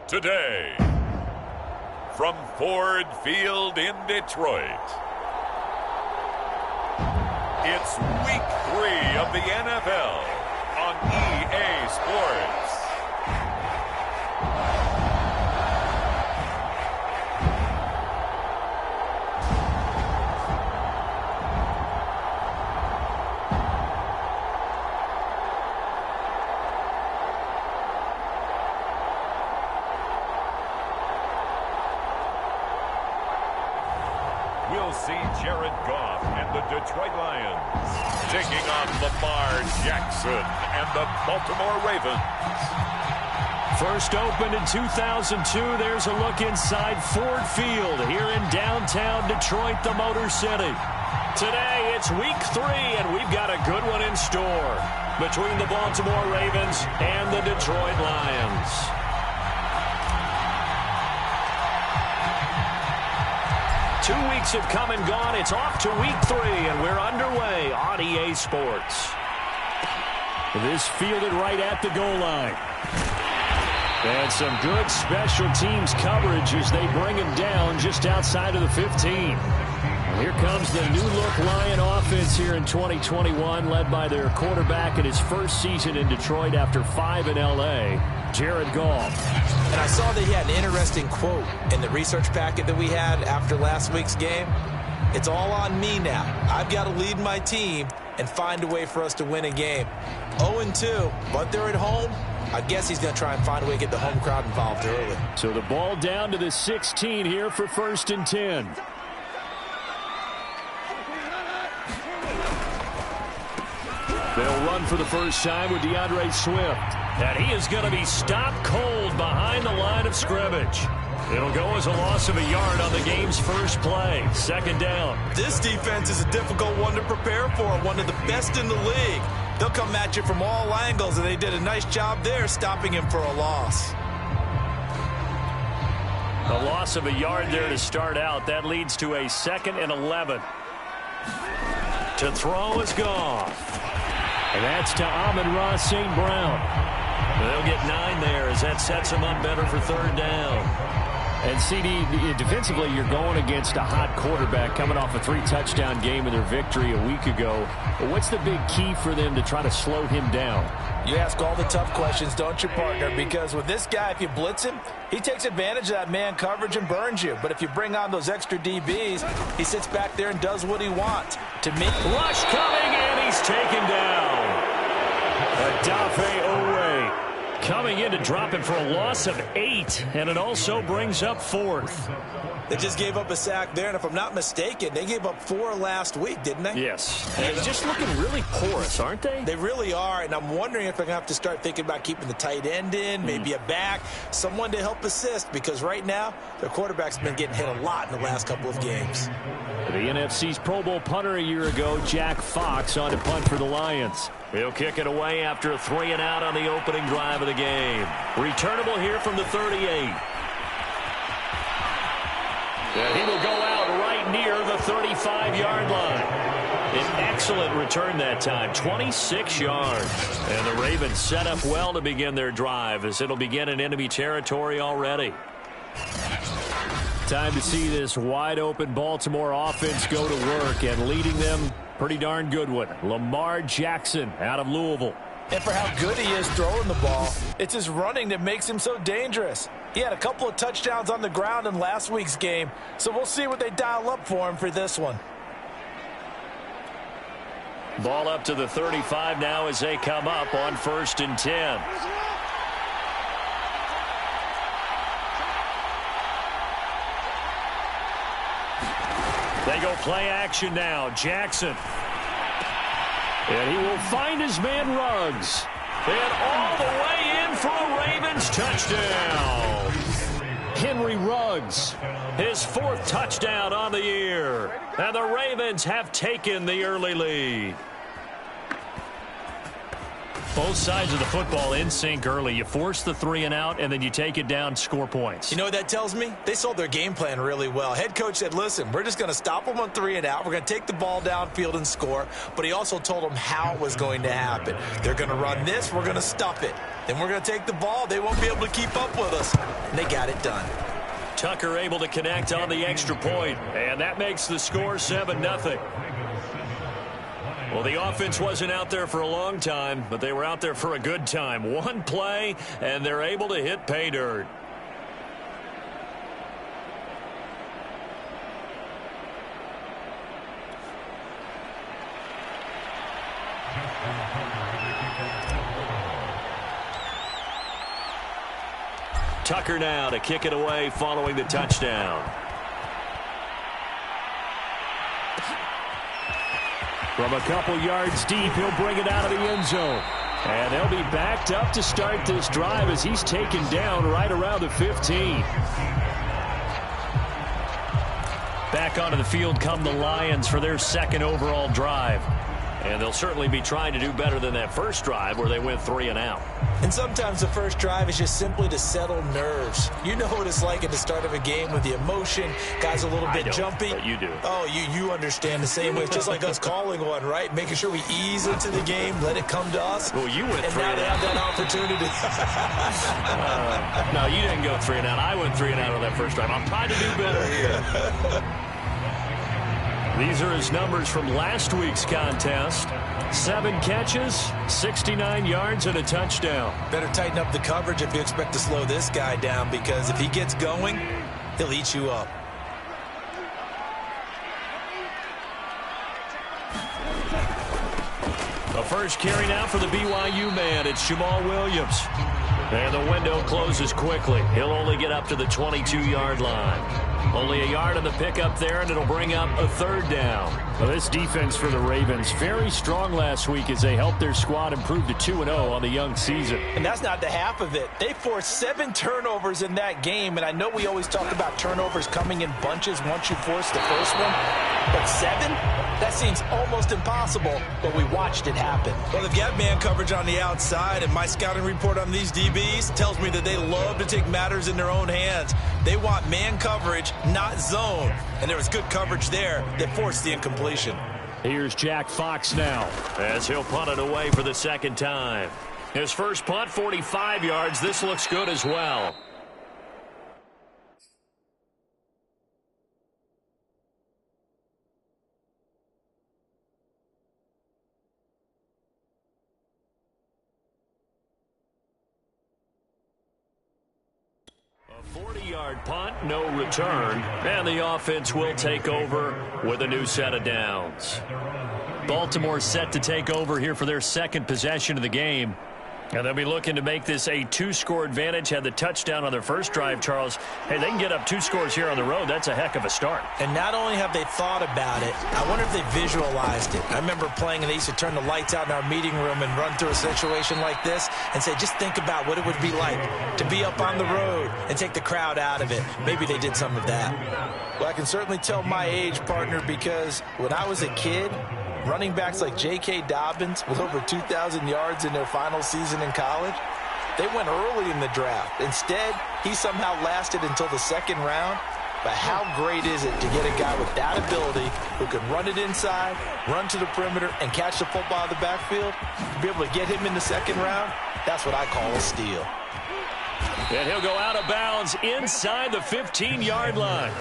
Today, from Ford Field in Detroit, it's Week 3 of the NFL on EA Sports. We'll see Jared Goff and the Detroit Lions taking on Lamar Jackson and the Baltimore Ravens. First opened in 2002, there's a look inside Ford Field here in downtown Detroit, the Motor City. Today, it's Week 3, and we've got a good one in store between the Baltimore Ravens and the Detroit Lions. 2 weeks have come and gone. It's off to Week 3, and we're underway on EA Sports. This fielded right at the goal line. And some good special teams coverage as they bring him down just outside of the 15. And here comes the new-look Lion offense here in 2021, led by their quarterback in his first season in Detroit after 5 in L.A., Jared Goff. And I saw that he had an interesting quote in the research packet that we had after last week's game. It's all on me now. I've got to lead my team and find a way for us to win a game. 0-2, but they're at home. I guess he's going to try and find a way to get the home crowd involved early. So the ball down to the 16 here for 1st and 10. They'll run for the first time with DeAndre Swift. And he is going to be stopped cold behind the line of scrimmage. It'll go as a loss of a yard on the game's first play. 2nd down. This defense is a difficult one to prepare for, one of the best in the league. They'll come at you from all angles, and they did a nice job there stopping him for a loss. A loss of a yard there to start out. That leads to a 2nd and 11. To throw is Goff. And that's to Amon-Ra St. Brown. They'll get 9 there as that sets them up better for 3rd down. And, CD, defensively, you're going against a hot quarterback coming off a 3-touchdown game in their victory a week ago. But what's the big key for them to try to slow him down? You ask all the tough questions, don't you, partner? Because with this guy, if you blitz him, he takes advantage of that man coverage and burns you. But if you bring on those extra DBs, he sits back there and does what he wants. To me, rush coming, and he's taken down. Adafe Owe coming in to drop him for a loss of 8, and it also brings up 4th. They just gave up a sack there, and if I'm not mistaken, they gave up 4 last week, didn't they? Yes. And they're just looking really porous, aren't they? They really are, and I'm wondering if they're going to have to start thinking about keeping the tight end in, maybe a back, someone to help assist, because right now, their quarterback's been getting hit a lot in the last couple of games. The NFC's Pro Bowl punter a year ago, Jack Fox, on to punt for the Lions. He'll kick it away after a 3-and-out on the opening drive of the game. Returnable here from the 38. And he will go out right near the 35-yard line. An excellent return that time, 26 yards. And the Ravens set up well to begin their drive as it'll begin in enemy territory already. Time to see this wide-open Baltimore offense go to work, and leading them, pretty darn good one, Lamar Jackson out of Louisville. And for how good he is throwing the ball, it's his running that makes him so dangerous. He had a couple of touchdowns on the ground in last week's game, so we'll see what they dial up for him for this one. Ball up to the 35 now as they come up on 1st and 10. They go play action now. Jackson. And he will find his man Ruggs. And all the way in for a Ravens touchdown. Henry Ruggs, his 4th touchdown on the year. And the Ravens have taken the early lead. Both sides of the football in sync early. You force the 3-and-out, and then you take it down, score points. You know what that tells me? They sold their game plan really well. Head coach said, listen, we're just going to stop them on 3-and-out. We're going to take the ball downfield and score. But he also told them how it was going to happen. They're going to run this. We're going to stuff it. Then we're going to take the ball. They won't be able to keep up with us. And they got it done. Tucker able to connect on the extra point, and that makes the score 7-0. Well, the offense wasn't out there for a long time, but they were out there for a good time. One play, and they're able to hit pay dirt. Tucker now to kick it away following the touchdown. From a couple yards deep, he'll bring it out of the end zone. And they'll be backed up to start this drive as he's taken down right around the 15. Back onto the field come the Lions for their second overall drive. And they'll certainly be trying to do better than that first drive where they went 3-and-out. And sometimes the first drive is just simply to settle nerves. You know what it's like at the start of a game with the emotion. Guys a little bit jumpy. But you do. Oh, you understand the same way. It's just like us calling one, right? Making sure we ease into the game, let it come to us. Well, you went 3-and-out. And now they have that opportunity. No, you didn't go 3-and-out. I went 3-and-out on that first drive. I'm trying to do better here. These are his numbers from last week's contest. 7 catches, 69 yards, and a touchdown. Better tighten up the coverage if you expect to slow this guy down, because if he gets going, he'll eat you up. The first carry now for the BYU man. It's Jamal Williams. And the window closes quickly. He'll only get up to the 22-yard line. Only a yard on the pickup there, and it'll bring up a 3rd down. Well, this defense for the Ravens, very strong last week as they helped their squad improve to 2-0 on the young season. And that's not the half of it. They forced 7 turnovers in that game, and I know we always talk about turnovers coming in bunches once you force the first one. But 7? That seems almost impossible, but we watched it happen. Well, they've got man coverage on the outside, and my scouting report on these DBs tells me that they love to take matters in their own hands. They want man coverage, not zone. And there was good coverage there that forced the incompletion. Here's Jack Fox now as he'll punt it away for the second time. His first punt, 45 yards. This looks good as well. A 40-yard punt, no return, and the offense will take over with a new set of downs. Baltimore set to take over here for their second possession of the game. And they'll be looking to make this a 2-score advantage. Had the touchdown on their first drive, Charles. Hey, they can get up 2 scores here on the road. That's a heck of a start. And not only have they thought about it, I wonder if they visualized it. I remember playing, and they used to turn the lights out in our meeting room and run through a situation like this and say, just think about what it would be like to be up on the road and take the crowd out of it. Maybe they did some of that. Well, I can certainly tell my age, partner, because when I was a kid, running backs like J.K. Dobbins with over 2,000 yards in their final season in college, they went early in the draft. Instead, he somehow lasted until the 2nd round. But how great is it to get a guy with that ability who can run it inside, run to the perimeter, and catch the football out of the backfield? To be able to get him in the 2nd round, that's what I call a steal. And he'll go out of bounds inside the 15-yard line.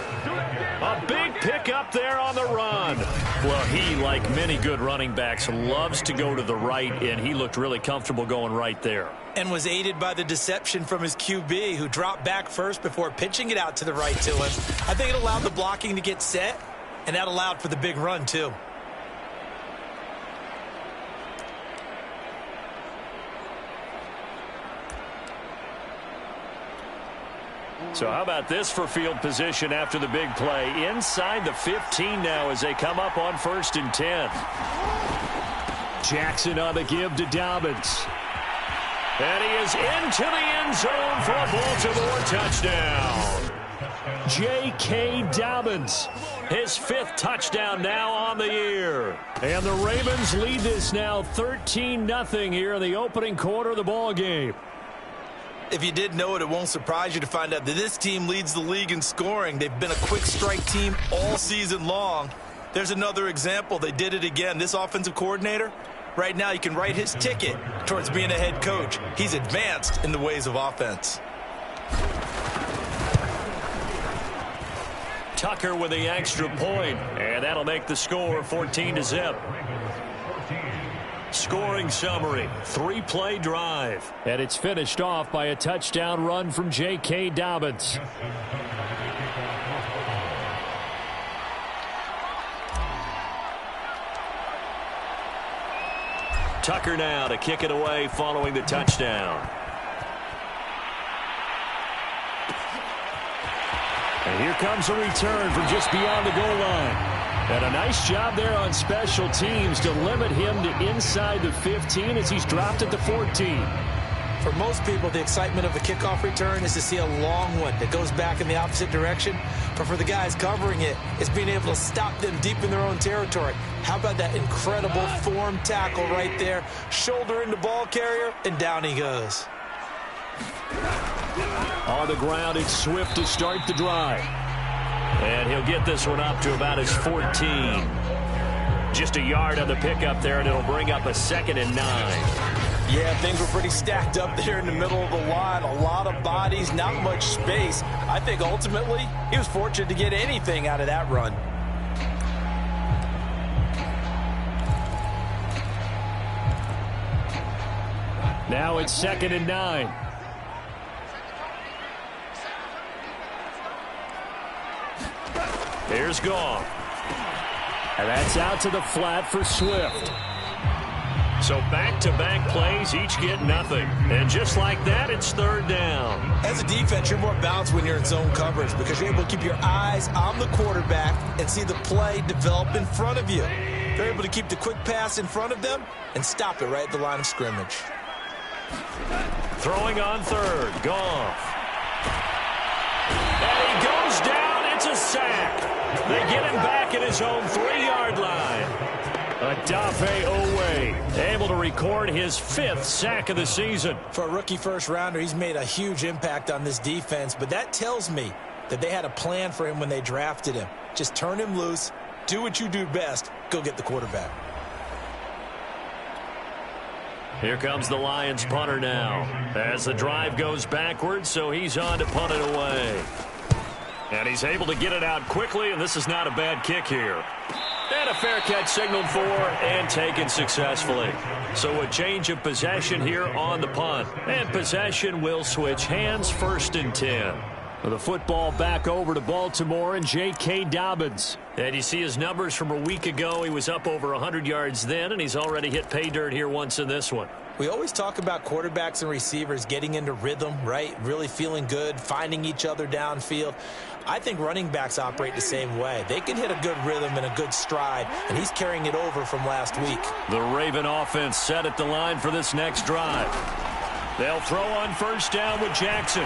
A big pickup there on the run. Well, he, like many good running backs, loves to go to the right, and he looked really comfortable going right there. And was aided by the deception from his QB, who dropped back first before pitching it out to the right to him. I think it allowed the blocking to get set, and that allowed for the big run, too. So how about this for field position after the big play? Inside the 15 now as they come up on 1st and 10. Jackson on the give to Dobbins. And he is into the end zone for a Baltimore touchdown. J.K. Dobbins. His 5th touchdown now on the year. And the Ravens lead this now 13-0 here in the opening quarter of the ball game. If you didn't know it, it won't surprise you to find out that this team leads the league in scoring. They've been a quick strike team all season long. There's another example. They did it again. This offensive coordinator, right now, you can write his ticket towards being a head coach. He's advanced in the ways of offense. Tucker with the extra point, and that'll make the score 14-0. Scoring summary, 3-play drive. And it's finished off by a touchdown run from J.K. Dobbins. Tucker now to kick it away following the touchdown. And here comes a return from just beyond the goal line. And a nice job there on special teams to limit him to inside the 15 as he's dropped at the 14. For most people, the excitement of the kickoff return is to see a long one that goes back in the opposite direction. But for the guys covering it, it's being able to stop them deep in their own territory. How about that incredible form tackle right there? Shoulder into ball carrier, and down he goes. On the ground, it's Swift to start the drive. And he'll get this one up to about his 14. Just a yard on the pickup there, and it'll bring up a 2nd and 9. Yeah, things were pretty stacked up there in the middle of the line. A lot of bodies, not much space. I think ultimately he was fortunate to get anything out of that run. Now it's 2nd and 9. Here's Goff. And that's out to the flat for Swift. So back-to-back plays, each get nothing. And just like that, it's 3rd down. As a defense, you're more balanced when you're in zone coverage because you're able to keep your eyes on the quarterback and see the play develop in front of you. They're able to keep the quick pass in front of them and stop it right at the line of scrimmage. Throwing on 3rd, Goff. And he goes down. It's a sack. They get him back at his own 3-yard line. Odafe Owe able to record his 5th sack of the season. For a rookie first-rounder, he's made a huge impact on this defense, but that tells me that they had a plan for him when they drafted him. Just turn him loose, do what you do best, go get the quarterback. Here comes the Lions punter now as the drive goes backwards, so he's on to punt it away. And he's able to get it out quickly, and this is not a bad kick here. And a fair catch signaled for and taken successfully. So a change of possession here on the punt. And possession will switch hands, 1st and 10. The football back over to Baltimore and J.K. Dobbins. And you see his numbers from a week ago. He was up over 100 yards then, and he's already hit pay dirt here once in this one. We always talk about quarterbacks and receivers getting into rhythm, right? Really feeling good, finding each other downfield. I think running backs operate the same way. They can hit a good rhythm and a good stride, and he's carrying it over from last week. The Raven offense set at the line for this next drive. They'll throw on 1st down with Jackson.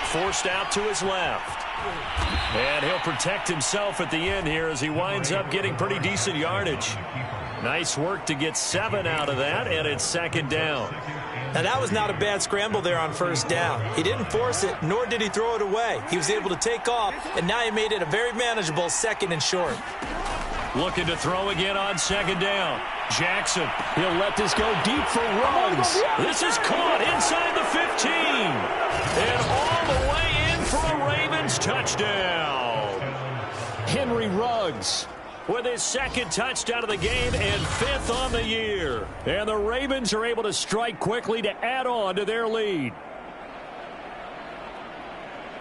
Forced out to his left. And he'll protect himself at the end here as he winds up getting pretty decent yardage. Nice work to get 7 out of that, and it's 2nd down. Now, that was not a bad scramble there on 1st down. He didn't force it, nor did he throw it away. He was able to take off, and now he made it a very manageable 2nd and short. Looking to throw again on 2nd down. Jackson, he'll let this go deep for Ruggs. This is caught inside the 15. And all the way in for a Ravens touchdown. Henry Ruggs with his 2nd touchdown of the game and 5th on the year. And the Ravens are able to strike quickly to add on to their lead.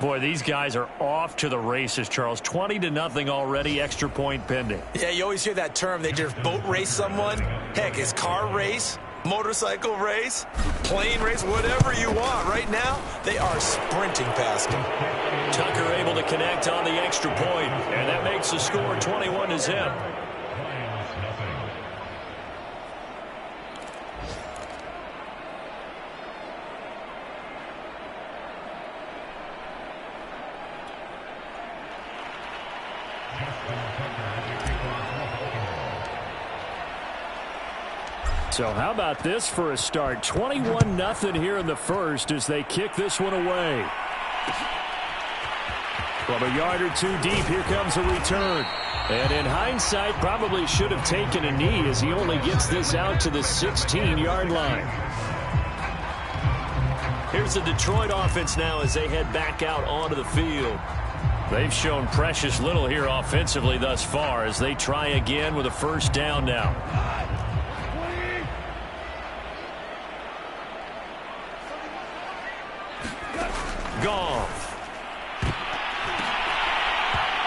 Boy, these guys are off to the races, Charles. 20-0 already, extra point pending. Yeah, you always hear that term. They just boat race someone. Heck, it's car race, motorcycle race, plane race, whatever you want. Right now, they are sprinting past him. Tucker able to connect on the extra point, and that makes the score 21-0. So how about this for a start? 21-0 here in the first as they kick this one away. From a yard or two deep, here comes a return. And in hindsight, probably should have taken a knee as he only gets this out to the 16-yard line. Here's the Detroit offense now as they head back out onto the field. They've shown precious little here offensively thus far as they try again with a first down now. Goff.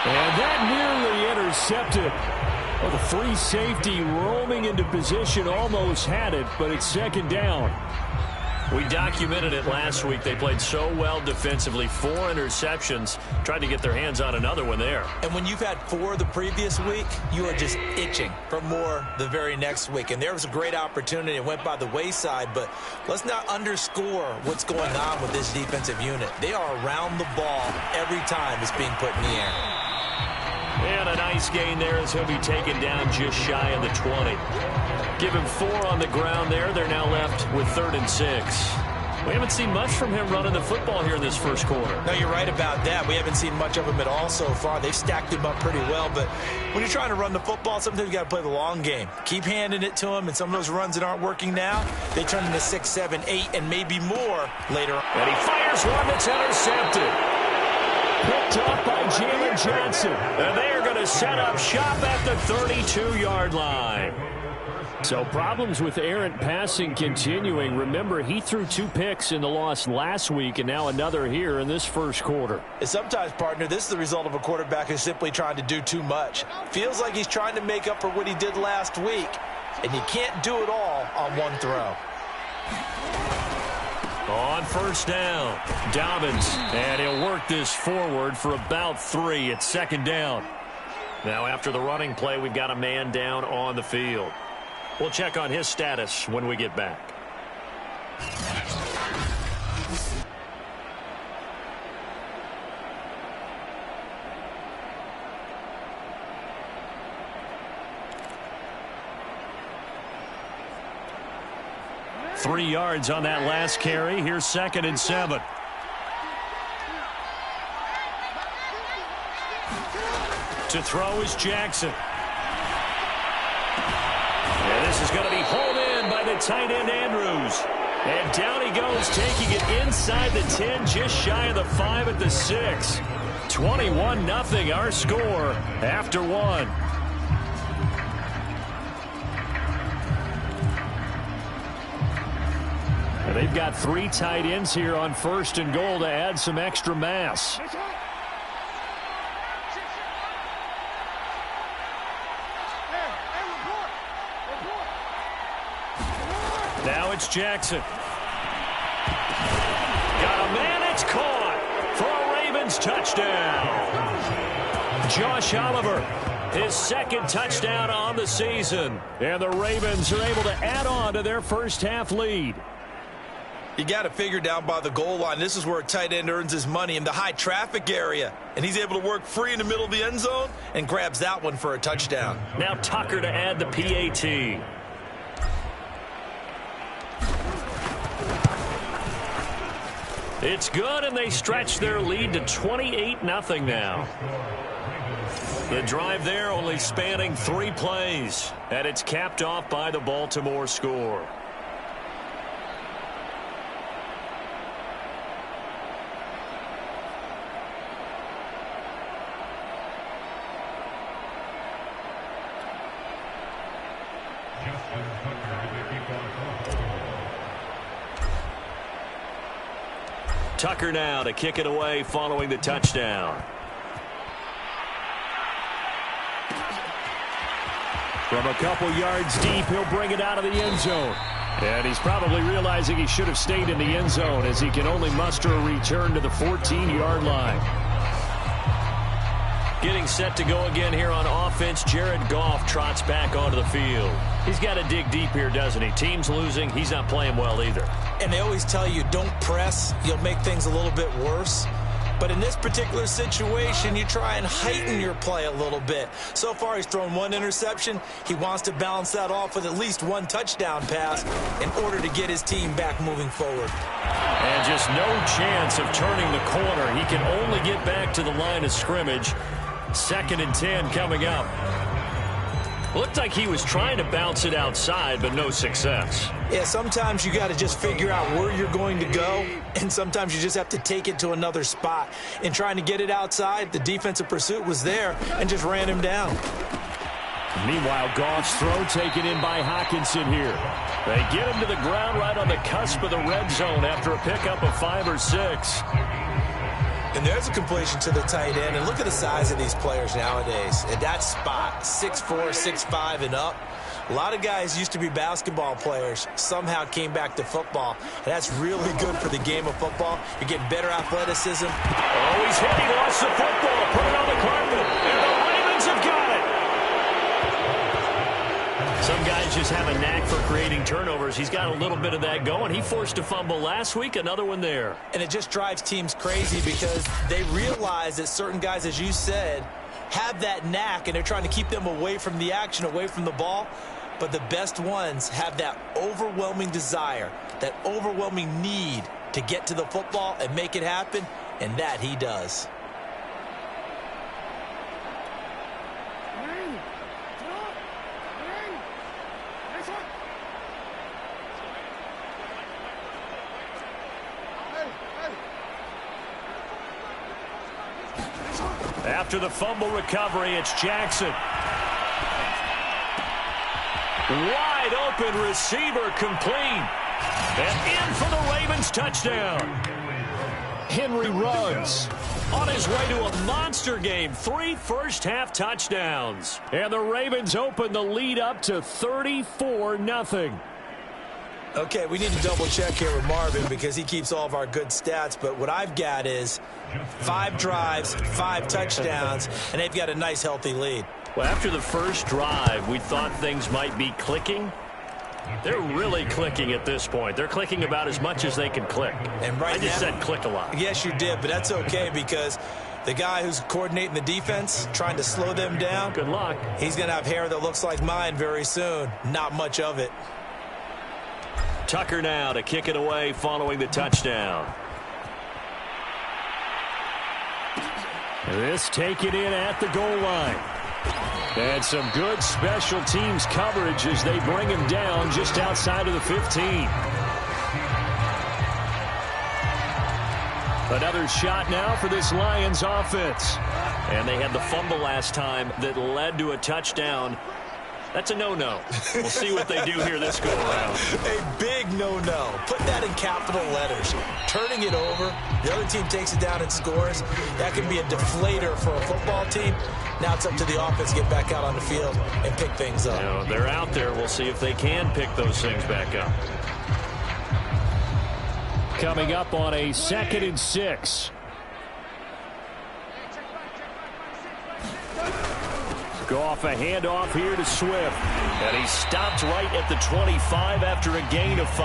And that nearly intercepted. Well, the free safety roaming into position almost had it, but it's second down. We documented it last week. They played so well defensively. 4 interceptions. Tried to get their hands on another one there. And when you've had 4 the previous week, you are just itching for more the very next week. And there was a great opportunity. It went by the wayside, but let's not underscore what's going on with this defensive unit. They are around the ball every time it's being put in the air. And a nice gain there as he'll be taken down just shy of the 20. Give him 4 on the ground there. They're now left with 3rd and 6. We haven't seen much from him running the football here in this first quarter. No, you're right about that. We haven't seen much of him at all so far. They've stacked him up pretty well, but when you're trying to run the football, sometimes you got to play the long game. Keep handing it to him, and some of those runs that aren't working now, they turn into 6, 7, 8, and maybe more later on. And he fires one that's intercepted. Picked up by Jalen Johnson. And they are going to set up shop at the 32-yard line. So problems with errant passing continuing. Remember, he threw 2 picks in the loss last week and now another here in this first quarter. And sometimes, partner, this is the result of a quarterback who's simply trying to do too much. Feels like he's trying to make up for what he did last week, and you can't do it all on one throw. On first down, Dobbins, and he'll work this forward for about 3. It's second down. Now after the running play, we've got a man down on the field. We'll check on his status when we get back. Three yards on that last carry. Here's 2nd and 7. To throw is Jackson. And this is going to be hauled in by the tight end Andrews. And down he goes, taking it inside the 10, just shy of the 5 at the 6. 21-0 our score after 1. And they've got 3 tight ends here on 1st and goal to add some extra mass. Now it's Jackson. Got a man, it's caught for a Ravens touchdown. Josh Oliver, his 2nd touchdown on the season. And the Ravens are able to add on to their first half lead. You got to figure down by the goal line. This is where a tight end earns his money, in the high traffic area. And he's able to work free in the middle of the end zone and grabs that one for a touchdown. Now Tucker to add the PAT. It's good, and they stretch their lead to 28-0 now. The drive there only spanning 3 plays, and it's capped off by the Baltimore score. Tucker now to kick it away following the touchdown. From a couple yards deep, he'll bring it out of the end zone. And he's probably realizing he should have stayed in the end zone as he can only muster a return to the 14-yard line. Getting set to go again here on offense, Jared Goff trots back onto the field. He's got to dig deep here, doesn't he? Team's losing. He's not playing well either. And they always tell you, don't press. You'll make things a little bit worse. But in this particular situation, you try and heighten your play a little bit. So far, he's thrown one interception. He wants to balance that off with at least one touchdown pass in order to get his team back moving forward. And just no chance of turning the corner. He can only get back to the line of scrimmage. 2nd and 10 coming up. Looked like he was trying to bounce it outside, but no success. Yeah, sometimes you got to just figure out where you're going to go, and sometimes you just have to take it to another spot. In trying to get it outside, the defensive pursuit was there and just ran him down. Meanwhile, Goff's throw taken in by Hockenson here. They get him to the ground right on the cusp of the red zone after a pickup of 5 or 6. And there's a completion to the tight end. And look at the size of these players nowadays. At that spot, 6'4", 6'5", and up. A lot of guys used to be basketball players, somehow came back to football. And that's really good for the game of football. You're getting better athleticism. Oh, he's hit. He lost the football. Put it on the carpet. And the Ravens have got it. Some guys just have a knack for creating turnovers. He's got a little bit of that going. He forced a fumble last week, another one there. And it just drives teams crazy because they realize that certain guys, as you said, have that knack, and they're trying to keep them away from the action, away from the ball. But the best ones have that overwhelming desire, that overwhelming need to get to the football and make it happen, and that he does. After the fumble recovery, it's Jackson. Wide open receiver complete. And in for the Ravens touchdown. Henry Ruggs on his way to a monster game. 3 first-half touchdowns. And the Ravens open the lead up to 34-0. Okay, we need to double-check here with Marvin because he keeps all of our good stats. But what I've got is 5 drives, 5 touchdowns, and they've got a nice, healthy lead. Well, after the first drive, we thought things might be clicking. They're really clicking at this point. They're clicking about as much as they can click. And right I just said click a lot. Yes, you did, but that's okay because the guy who's coordinating the defense, trying to slow them down, good luck. He's going to have hair that looks like mine very soon. Not much of it. Tucker now to kick it away following the touchdown. This taken in at the goal line. And some good special teams coverage as they bring him down just outside of the 15. Another shot now for this Lions offense. And they had the fumble last time that led to a touchdown. That's a no-no. We'll see what they do here this go-around. A big no-no. Put that in capital letters. Turning it over, the other team takes it down and scores. That can be a deflator for a football team. Now it's up to the offense to get back out on the field and pick things up. You know, they're out there. We'll see if they can pick those things back up. Coming up on a 2nd and 6. Goff a handoff here to Swift. And he stopped right at the 25 after a gain of 5.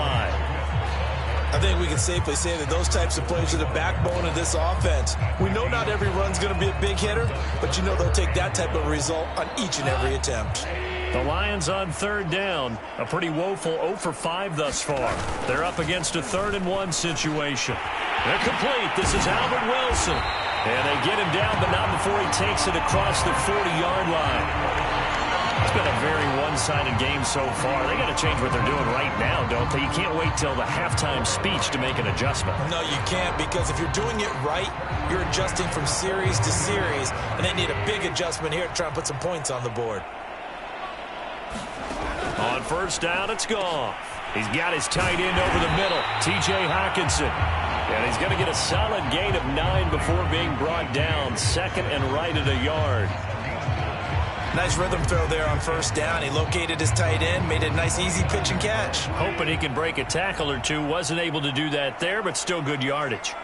I think we can safely say that those types of plays are the backbone of this offense. We know not every run's going to be a big hitter, but you know they'll take that type of result on each and every attempt. The Lions on 3rd down. A pretty woeful 0 for 5 thus far. They're up against a 3rd and 1 situation. They're complete. This is Albert Wilson. And they get him down, but not before he takes it across the 40-yard line. It's been a very one-sided game so far. They got to change what they're doing right now, don't they? You can't wait till the halftime speech to make an adjustment. No, you can't, because if you're doing it right, you're adjusting from series to series, and they need a big adjustment here to try and put some points on the board. On 1st down, it's Goff. He's got his tight end over the middle, T.J. Hockenson. And he's going to get a solid gain of 9 before being brought down. 2nd and right at a yard. Nice rhythm throw there on 1st down. He located his tight end, made it a nice easy pitch and catch. Hoping he can break a tackle or two. Wasn't able to do that there, but still good yardage.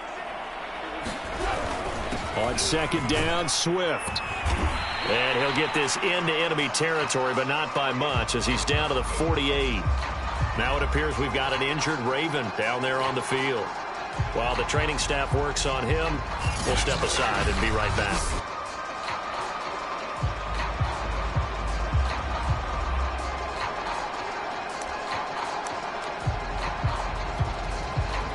On 2nd down, Swift. And he'll get this into enemy territory, but not by much as he's down to the 48. Now it appears we've got an injured Raven down there on the field. While the training staff works on him, we'll step aside and be right back.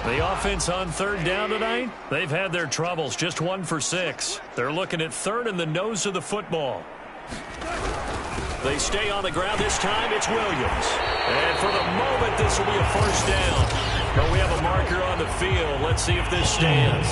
The offense on third down tonight, they've had their troubles, just 1 for 6. They're looking at third in the nose of the football. They stay on the ground this time. It's Williams. And for the moment, this will be a first down. But we have a marker on the field. Let's see if this stands.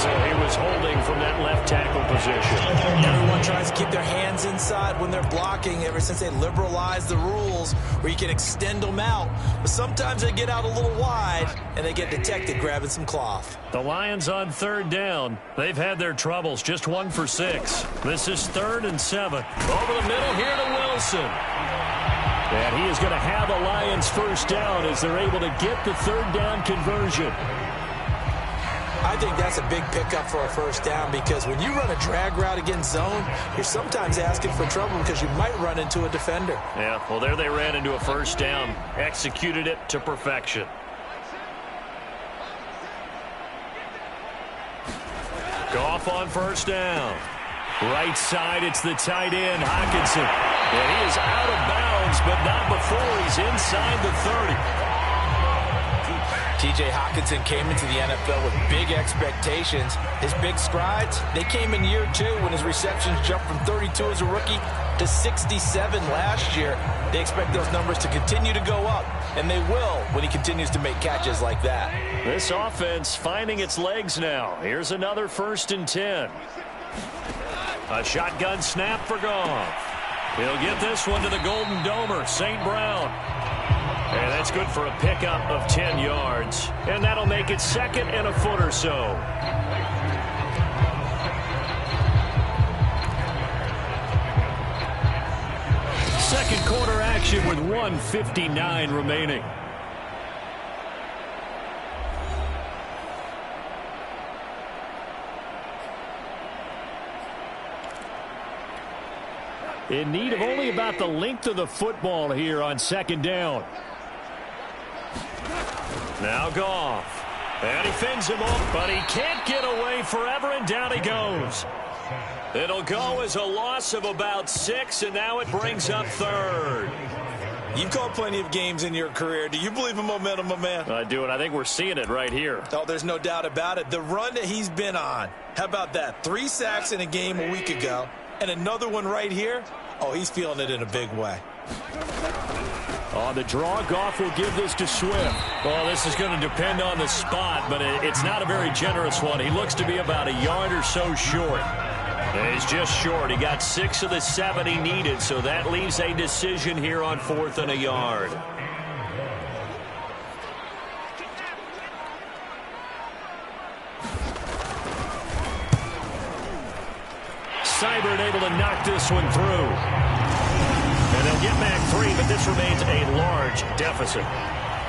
So he was holding from that left tackle position. Everyone tries to keep their hands inside when they're blocking ever since they liberalized the rules where you can extend them out. But sometimes they get out a little wide and they get detected grabbing some cloth. The Lions on third down. They've had their troubles, just 1 for 6. This is 3rd and 7. Over the middle here to Wilson. And he is going to have the Lions first down as they're able to get the third down conversion. I think that's a big pickup for a first down because when you run a drag route against zone, you're sometimes asking for trouble because you might run into a defender. Yeah, well, there they ran into a first down, executed it to perfection. Goff on first down. Right side, it's the tight end, Hockenson. And he is out of bounds, but not before he's inside the 30. T.J. Hockenson came into the NFL with big expectations. His big strides, they came in year 2 when his receptions jumped from 32 as a rookie to 67 last year. They expect those numbers to continue to go up, and they will when he continues to make catches like that. This offense finding its legs now. Here's another 1st and 10. A shotgun snap for Goff. He'll get this one to the Golden Domer, St. Brown. And that's good for a pickup of 10 yards. And that'll make it 2nd and a foot or so. Second quarter action with 1:59 remaining. In need of only about the length of the football here on 2nd down. Now Goff. And he fins him off, but he can't get away forever, and down he goes. It'll go as a loss of about 6, and now it brings up 3rd. You've called plenty of games in your career. Do you believe in momentum, my man? I do, and I think we're seeing it right here. Oh, there's no doubt about it. The run that he's been on. How about that? 3 sacks in a game a week ago, and another one right here. Oh, he's feeling it in a big way. On the draw, Goff will give this to Swift. Well, this is going to depend on the spot, but it's not a very generous one. He looks to be about a yard or so short. And he's just short. He got 6 of the 7 he needed, so that leaves a decision here on 4th and a yard. Seibert able to knock this one through. And they'll get back 3, but this remains a large deficit.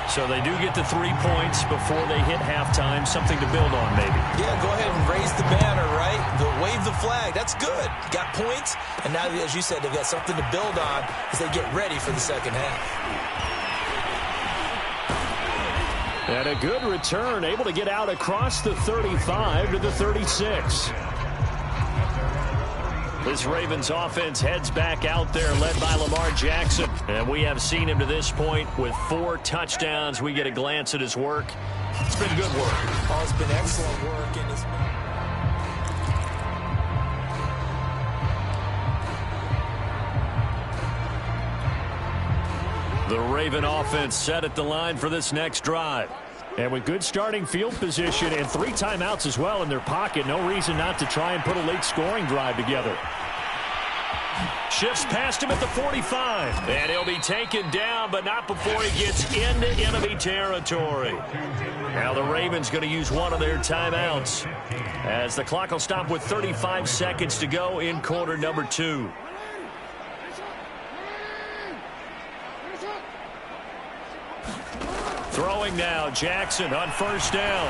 So they do get the 3 points before they hit halftime. Something to build on, maybe. Yeah, go ahead and raise the banner, right? Wave the flag. That's good. Got points, and now, as you said, they've got something to build on as they get ready for the second half. And a good return, able to get out across the 35 to the 36. This Ravens offense heads back out there, led by Lamar Jackson. And we have seen him to this point with 4 touchdowns. We get a glance at his work. It's been good work. Oh, it's been excellent work. And the Raven offense set at the line for this next drive. And with good starting field position and 3 timeouts as well in their pocket, no reason not to try and put a late scoring drive together. Shifts past him at the 45. And he'll be taken down, but not before he gets into enemy territory. Now the Ravens going to use one of their timeouts as the clock will stop with 35 seconds to go in quarter number 2. Throwing now, Jackson on first down.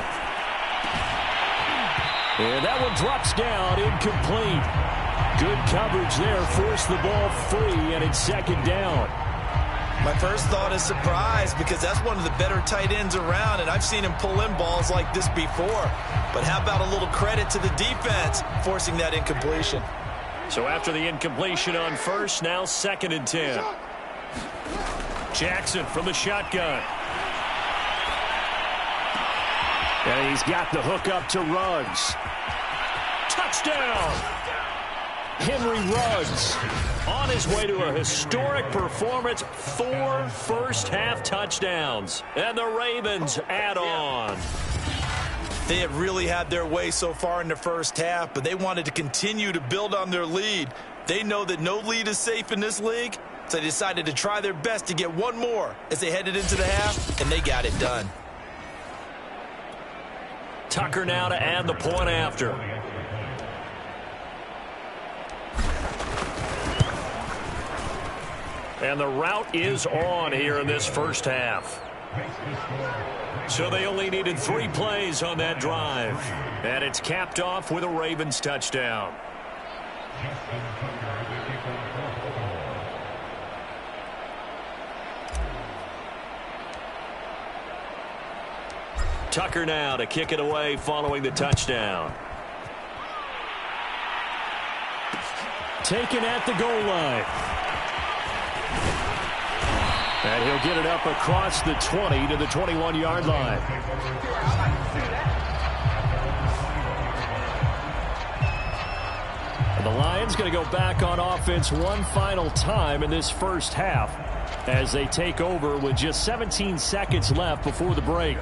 And that one drops down, incomplete. Good coverage there, forced the ball free, and it's second down. My first thought is surprise because that's one of the better tight ends around, and I've seen him pull in balls like this before. But how about a little credit to the defense forcing that incompletion? So after the incompletion on first, now 2nd and 10. Jackson from the shotgun. And he's got the hook up to Ruggs. Touchdown! Henry Ruggs on his way to a historic performance, 4 first-half touchdowns. And the Ravens add on. They have really had their way so far in the first half, but they wanted to continue to build on their lead. They know that no lead is safe in this league, so they decided to try their best to get one more as they headed into the half, and they got it done. Tucker now to add the point after. And the route is on here in this first half. So they only needed 3 plays on that drive. And it's capped off with a Ravens touchdown. Tucker now to kick it away following the touchdown. Taken at the goal line. And he'll get it up across the 20 to the 21-yard line. And the Lions going to go back on offense one final time in this first half as they take over with just 17 seconds left before the break.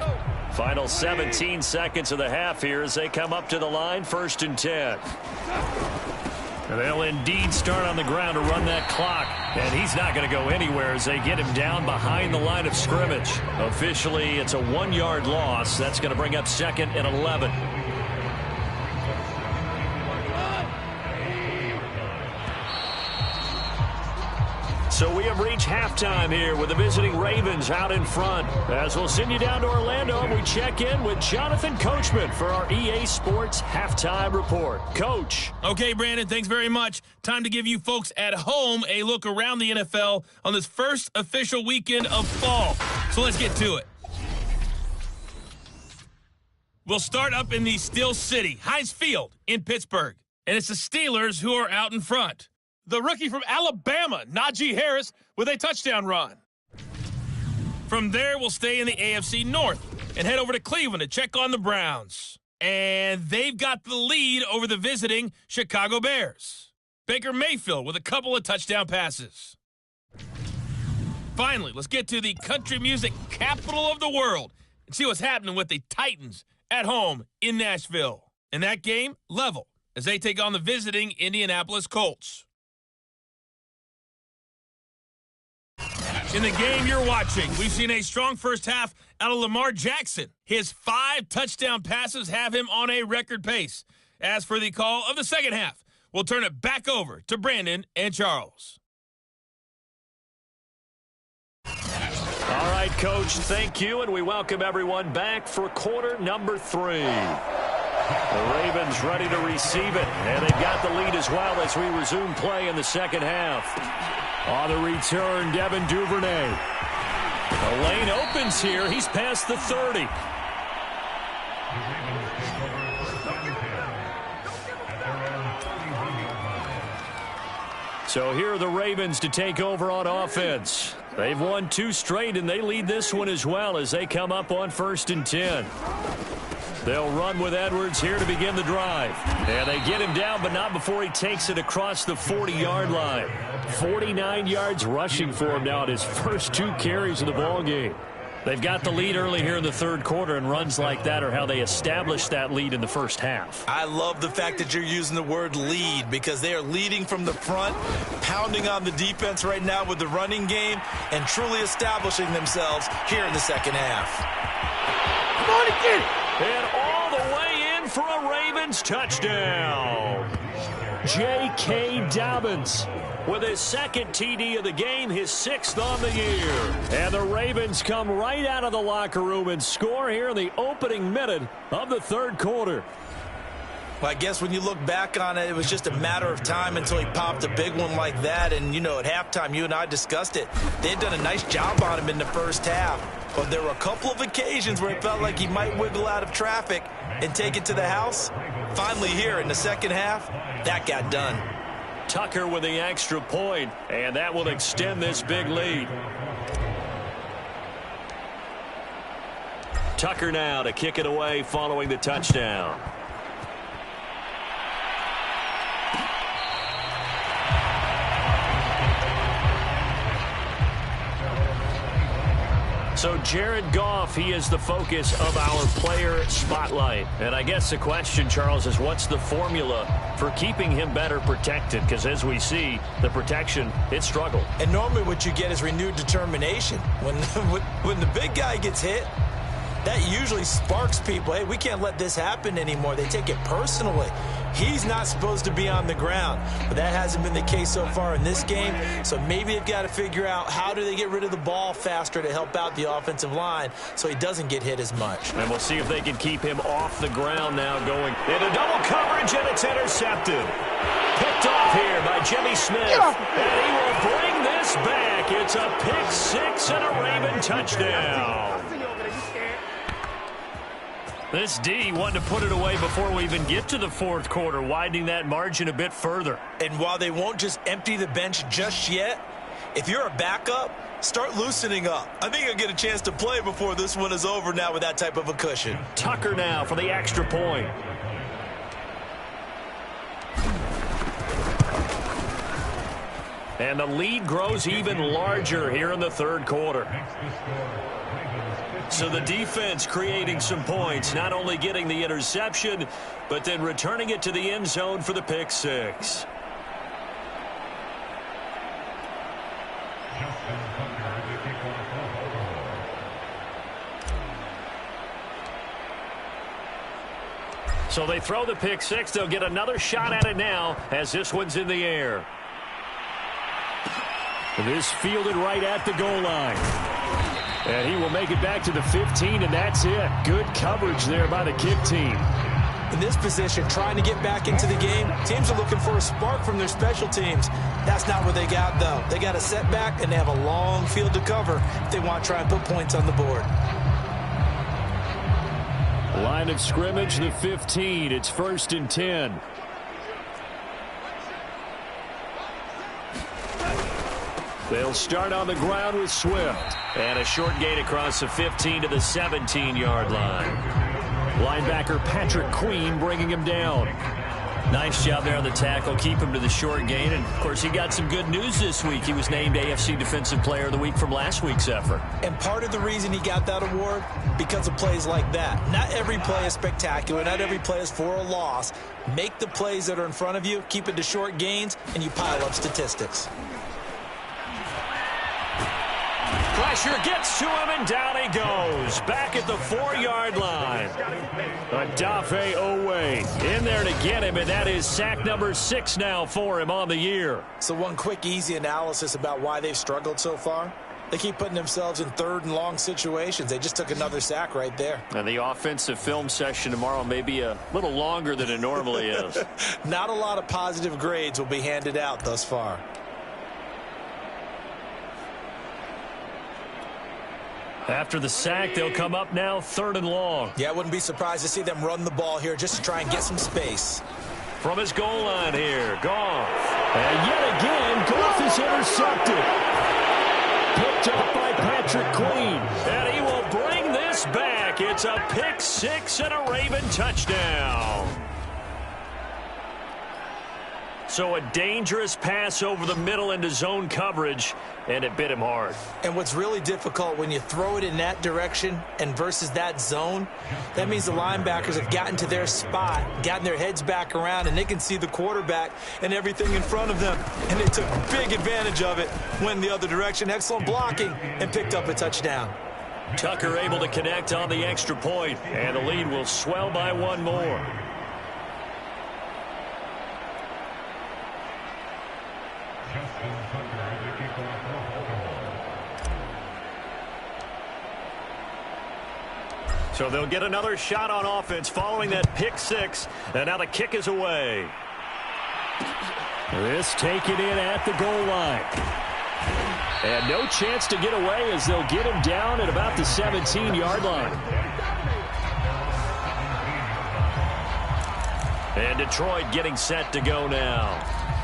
Final 17 seconds of the half here as they come up to the line, 1st and 10. And they'll indeed start on the ground to run that clock. And he's not going to go anywhere as they get him down behind the line of scrimmage. Officially, it's a 1-yard loss. That's going to bring up 2nd and 11. So we have reached halftime here with the visiting Ravens out in front. As we'll send you down to Orlando, and we check in with Jonathan Coachman for our EA Sports Halftime Report. Coach. Okay, Brandon, thanks very much. Time to give you folks at home a look around the NFL on this first official weekend of fall. So let's get to it. We'll start up in the Steel City, Heinz Field in Pittsburgh. And it's the Steelers who are out in front. The rookie from Alabama, Najee Harris, with a touchdown run. From there, we'll stay in the AFC North and head over to Cleveland to check on the Browns. And they've got the lead over the visiting Chicago Bears. Baker Mayfield with a couple of touchdown passes. Finally, let's get to the country music capital of the world and see what's happening with the Titans at home in Nashville. And that game, level, as they take on the visiting Indianapolis Colts. In the game you're watching, we've seen a strong first half out of Lamar Jackson. His 5 touchdown passes have him on a record pace. As for the call of the second half, we'll turn it back over to Brandon and Charles. All right, Coach, thank you, and we welcome everyone back for quarter number 3. The Ravens ready to receive it, and they've got the lead as well as we resume play in the second half. On the return, Devin Duvernay. The lane opens here. He's past the 30. So here are the Ravens to take over on offense. They've won 2 straight, and they lead this one as well as they come up on 1st and 10. They'll run with Edwards here to begin the drive. And they get him down, but not before he takes it across the 40-yard line. 49 yards rushing for him now at his first 2 carries of the ballgame. They've got the lead early here in the third quarter, and runs like that are how they established that lead in the first half. I love the fact that you're using the word lead because they are leading from the front, pounding on the defense right now with the running game, and truly establishing themselves here in the second half. Come on again. And all the way in for a Ravens touchdown. J.K. Dobbins with his 2nd TD of the game, his 6th on the year. And the Ravens come right out of the locker room and score here in the opening minute of the third quarter. Well, I guess when you look back on it, it was just a matter of time until he popped a big one like that. And, you know, at halftime, you and I discussed it. They had done a nice job on him in the first half. But there were a couple of occasions where it felt like he might wiggle out of traffic and take it to the house. Finally here in the second half, that got done. Tucker with the extra point, and that will extend this big lead. Tucker now to kick it away following the touchdown. So Jared Goff, he is the focus of our player spotlight. And I guess the question, Charles, is what's the formula for keeping him better protected? Because as we see, the protection, it struggled. And normally what you get is renewed determination. When the big guy gets hit, that usually sparks people. Hey, we can't let this happen anymore. They take it personally. He's not supposed to be on the ground, but that hasn't been the case so far in this game. So maybe they've got to figure out how do they get rid of the ball faster to help out the offensive line so he doesn't get hit as much. And we'll see if they can keep him off the ground now going into double coverage, and it's intercepted. Picked off here by Jimmy Smith. And he will bring this back. It's a pick six and a Raven touchdown. This D wanted to put it away before we even get to the fourth quarter, widening that margin a bit further. And while they won't just empty the bench just yet, if you're a backup, start loosening up. I think you'll get a chance to play before this one is over now with that type of a cushion. Tucker now for the extra point. And the lead grows even larger here in the third quarter. So the defense creating some points, not only getting the interception, but then returning it to the end zone for the pick six. So they throw the pick six. They'll get another shot at it now as this one's in the air. This fielded right at the goal line. And he will make it back to the 15, and that's it. Good coverage there by the kick team. In this position, trying to get back into the game, teams are looking for a spark from their special teams. That's not what they got, though. They got a setback, and they have a long field to cover if they want to try and put points on the board. Line of scrimmage, the 15. It's 1st and 10. They'll start on the ground with Swift. And a short gain across the 15 to the 17-yard line. Linebacker Patrick Queen bringing him down. Nice job there on the tackle. Keep him to the short gain. And, of course, he got some good news this week. He was named AFC Defensive Player of the Week from last week's effort. And part of the reason he got that award, because of plays like that. Not every play is spectacular. Not every play is for a loss. Make the plays that are in front of you, keep it to short gains, and you pile up statistics. Pressure gets to him, and down he goes. Back at the 4-yard line. Adafe Owe in there to get him, and that is sack number 6 now for him on the year. So one quick, easy analysis about why they've struggled so far. They keep putting themselves in third and long situations. They just took another sack right there. And the offensive film session tomorrow may be a little longer than it normally is. Not a lot of positive grades will be handed out thus far. After the sack, they'll come up now 3rd and long. Yeah, I wouldn't be surprised to see them run the ball here just to try and get some space. From his goal line here, Goff. And yet again, Goff is intercepted. Picked up by Patrick Queen. And he will bring this back. It's a pick six and a Raven touchdown. So a dangerous pass over the middle into zone coverage, and it bit him hard. And what's really difficult when you throw it in that direction and versus that zone, that means the linebackers have gotten to their spot, gotten their heads back around, and they can see the quarterback and everything in front of them. And they took big advantage of it, went the other direction, excellent blocking, and picked up a touchdown. Tucker able to connect on the extra point, and the lead will swell by one more. So they'll get another shot on offense following that pick six. And now the kick is away. This taken in at the goal line. And no chance to get away as they'll get him down at about the 17-yard line. And Detroit getting set to go now.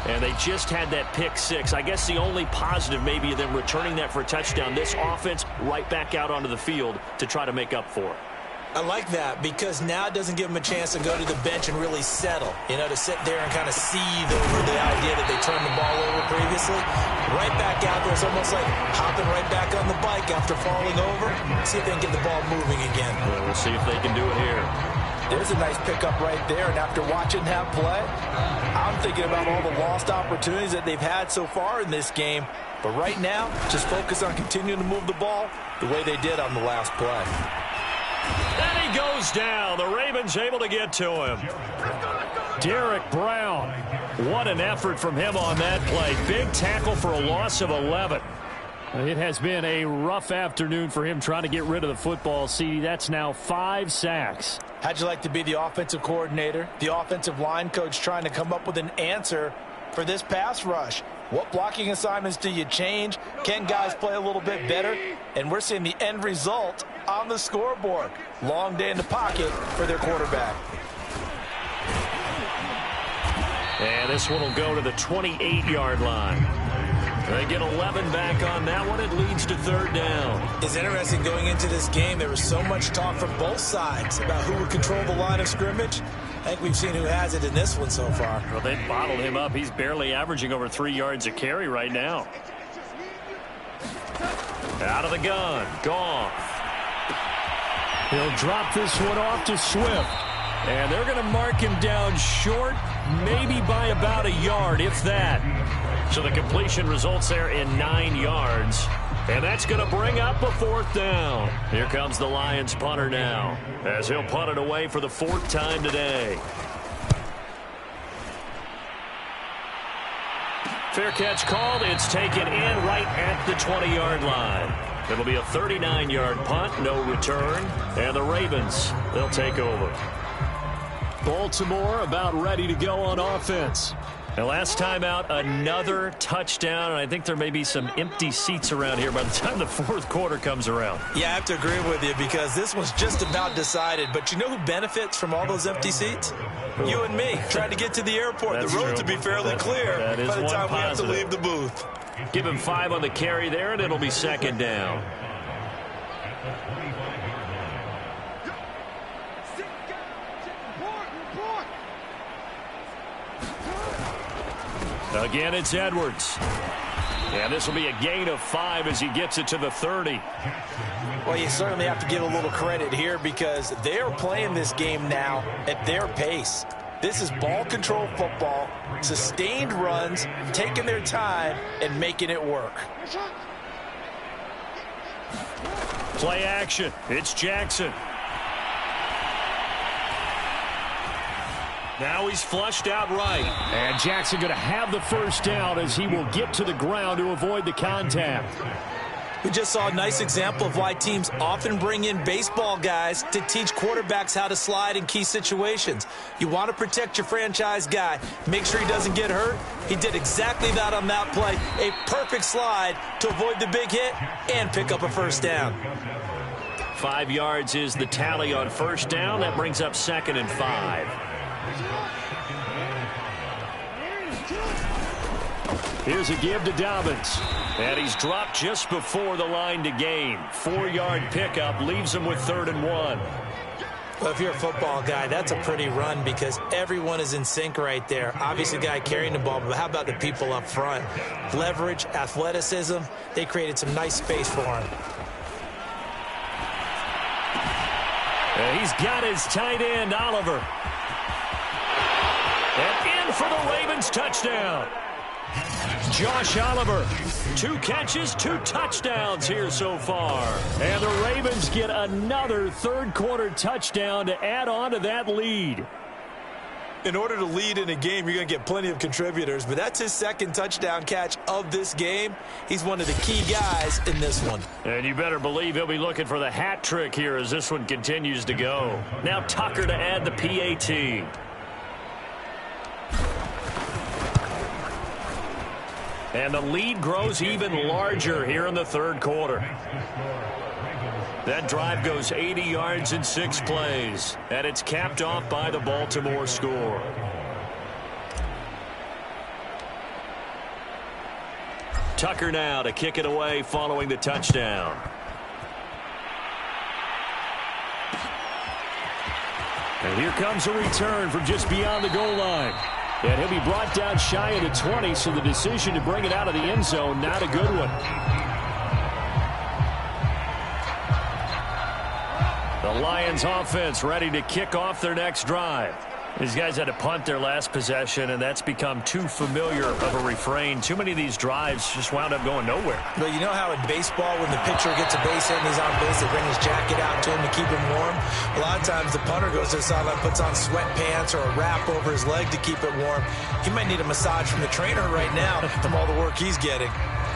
And they just had that pick six. I guess the only positive maybe of them returning that for a touchdown. This offense right back out onto the field to try to make up for it. I like that because now it doesn't give them a chance to go to the bench and really settle, to sit there and kind of seethe over the idea that they turned the ball over previously. Right back out there, it's almost like hopping right back on the bike after falling over. See if they can get the ball moving again. We'll see if they can do it here. There's a nice pickup right there, and after watching that play, I'm thinking about all the lost opportunities that they've had so far in this game. But right now, just focus on continuing to move the ball the way they did on the last play. And he goes down. The Ravens able to get to him. Derek Brown. What an effort from him on that play. Big tackle for a loss of 11. It has been a rough afternoon for him trying to get rid of the football. See, that's now 5 sacks. How'd you like to be the offensive coordinator, the offensive line coach trying to come up with an answer for this pass rush? What blocking assignments do you change? Can guys play a little bit better? And we're seeing the end result on the scoreboard. Long day in the pocket for their quarterback. And this one will go to the 28-yard line. They get 11 back on that one. It leads to third down. It's interesting going into this game. There was so much talk from both sides about who would control the line of scrimmage. I think we've seen who has it in this one so far. Well, they bottled him up. He's barely averaging over 3 yards a carry right now. Out of the gun. Goff. He'll drop this one off to Swift. And they're going to mark him down short, maybe by about a yard, if that. So the completion results there in 9 yards. And that's going to bring up a fourth down. Here comes the Lions punter now, as he'll punt it away for the 4th time today. Fair catch called. It's taken in right at the 20-yard line. It'll be a 39-yard punt, no return. And the Ravens, they'll take over. Baltimore about ready to go on offense. And last time out, another touchdown, and I think there may be some empty seats around here by the time the 4th quarter comes around. Yeah, I have to agree with you because this one's just about decided. But you know who benefits from all those empty seats? You and me, trying to get to the airport. That's the road true. to be fairly clear by the time we have to positive. leave the booth. Give him 5 on the carry there, and it'll be 2nd down. Again, it's Edwards. And this will be a gain of 5 as he gets it to the 30. Well, you certainly have to give a little credit here because they're playing this game now at their pace. This is ball control football, sustained runs, taking their time, and making it work. Play action. It's Jackson. Now he's flushed out right. And Jackson going to have the first down as he will get to the ground to avoid the contact. We just saw a nice example of why teams often bring in baseball guys to teach quarterbacks how to slide in key situations. You want to protect your franchise guy. Make sure he doesn't get hurt. He did exactly that on that play. A perfect slide to avoid the big hit and pick up a first down. 5 yards is the tally on first down. That brings up 2nd and 5. Here's a give to Dobbins. And he's dropped just before the line to gain. 4-yard pickup leaves him with 3rd and 1. Well, if you're a football guy, that's a pretty run because everyone is in sync right there. Obviously, the guy carrying the ball, but how about the people up front? Leverage, athleticism, they created some nice space for him. And he's got his tight end, Oliver. And in for the Ravens touchdown. Josh Oliver, 2 catches, 2 touchdowns here so far. And the Ravens get another 3rd quarter touchdown to add on to that lead. In order to lead in a game, you're going to get plenty of contributors, but that's his second touchdown catch of this game. He's one of the key guys in this one. And you better believe he'll be looking for the hat trick here as this one continues to go. Now Tucker to add the PAT. And the lead grows even larger here in the third quarter. That drive goes 80 yards in 6 plays, and it's capped off by the Baltimore score. Tucker now to kick it away following the touchdown. And here comes a return from just beyond the goal line. And he'll be brought down shy of the 20, so the decision to bring it out of the end zone, not a good one. The Lions offense ready to kick off their next drive. These guys had to punt their last possession, and that's become too familiar of a refrain. Too many of these drives just wound up going nowhere. But you know how in baseball, when the pitcher gets a base hit and he's on base, they bring his jacket out to him to keep him warm? A lot of times the punter goes to the sideline, puts on sweatpants or a wrap over his leg to keep it warm. He might need a massage from the trainer right now from all the work he's getting.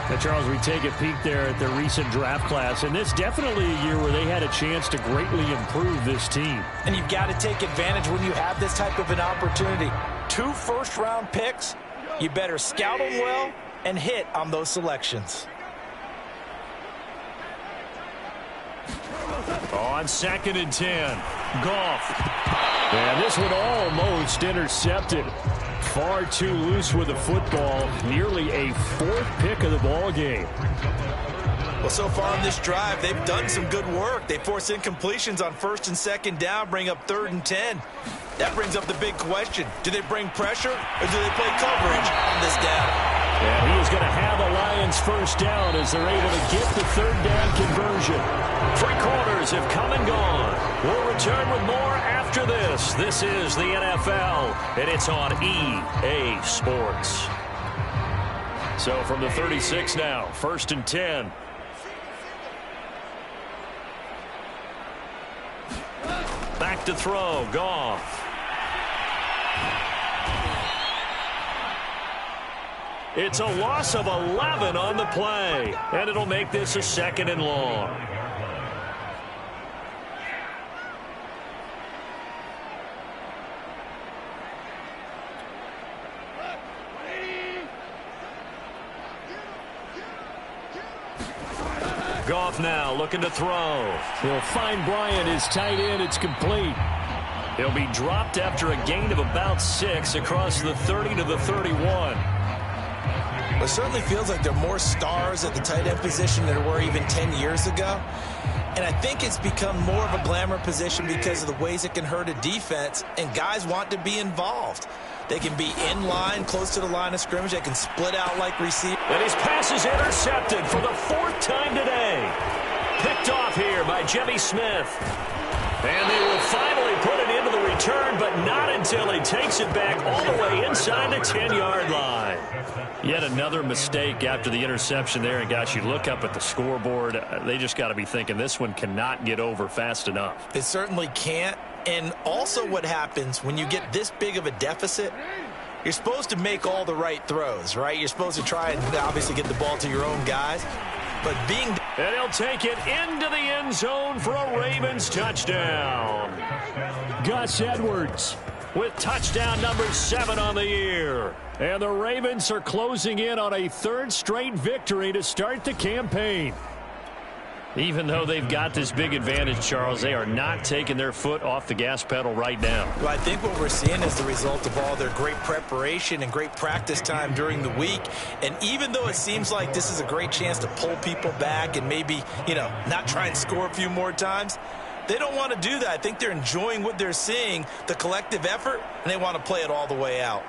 Now, Charles, we take a peek there at the recent draft class, and this definitely a year where they had a chance to greatly improve this team. And you've got to take advantage when you have this type of an opportunity. 2 first-round picks, you better scout them well and hit on those selections. On 2nd and 10, Goff. And this one almost intercepted. Far too loose with the football. Nearly a 4th pick of the ball game. Well, so far on this drive, they've done some good work. They force incompletions on 1st and 2nd down, bring up 3rd and 10. That brings up the big question. Do they bring pressure or do they play coverage on this down? And he is going to have the Lions first down as they're able to get the 3rd down conversion. 3 quarters have come and gone. We'll return with more after this. This is the NFL, and it's on EA Sports. So from the 36 now, 1st and 10. Back to throw, Goff. It's a loss of 11 on the play, and it'll make this a 2nd and long. Goff now looking to throw. He'll find Bryant, his tight end. It's complete. He'll be dropped after a gain of about 6 across the 30 to the 31. It certainly feels like there are more stars at the tight end position than there were even 10 years ago. And I think it's become more of a glamour position because of the ways it can hurt a defense, and guys want to be involved. They can be in line, close to the line of scrimmage. They can split out like receiver. And his pass is intercepted for the 4th time today. Picked off here by Jimmy Smith. And they will finally put it into the return, but not until he takes it back all the way inside the 10-yard line. Yet another mistake after the interception there. And, gosh, you look up at the scoreboard, they just got to be thinking this one cannot get over fast enough. It certainly can't. And also what happens when you get this big of a deficit, you're supposed to make all the right throws, right? You're supposed to try and obviously get the ball to your own guys. But being... And he'll take it into the end zone for a Ravens touchdown. Gus Edwards with touchdown number 7 on the year. And the Ravens are closing in on a 3rd straight victory to start the campaign. Even though they've got this big advantage, Charles, they are not taking their foot off the gas pedal right now. Well, I think what we're seeing is the result of all their great preparation and great practice time during the week. And even though it seems like this is a great chance to pull people back and maybe, not try and score a few more times, they don't want to do that. I think they're enjoying what they're seeing, the collective effort, and they want to play it all the way out.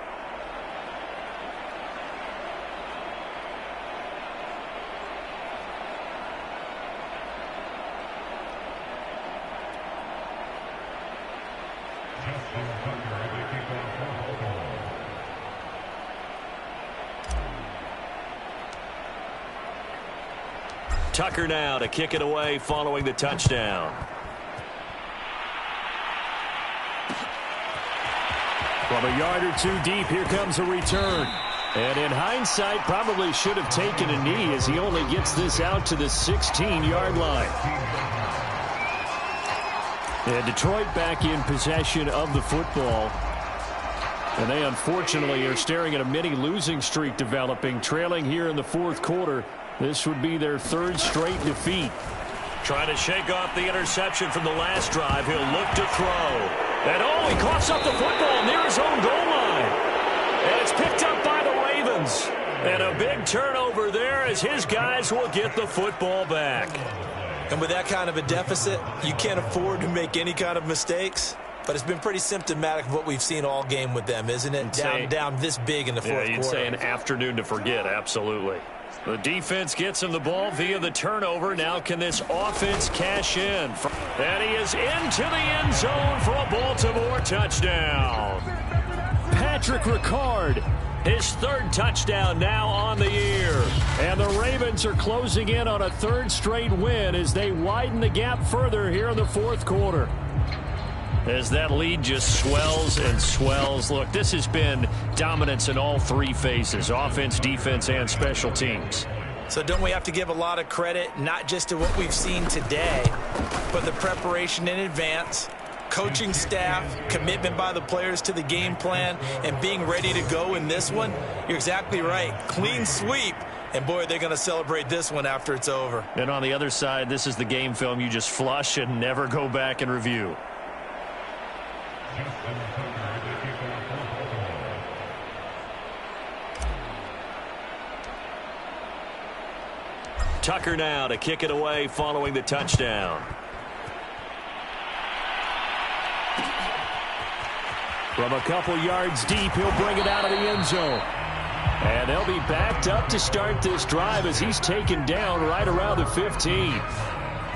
Tucker now to kick it away following the touchdown. From a yard or two deep, here comes a return. And in hindsight, probably should have taken a knee as he only gets this out to the 16-yard line. And Detroit back in possession of the football. And they unfortunately are staring at a mini losing streak developing, trailing here in the fourth quarter. This would be their third straight defeat. Trying to shake off the interception from the last drive. He'll look to throw. And he coughs up the football near his own goal line. And it's picked up by the Ravens. And a big turnover there as his guys will get the football back. And with that kind of a deficit, you can't afford to make any kind of mistakes. But it's been pretty symptomatic of what we've seen all game with them, isn't it? Down this big in the fourth quarter. You'd say an afternoon to forget, absolutely. The defense gets him the ball via the turnover. Now can this offense cash in? And he is into the end zone for a Baltimore touchdown. Patrick Ricard, his third touchdown now on the year. And the Ravens are closing in on a third straight win as they widen the gap further here in the fourth quarter. As that lead just swells and swells. Look, this has been dominance in all three phases, offense, defense, and special teams. So don't we have to give a lot of credit, not just to what we've seen today, but the preparation in advance, coaching staff, commitment by the players to the game plan, and being ready to go in this one? You're exactly right. Clean sweep. And, boy, they're going to celebrate this one after it's over. And on the other side, this is the game film you just flush and never go back and review. Tucker now to kick it away following the touchdown. From a couple yards deep, he'll bring it out of the end zone. And they'll be backed up to start this drive as he's taken down right around the 15.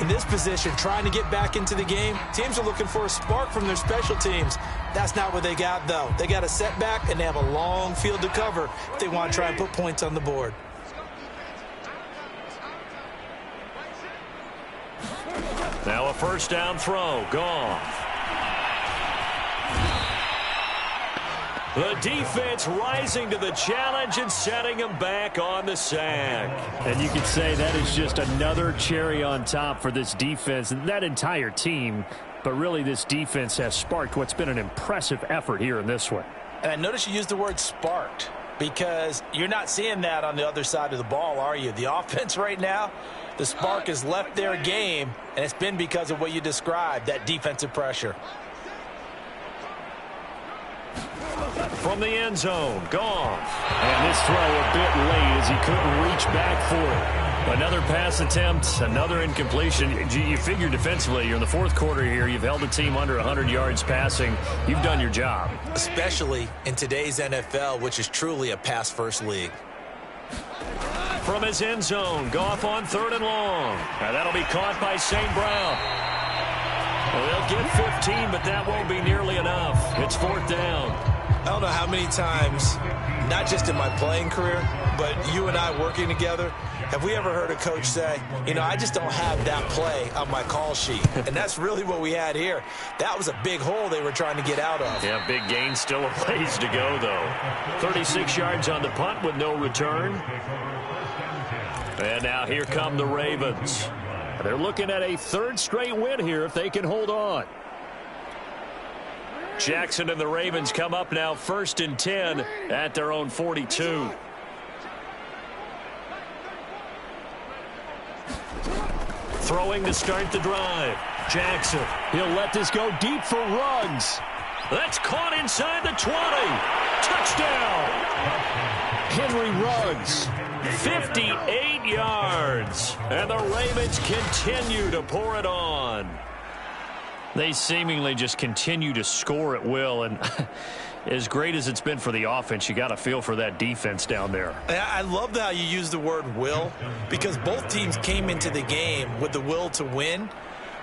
In this position, trying to get back into the game, teams are looking for a spark from their special teams. That's not what they got, though. They got a setback, and they have a long field to cover if they want to try and put points on the board. Now a first down throw. Goff. The defense rising to the challenge and setting him back on the sack. And you could say that is just another cherry on top for this defense and that entire team. But really, this defense has sparked what's been an impressive effort here in this one. And I notice you used the word sparked because you're not seeing that on the other side of the ball, are you? The offense right now, the spark has left their game, and it's been because of what you described, that defensive pressure. From the end zone, Goff. And this throw a bit late as he couldn't reach back for it. Another pass attempt, another incompletion. You figure defensively, you're in the fourth quarter here. You've held the team under 100 yards passing. You've done your job. Especially in today's NFL, which is truly a pass-first league. From his end zone, Goff on third and long. Now that'll be caught by St. Brown. Well, they'll get 15, but that won't be nearly enough. It's fourth down. I don't know how many times, not just in my playing career, but you and I working together, have we ever heard a coach say, you know, I just don't have that play on my call sheet. And that's really what we had here. That was a big hole they were trying to get out of. Yeah, big gain, still a ways to go, though. 36 yards on the punt with no return. And now here come the Ravens. They're looking at a third straight win here if they can hold on. Jackson and the Ravens come up now 1st and 10 at their own 42. Throwing to start the drive. Jackson. He'll let this go deep for Ruggs. That's caught inside the 20. Touchdown. Henry Ruggs. 58 yards. And the Ravens continue to pour it on. They seemingly just continue to score at will, and as great as it's been for the offense, you got to feel for that defense down there. I love how you use the word will, because both teams came into the game with the will to win,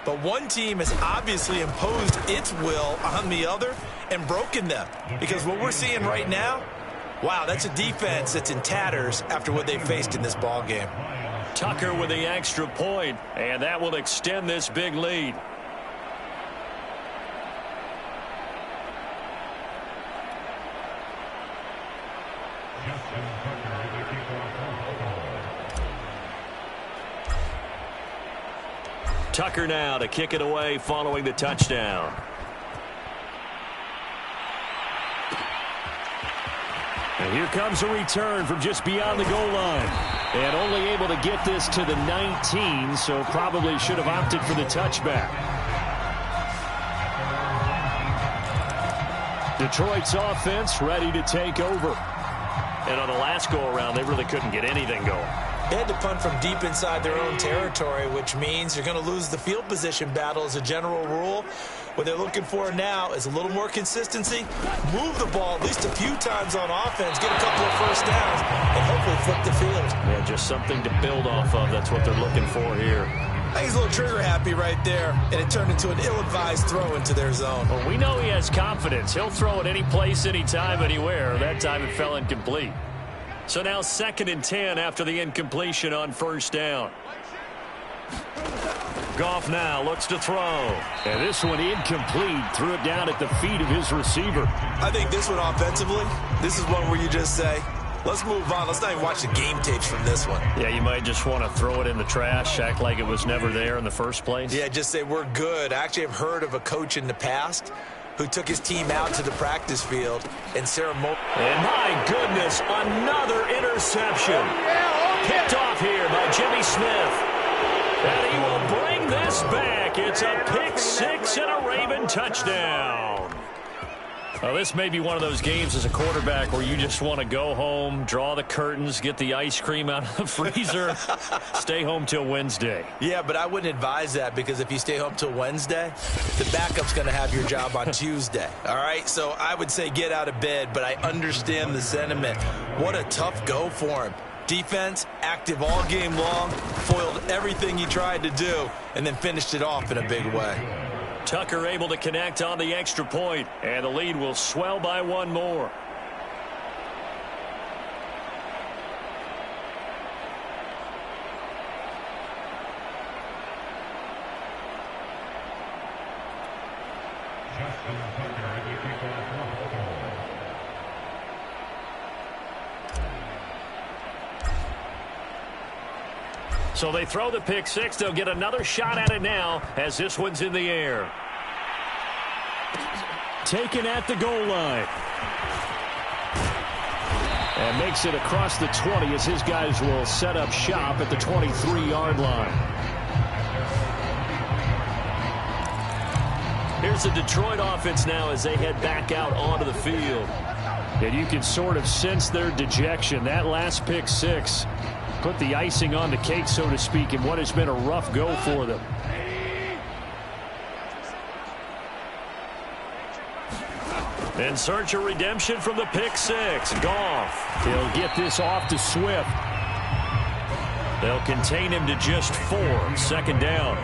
but one team has obviously imposed its will on the other and broken them, because what we're seeing right now, wow, that's a defense that's in tatters after what they faced in this ball game. Tucker with the extra point, and that will extend this big lead. Tucker now to kick it away following the touchdown. And here comes a return from just beyond the goal line. And only able to get this to the 19, so probably should have opted for the touchback. Detroit's offense ready to take over. And on the last go-around, they really couldn't get anything going. They had to punt from deep inside their own territory, which means you're going to lose the field position battle as a general rule. What they're looking for now is a little more consistency, move the ball at least a few times on offense, get a couple of first downs, and hopefully flip the field. Yeah, just something to build off of. That's what they're looking for here. I think he's a little trigger happy right there, and it turned into an ill-advised throw into their zone. Well, we know he has confidence. He'll throw it any place, anytime, anywhere. That time it fell incomplete. So now 2nd and 10 after the incompletion on first down. Goff now looks to throw. And this one incomplete. Threw it down at the feet of his receiver. I think this one offensively, this is one where you just say, let's move on. Let's not even watch the game tapes from this one. Yeah, you might just want to throw it in the trash, act like it was never there in the first place. Yeah, just say we're good. I actually have heard of a coach in the past who took his team out to the practice field and ceremonially. And my goodness, another interception. Picked off here by Jimmy Smith. And he will bring this back. It's a pick six and a Raven touchdown. Well, this may be one of those games as a quarterback where you just want to go home, draw the curtains, get the ice cream out of the freezer, stay home till Wednesday. Yeah, but I wouldn't advise that, because if you stay home till Wednesday, the backup's going to have your job on Tuesday. All right, so I would say get out of bed, but I understand the sentiment. What a tough go for him. Defense, active all game long, foiled everything he tried to do, and then finished it off in a big way. Tucker able to connect on the extra point, and the lead will swell by one more. So they throw the pick six. They'll get another shot at it now as this one's in the air. Taken at the goal line. And makes it across the 20 as his guys will set up shop at the 23-yard line. Here's the Detroit offense now as they head back out onto the field. And you can sort of sense their dejection. That last pick six put the icing on the cake, so to speak, in what has been a rough go for them. In search of redemption from the pick six. Goff. He'll get this off to Swift. They'll contain him to just 4. 2nd down.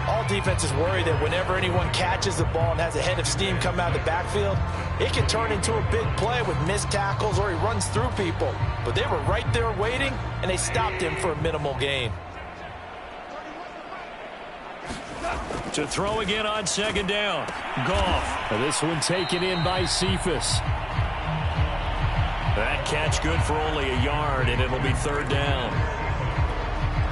All defenses worry that whenever anyone catches the ball and has a head of steam come out of the backfield, it can turn into a big play with missed tackles or he runs through people. But they were right there waiting, and they stopped him for a minimal gain. To throw again on 2nd down. Goff. This one taken in by Cephas. That catch good for only a yard, and it'll be 3rd down.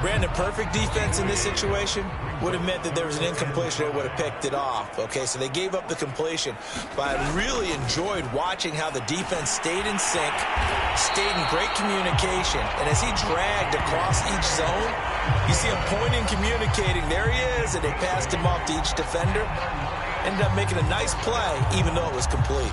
Brandon, perfect defense in this situation would have meant that there was an incompletion. They would have picked it off. Okay, so they gave up the completion. But I really enjoyed watching how the defense stayed in sync, stayed in great communication. And as he dragged across each zone, you see him pointing, communicating. There he is, and they passed him off to each defender. Ended up making a nice play, even though it was complete.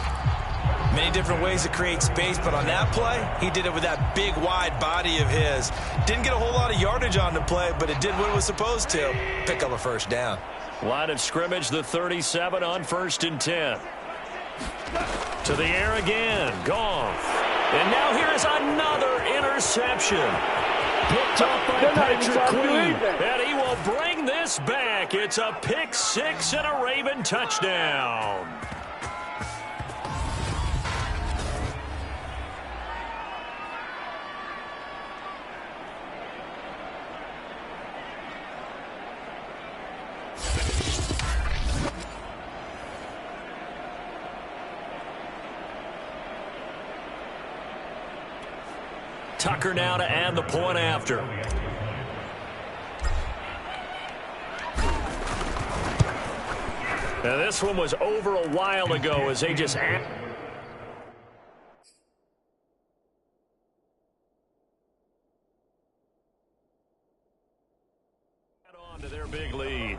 Many different ways to create space, but on that play, he did it with that big, wide body of his. Didn't get a whole lot of yardage on the play, but it did what it was supposed to. Pick up a first down. Line of scrimmage, the 37 on 1st and 10. To the air again. Goff. And now here is another interception. Picked up by Patrick Queen. And he will bring this back. It's a pick six and a Raven touchdown. Tucker now to add the point after. Now this one was over a while ago as they just add on to their big lead.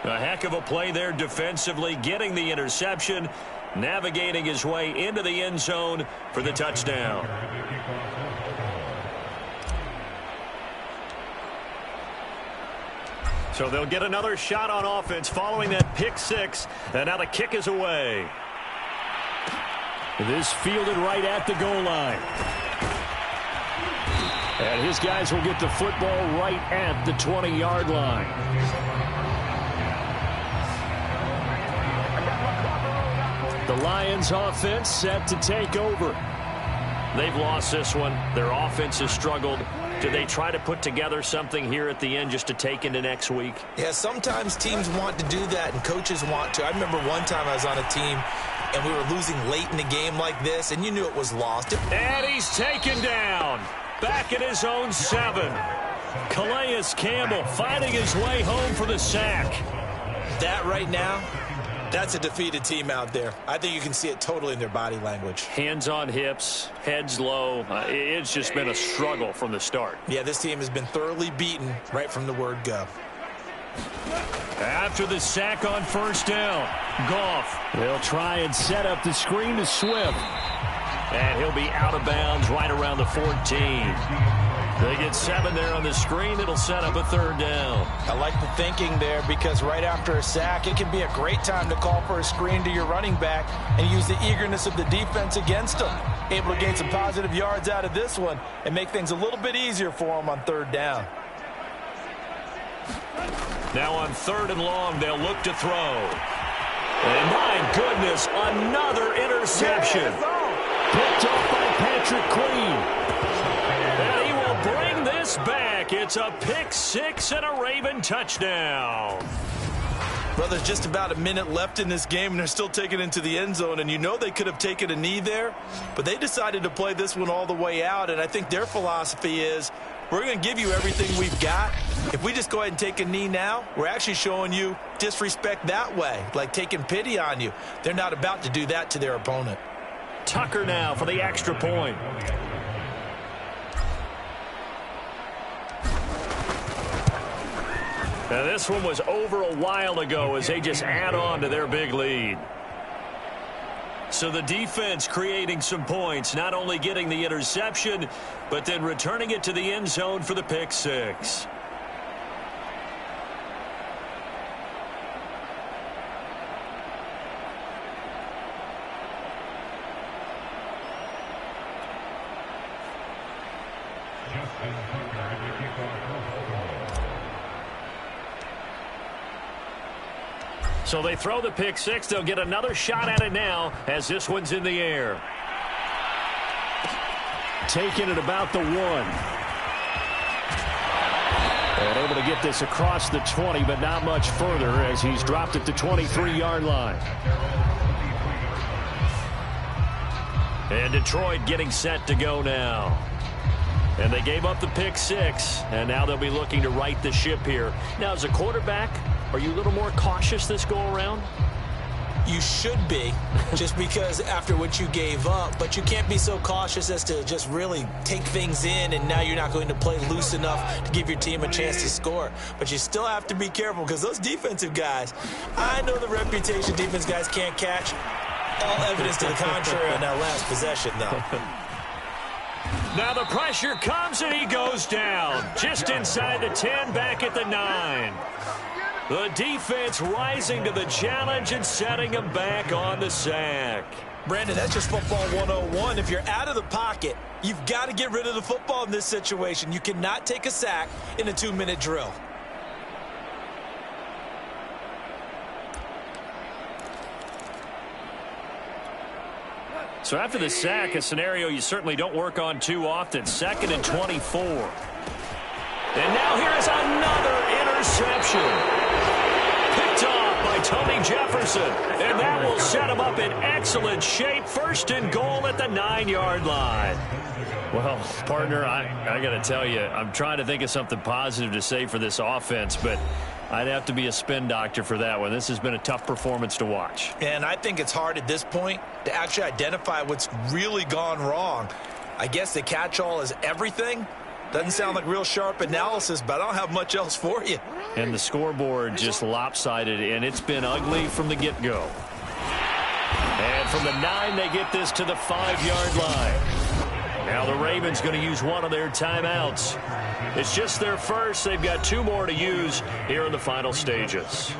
A heck of a play there defensively, getting the interception, navigating his way into the end zone for the touchdown. So they'll get another shot on offense following that pick six, and now the kick is away. This fielded right at the goal line. And his guys will get the football right at the 20-yard line. The Lions offense set to take over. They've lost this one. Their offense has struggled. Do they try to put together something here at the end just to take into next week? Yeah, sometimes teams want to do that and coaches want to. I remember one time I was on a team and we were losing late in the game like this, and you knew it was lost. And he's taken down. Back at his own 7. Calais Campbell finding his way home for the sack. That right now, that's a defeated team out there. I think you can see it totally in their body language. Hands on hips, heads low. It's just been a struggle from the start. Yeah, this team has been thoroughly beaten right from the word go. After the sack on first down, Goff. They'll try and set up the screen to Swift. And he'll be out of bounds right around the 14. They get 7 there on the screen. It'll set up a third down. I like the thinking there because right after a sack, it can be a great time to call for a screen to your running back and use the eagerness of the defense against them. Able to gain some positive yards out of this one and make things a little bit easier for them on third down. Now on 3rd and long, they'll look to throw. And my goodness, another interception. Picked off by Patrick Queen. And he will bring this back. It's a pick 6 and a Raven touchdown. Well, there's just about a minute left in this game, and they're still taking it into the end zone. And you know they could have taken a knee there, but they decided to play this one all the way out. And I think their philosophy is, we're going to give you everything we've got. If we just go ahead and take a knee now, we're actually showing you disrespect that way, like taking pity on you. They're not about to do that to their opponent. Tucker now for the extra point. Now this one was over a while ago as they just add on to their big lead. So the defense creating some points, not only getting the interception, but then returning it to the end zone for the pick 6. So they throw the pick 6. They'll get another shot at it now as this one's in the air. Taking it about the 1. And able to get this across the 20, but not much further as he's dropped at the 23-yard line. And Detroit getting set to go now. And they gave up the pick 6, and now they'll be looking to right the ship here. Now, as a quarterback, are you a little more cautious this go-around? You should be, just because after what you gave up, but you can't be so cautious as to just really take things in, and now you're not going to play loose enough to give your team a chance to score. But you still have to be careful because those defensive guys, I know the reputation defense guys can't catch. All evidence to the contrary on that last possession, though. Now the pressure comes and he goes down. Just inside the 10, back at the 9. The defense rising to the challenge and setting him back on the sack. Brandon, that's just football 101. If you're out of the pocket, you've got to get rid of the football in this situation. You cannot take a sack in a 2-minute drill. So after the sack, a scenario you certainly don't work on too often. 2nd and 24. And now here's another interception. Picked off by by Tony Jefferson. And that will set him up in excellent shape. First and goal at the 9-yard line. Well, partner, I got to tell you, I'm trying to think of something positive to say for this offense, but I'd have to be a spin doctor for that one. This has been a tough performance to watch. And I think it's hard at this point to actually identify what's really gone wrong. I guess the catch-all is everything. Doesn't sound like real sharp analysis, but I don't have much else for you. And the scoreboard just lopsided, and it's been ugly from the get-go. And from the 9, they get this to the 5-yard line. Now the Ravens going to use one of their timeouts. It's just their first. They've got 2 more to use here in the final stages.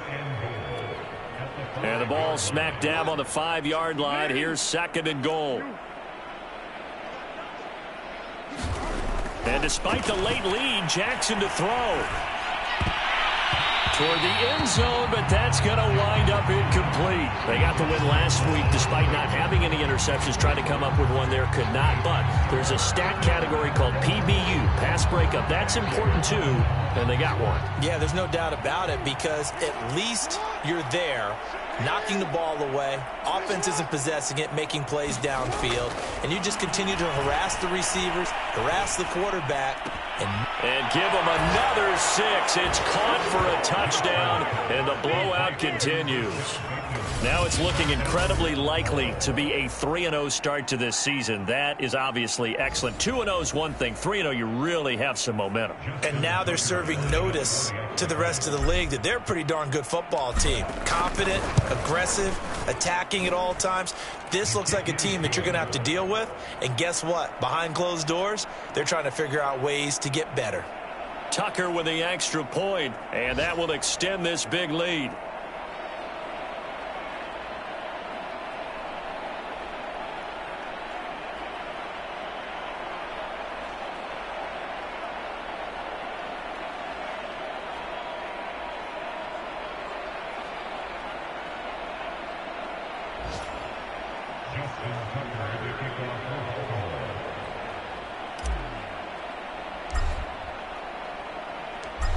And the ball smack dab on the 5-yard line. Here's second and goal. And despite the late lead, Jackson to throw. Toward the end zone, but that's going to wind up incomplete. They got the win last week despite not having any interceptions. Tried to come up with one there, could not. But there's a stat category called PBU, pass breakup. That's important too, and they got one. Yeah, there's no doubt about it because at least you're there, knocking the ball away. Offense isn't possessing it, making plays downfield. And you just continue to harass the receivers, harass the quarterback, and give them another 6. It's caught for a touchdown, and the blowout continues. Now it's looking incredibly likely to be a 3-0 start to this season. That is obviously excellent. 2-0 is one thing. 3-0, you really have some momentum. And now they're serving notice to the rest of the league that they're a pretty darn good football team. Confident, aggressive, attacking at all times. This looks like a team that you're going to have to deal with. And guess what? Behind closed doors, they're trying to figure out ways to get better. Tucker with the extra point, and that will extend this big lead.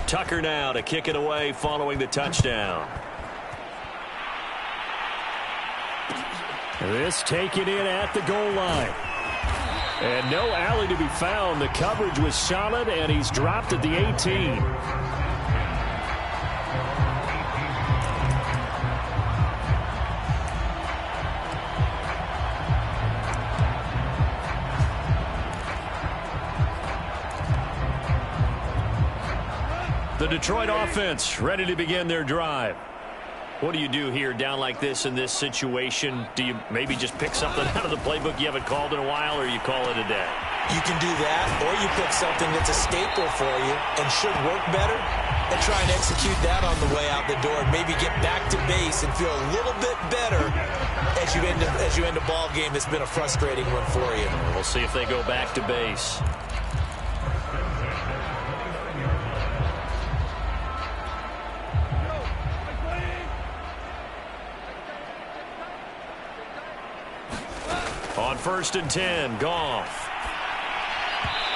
Tucker now to kick it away following the touchdown. This taken in at the goal line. And no alley to be found. The coverage was solid, and he's dropped at the 18. The Detroit offense ready to begin their drive. What do you do here down like this in this situation? Do you maybe just pick something out of the playbook you haven't called in a while, or you call it a day? You can do that, or you pick something that's a staple for you and should work better and try and execute that on the way out the door and maybe get back to base and feel a little bit better as you end a ball game that's been a frustrating one for you. We'll see if they go back to base. On 1st and 10, Goff.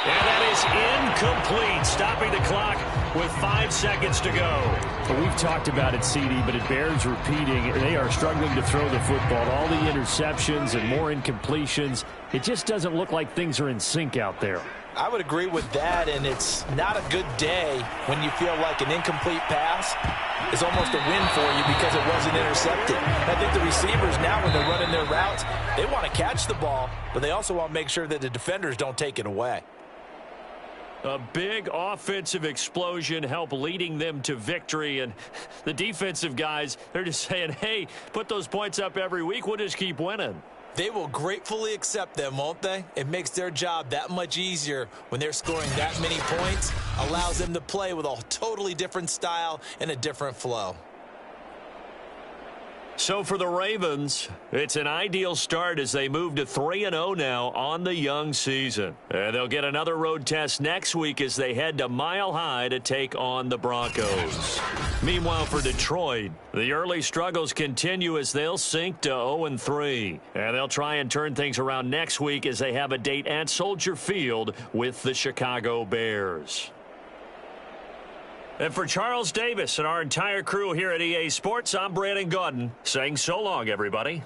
And that is incomplete, stopping the clock with 5 seconds to go. Well, we've talked about it, CD, but it bears repeating. They are struggling to throw the football. All the interceptions and more incompletions. It just doesn't look like things are in sync out there. I would agree with that, and it's not a good day when you feel like an incomplete pass is almost a win for you because it wasn't intercepted. I think the receivers now, when they're running their routes, they want to catch the ball, but they also want to make sure that the defenders don't take it away. A big offensive explosion helped leading them to victory, and the defensive guys, they're just saying, hey, put those points up every week, we'll just keep winning. They will gratefully accept them, won't they? It makes their job that much easier when they're scoring that many points, allows them to play with a totally different style and a different flow. So for the Ravens, it's an ideal start as they move to 3-0 now on the young season. And they'll get another road test next week as they head to Mile High to take on the Broncos. Meanwhile, for Detroit, the early struggles continue as they'll sink to 0-3. And they'll try and turn things around next week as they have a date at Soldier Field with the Chicago Bears. And for Charles Davis and our entire crew here at EA Sports, I'm Brandon Gaudin saying so long, everybody.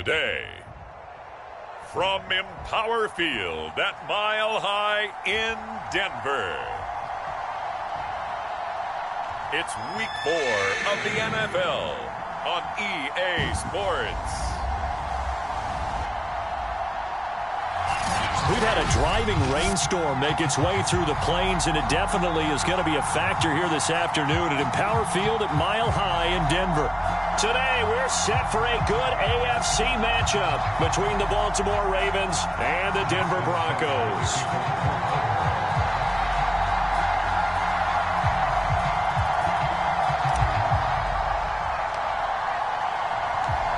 today. From Empower Field at Mile High in Denver, it's Week 4 of the NFL on EA Sports. We've had a driving rainstorm make its way through the plains, and it definitely is going to be a factor here this afternoon at Empower Field at Mile High in Denver. Today, we're set for a good AFC matchup between the Baltimore Ravens and the Denver Broncos.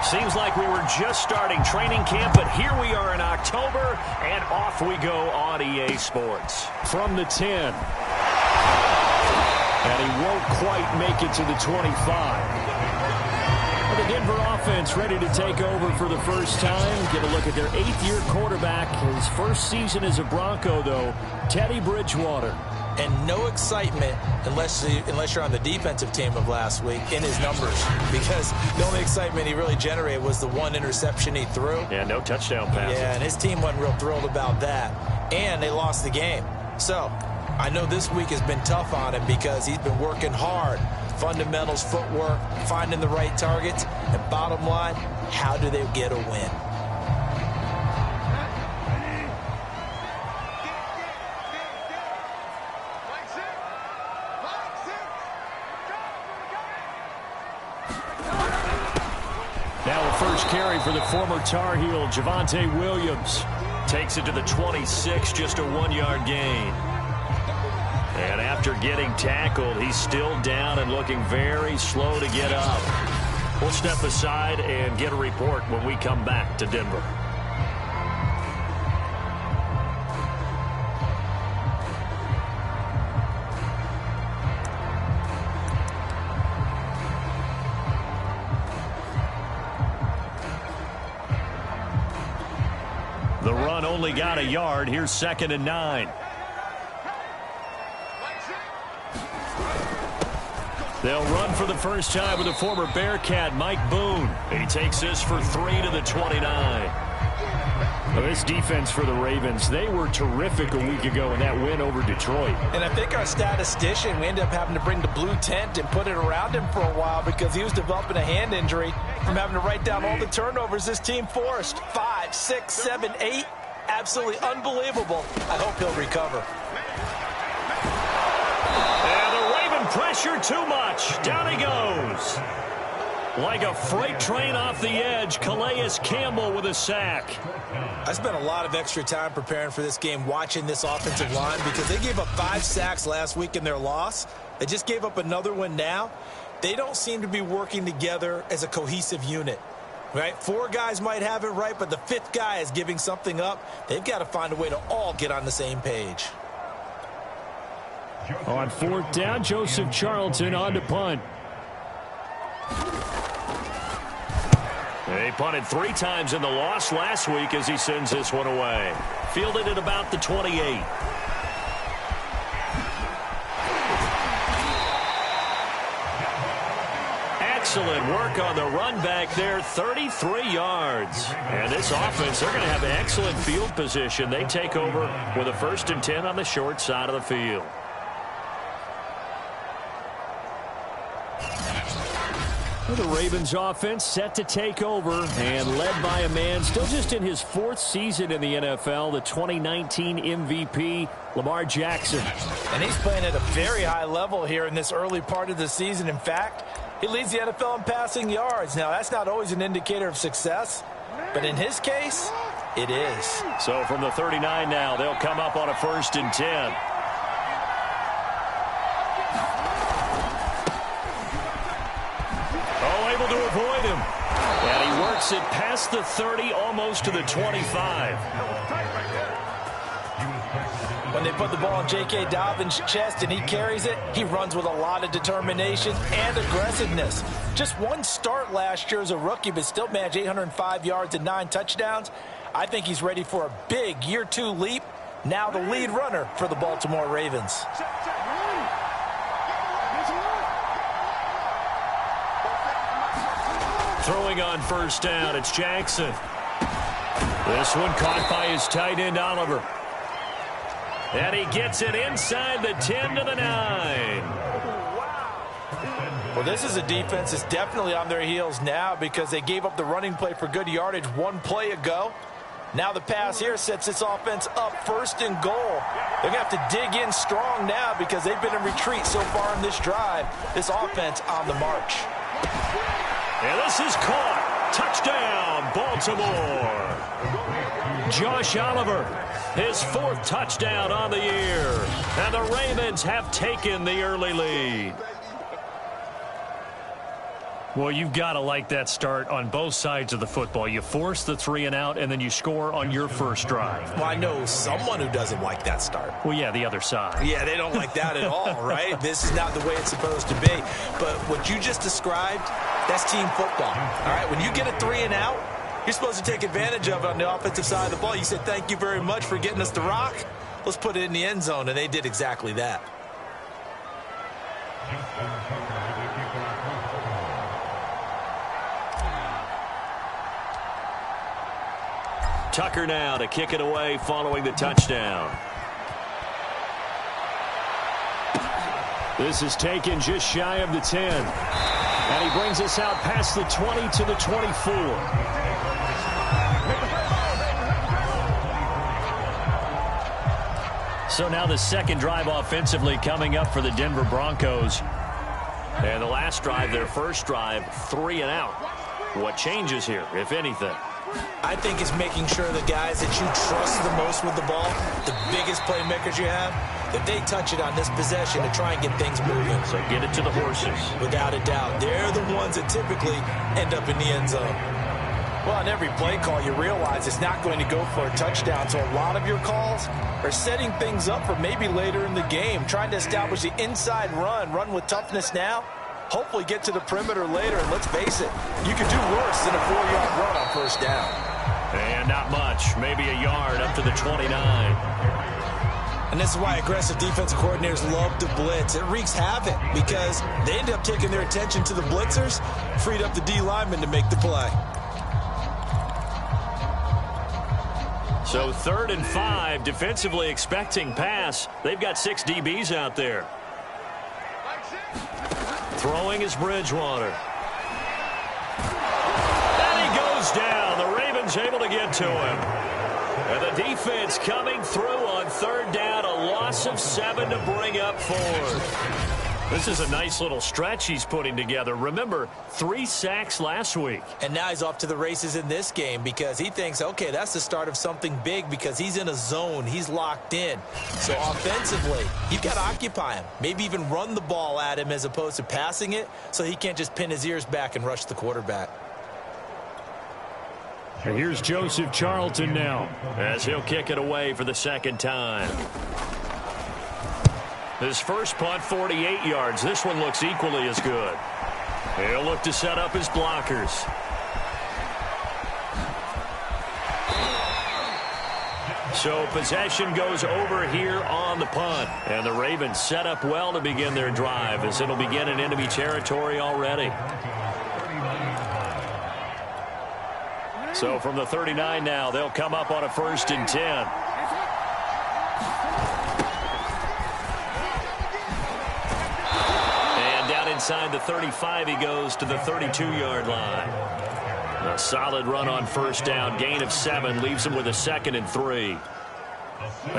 Seems like we were just starting training camp, but here we are in October, and off we go on EA Sports. From the 10. And he won't quite make it to the 25. Well, the Denver offense ready to take over for the first time. Get a look at their 8th-year quarterback. His first season as a Bronco, though, Teddy Bridgewater. And no excitement unless you're on the defensive team of last week in his numbers, because the only excitement he really generated was the one interception he threw. Yeah, no touchdown passes. Yeah, and his team wasn't real thrilled about that. And they lost the game. So I know this week has been tough on him because he's been working hard. Fundamentals, footwork, finding the right targets. And bottom line, how do they get a win? First carry for the former Tar Heel, Javonte Williams. Takes it to the 26, just a 1-yard gain. And after getting tackled, he's still down and looking very slow to get up. We'll step aside and get a report when we come back to Denver. The run only got a yard. Here's 2nd and 9. They'll run for the first time with the former Bearcat, Mike Boone. He takes this for 3 to the 29. Well, this defense for the Ravens, they were terrific a week ago in that win over Detroit. And I think our statistician, we ended up having to bring the blue tent and put it around him for a while because he was developing a hand injury from having to write down all the turnovers this team forced. 5, 6, 7, 8. Absolutely unbelievable. I hope he'll recover. And the Raven pressure too much. Down he goes. Like a freight train off the edge, Calais Campbell with a sack. I spent a lot of extra time preparing for this game watching this offensive line because they gave up 5 sacks last week in their loss. They just gave up another one now. They don't seem to be working together as a cohesive unit. Right? 4 guys might have it right, but the 5th guy is giving something up. They've got to find a way to all get on the same page. On 4th down, Joseph Charlton on to punt. He punted 3 times in the loss last week as he sends this one away. Fielded at about the 28. Excellent work on the run back there, 33 yards. And this offense, they're going to have excellent field position. They take over with a 1st and 10 on the short side of the field. The Ravens offense set to take over and led by a man still just in his 4th season in the NFL, the 2019 MVP, Lamar Jackson. And he's playing at a very high level here in this early part of the season. In fact, he leads the NFL in passing yards. Now, that's not always an indicator of success, but in his case, it is. So from the 39 now, they'll come up on a 1st and 10. Able to avoid him. And he works it past the 30, almost to the 25. When they put the ball in J.K. Dobbins' chest and he carries it, he runs with a lot of determination and aggressiveness. Just 1 start last year as a rookie, but still managed 805 yards and 9 touchdowns. I think he's ready for a big year 2 leap. Now the lead runner for the Baltimore Ravens. Throwing on first down, it's Jackson. This one caught by his tight end, Oliver. And he gets it inside the 10 to the 9. Well, this is a defense that's definitely on their heels now because they gave up the running play for good yardage one play ago. Now the pass here sets this offense up 1st and goal. They're going to have to dig in strong now because they've been in retreat so far in this drive. This offense on the march. And this is caught. Touchdown, Baltimore. Josh Oliver, his 4th touchdown on the year. And the Ravens have taken the early lead. Well, you've got to like that start on both sides of the football. You force the 3 and out, and then you score on your first drive. Well, I know someone who doesn't like that start. Well, yeah, the other side. Yeah, they don't like that at all, right? This is not the way it's supposed to be. But what you just described, that's team football. All right, when you get a 3 and out, you're supposed to take advantage of it on the offensive side of the ball. You said, thank you very much for getting us the rock. Let's put it in the end zone, and they did exactly that. Tucker now to kick it away following the touchdown. This is taken just shy of the 10. And he brings us out past the 20 to the 24. So now the second drive offensively coming up for the Denver Broncos. And the last drive, their first drive, 3 and out. What changes here, if anything? I think it's making sure the guys that you trust the most with the ball, the biggest playmakers you have, that they touch it on this possession to try and get things moving. So get it to the horses. Without a doubt. They're the ones that typically end up in the end zone. Well, on every play call, you realize it's not going to go for a touchdown. So a lot of your calls are setting things up for maybe later in the game, trying to establish the inside run with toughness now. Hopefully get to the perimeter later, and let's face it, you could do worse than a 4-yard run on first down. And not much, maybe a yard up to the 29. And this is why aggressive defensive coordinators love to blitz. It wreaks havoc because they end up taking their attention to the blitzers, freed up the D lineman to make the play. So 3rd and 5, defensively expecting pass. They've got 6 DBs out there. Throwing is Bridgewater. And he goes down. The Ravens able to get to him. And the defense coming through on 3rd down. A loss of 7 to bring up 4th. This is a nice little stretch he's putting together. Remember, 3 sacks last week. And now he's off to the races in this game because he thinks, okay, that's the start of something big because he's in a zone. He's locked in. So offensively, you've got to occupy him. Maybe even run the ball at him as opposed to passing it so he can't just pin his ears back and rush the quarterback. And here's Joseph Charlton now, as he'll kick it away for the 2nd time. His first punt, 48 yards. This one looks equally as good. He'll look to set up his blockers. So possession goes over here on the punt. And the Ravens set up well to begin their drive as it'll begin in enemy territory already. So from the 39 now, they'll come up on a 1st and 10. Inside the 35, he goes to the 32-yard line. A solid run on first down. Gain of 7 leaves him with a 2nd and 3.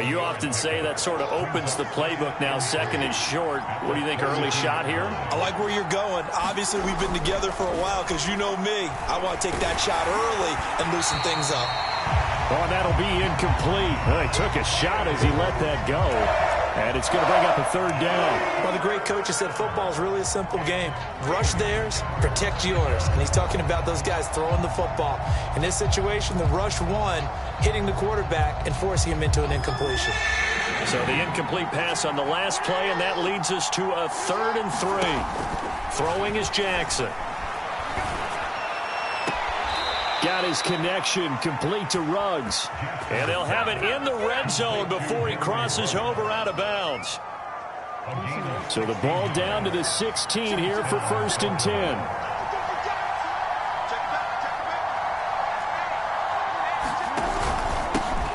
You often say that sort of opens the playbook now, 2nd and short. What do you think, early shot here? I like where you're going. Obviously, we've been together for a while because you know me. I want to take that shot early and loosen things up. Oh, that'll be incomplete. Well, he took a shot as he let that go. And it's going to bring up a 3rd down. Well, the great coach has said football is really a simple game. Rush theirs, protect yours. And he's talking about those guys throwing the football. In this situation, the rush one, hitting the quarterback and forcing him into an incompletion. So the incomplete pass on the last play, and that leads us to a 3rd and 3. Throwing is Jackson. Got his connection complete to Ruggs. And they'll have it in the red zone before he crosses over out of bounds. So the ball down to the 16 here for 1st and 10.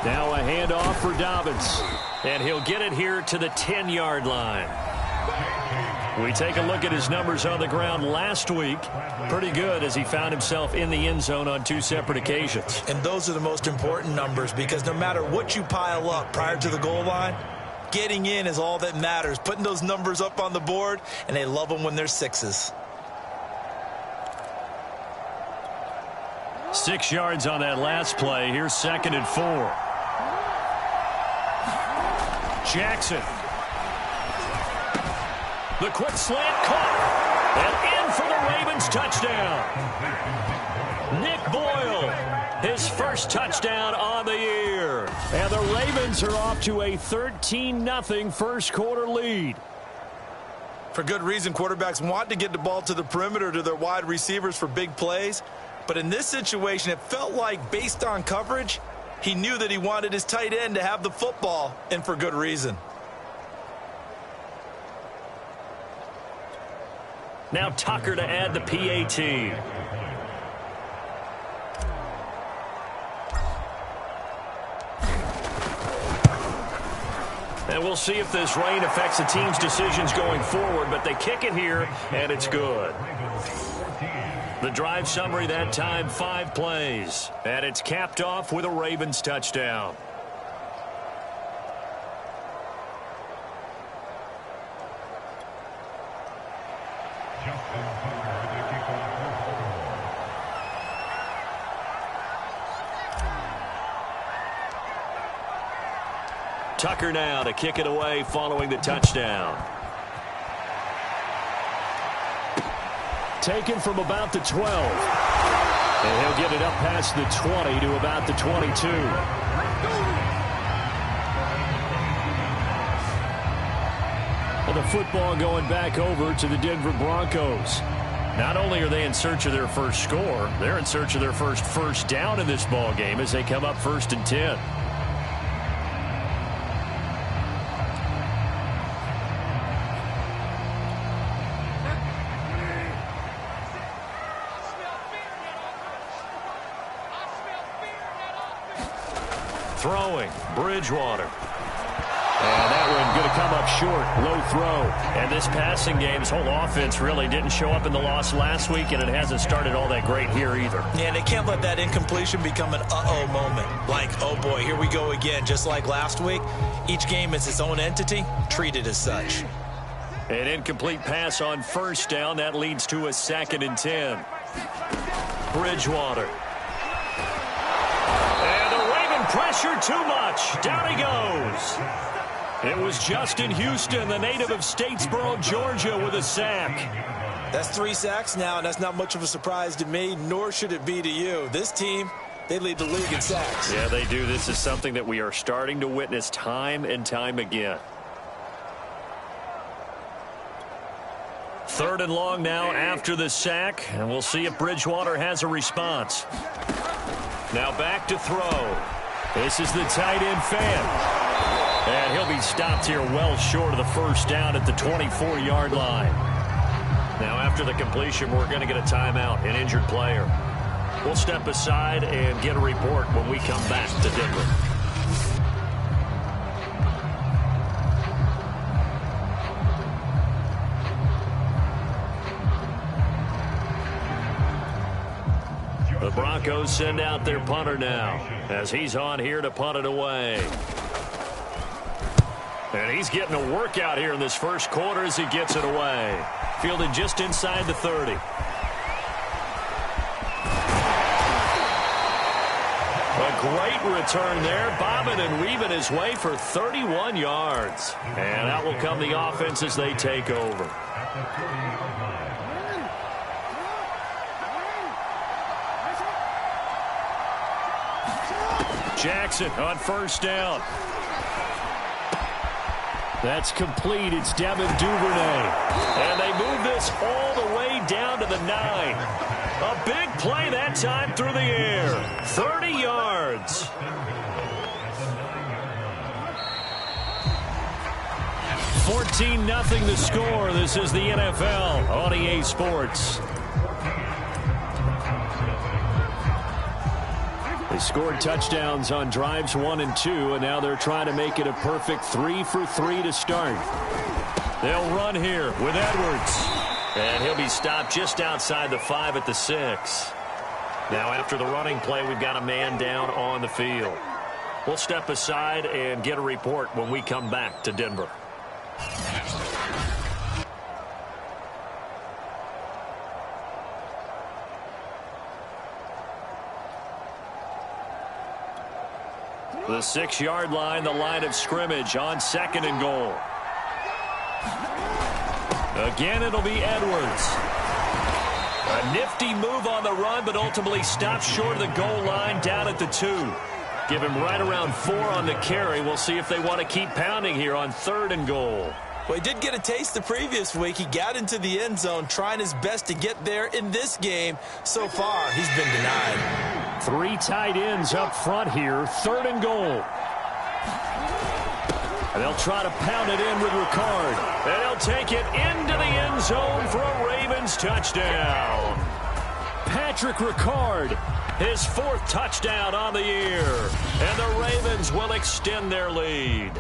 Now a handoff for Dobbins. And he'll get it here to the 10-yard line. We take a look at his numbers on the ground last week. Pretty good as he found himself in the end zone on 2 separate occasions. And those are the most important numbers because no matter what you pile up prior to the goal line, getting in is all that matters. Putting those numbers up on the board, and they love them when they're 6s. 6 yards on that last play. Here's 2nd and 4. Jackson. The quick slant caught. And in for the Ravens touchdown. Nick Boyle, his first touchdown on the year. And the Ravens are off to a 13-0 first quarter lead. For good reason, quarterbacks want to get the ball to the perimeter to their wide receivers for big plays. But in this situation, it felt like based on coverage, he knew that he wanted his tight end to have the football, and for good reason. Now Tucker to add the PAT. And we'll see if this rain affects the team's decisions going forward, but they kick it here, and it's good. The drive summary that time, 5 plays. And it's capped off with a Ravens touchdown. Tucker now to kick it away following the touchdown. Taken from about the 12. And he'll get it up past the 20 to about the 22. And the football going back over to the Denver Broncos. Not only are they in search of their first score, they're in search of their first down in this ball game as they come up 1st and 10. Throwing, Bridgewater. And that one going to come up short, low throw. And this passing game's whole offense really didn't show up in the loss last week, and it hasn't started all that great here either. Yeah, and they can't let that incompletion become an uh-oh moment. Like, oh boy, here we go again, just like last week. Each game is its own entity, treated as such. An incomplete pass on 1st down. That leads to a 2nd and 10. Bridgewater. Pressure too much. Down he goes. It was Justin Houston, the native of Statesboro, Georgia, with a sack. That's 3 sacks now, and that's not much of a surprise to me, nor should it be to you. This team, they lead the league in sacks. Yeah, they do. This is something that we are starting to witness time and time again. 3rd and long now after the sack, and we'll see if Bridgewater has a response. Now back to throw. This is the tight end fan. And he'll be stopped here well short of the 1st down at the 24-yard line. Now after the completion, we're going to get a timeout, an injured player. We'll step aside and get a report when we come back to Denver. The Broncos send out their punter now as he's on here to punt it away. And he's getting a workout here in this first quarter as he gets it away. Fielded just inside the 30. A great return there, bobbing and weaving his way for 31 yards. And out will come the offense as they take over. Jackson on 1st down. That's complete. It's Devin Duvernay. And they move this all the way down to the 9. A big play that time through the air. 30 yards. $14-0 the score. This is the NFL on EA Sports. They scored touchdowns on drives 1 and 2, and now they're trying to make it a perfect 3 for 3 to start. They'll run here with Edwards. And he'll be stopped just outside the 5 at the 6. Now after the running play, we've got a man down on the field. We'll step aside and get a report when we come back to Denver. The 6-yard line, the line of scrimmage on 2nd and goal. Again, it'll be Edwards. A nifty move on the run, but ultimately stopped short of the goal line down at the 2. Give him right around 4 on the carry. We'll see if they want to keep pounding here on 3rd and goal. Well, he did get a taste the previous week. He got into the end zone, trying his best to get there in this game. So far, he's been denied. 3 tight ends up front here, 3rd and goal. And they'll try to pound it in with Ricard. And he'll take it into the end zone for a Ravens touchdown. Patrick Ricard, his 4th touchdown on the year. And the Ravens will extend their lead.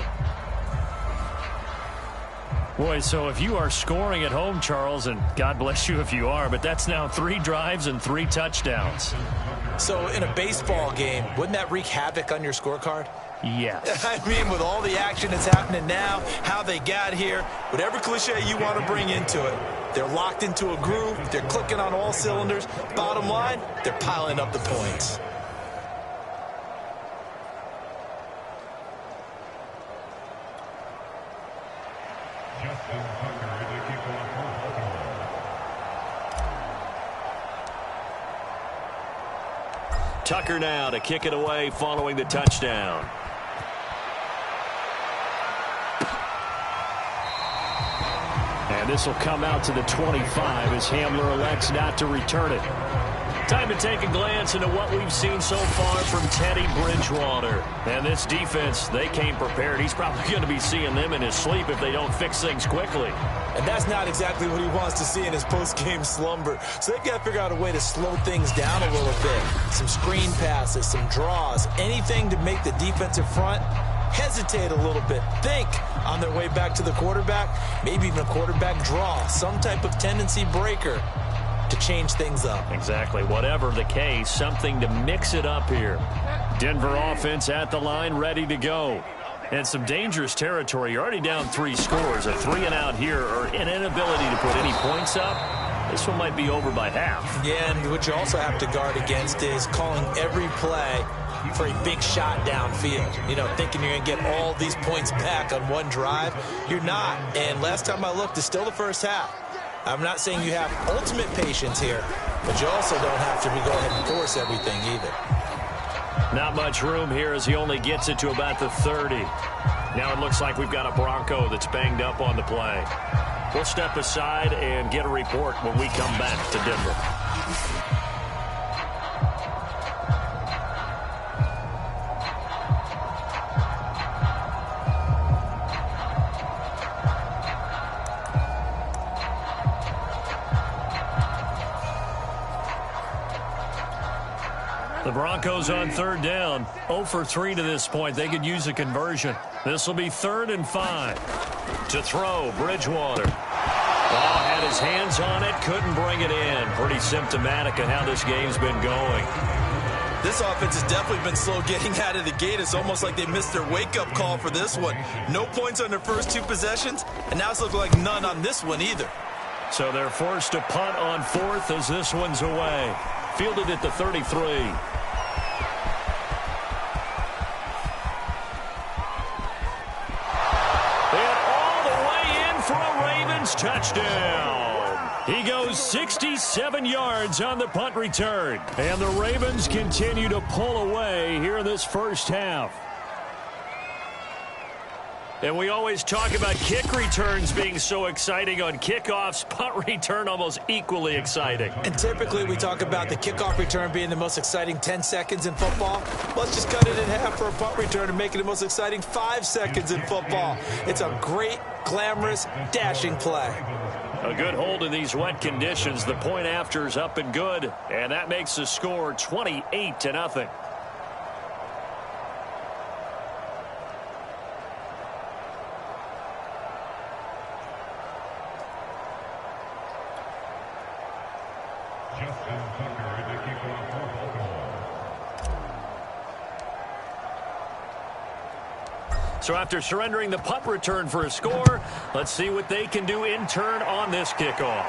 Boy, so if you are scoring at home, Charles, and God bless you if you are, but that's now 3 drives and 3 touchdowns. So in a baseball game, wouldn't that wreak havoc on your scorecard? Yes. I mean, with all the action that's happening now, how they got here, whatever cliche you want to bring into it, they're locked into a groove, they're clicking on all cylinders. Bottom line, they're piling up the points. Tucker now to kick it away following the touchdown. And this will come out to the 25 as Hamler elects not to return it. Time to take a glance into what we've seen so far from Teddy Bridgewater. And this defense, they came prepared. He's probably going to be seeing them in his sleep if they don't fix things quickly. And that's not exactly what he wants to see in his post-game slumber. So they've got to figure out a way to slow things down a little bit. Some screen passes, some draws, anything to make the defensive front hesitate a little bit. Think on their way back to the quarterback, maybe even a quarterback draw, some type of tendency breaker to change things up. Exactly. Whatever the case, something to mix it up here. Denver offense at the line, ready to go. And some dangerous territory. You're already down 3 scores. A 3-and-out here, or an inability to put any points up. This one might be over by half. Yeah, and what you also have to guard against is calling every play for a big shot downfield. You know, thinking you're going to get all these points back on one drive. You're not. And last time I looked, it's still the first half. I'm not saying you have ultimate patience here, but you also don't have to go ahead and force everything either. Not much room here as he only gets it to about the 30. Now it looks like we've got a Bronco that's banged up on the play. We'll step aside and get a report when we come back to Denver. The Broncos on 3rd down. 0 for 3 to this point. They could use a conversion. This will be 3rd and 5. To throw, Bridgewater. Had his hands on it, couldn't bring it in. Pretty symptomatic of how this game's been going. This offense has definitely been slow getting out of the gate. It's almost like they missed their wake-up call for this one. No points on their first 2 possessions, and now it's looking like none on this one either. So they're forced to punt on 4th as this one's away. Fielded at the 33. And all the way in for a Ravens touchdown. He goes 67 yards on the punt return. And the Ravens continue to pull away here in this first half. And we always talk about kick returns being so exciting on kickoffs. Punt return almost equally exciting. And typically we talk about the kickoff return being the most exciting 10 seconds in football. Let's just cut it in half for a punt return and make it the most exciting 5 seconds in football. It's a great, glamorous, dashing play. A good hold in these wet conditions. The point after is up and good. And that makes the score 28-0. So after surrendering the punt return for a score, let's see what they can do in turn on this kickoff.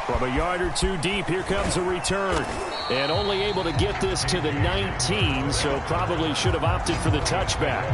From a yard or two deep, here comes a return. And only able to get this to the 19, so probably should have opted for the touchback.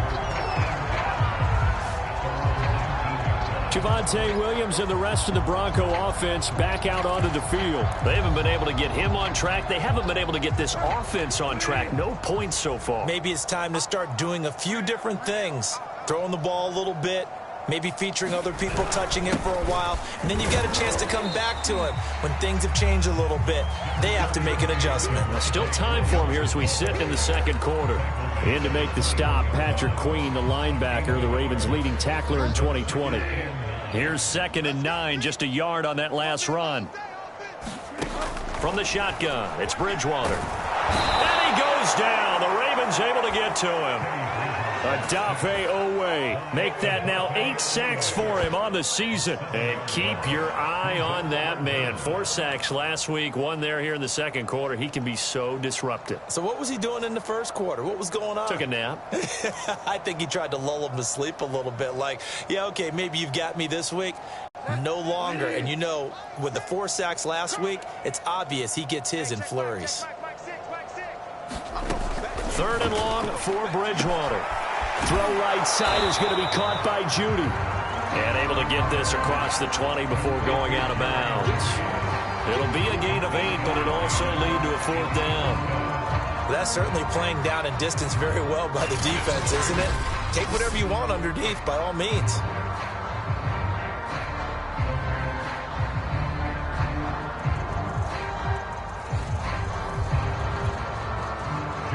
Javonte Williams and the rest of the Bronco offense back out onto the field. They haven't been able to get him on track. They haven't been able to get this offense on track. No points so far. Maybe it's time to start doing a few different things. Throwing the ball a little bit, maybe featuring other people touching it for a while, and then you get a chance to come back to him when things have changed a little bit. They have to make an adjustment. Still time for him here as we sit in the second quarter. In to make the stop, Patrick Queen, the linebacker, the Ravens' leading tackler in 2020. Here's 2nd and 9, just a yard on that last run. From the shotgun, it's Bridgewater. And he goes down. The Ravens able to get to him. Odafe Owe. Make that now 8 sacks for him on the season. And keep your eye on that man. 4 sacks last week, 1 there here in the second quarter. He can be so disruptive. So what was he doing in the first quarter? What was going on? Took a nap. I think he tried to lull him to sleep a little bit. Like, yeah, okay, maybe you've got me this week. No longer. And you know, with the 4 sacks last week, it's obvious he gets his in flurries. 3rd and long for Bridgewater. Throw right side is going to be caught by Judy. And able to get this across the 20 before going out of bounds. It'll be a gain of 8, but it'll also lead to a 4th down. That's certainly playing down and distance very well by the defense, isn't it? Take whatever you want underneath, by all means.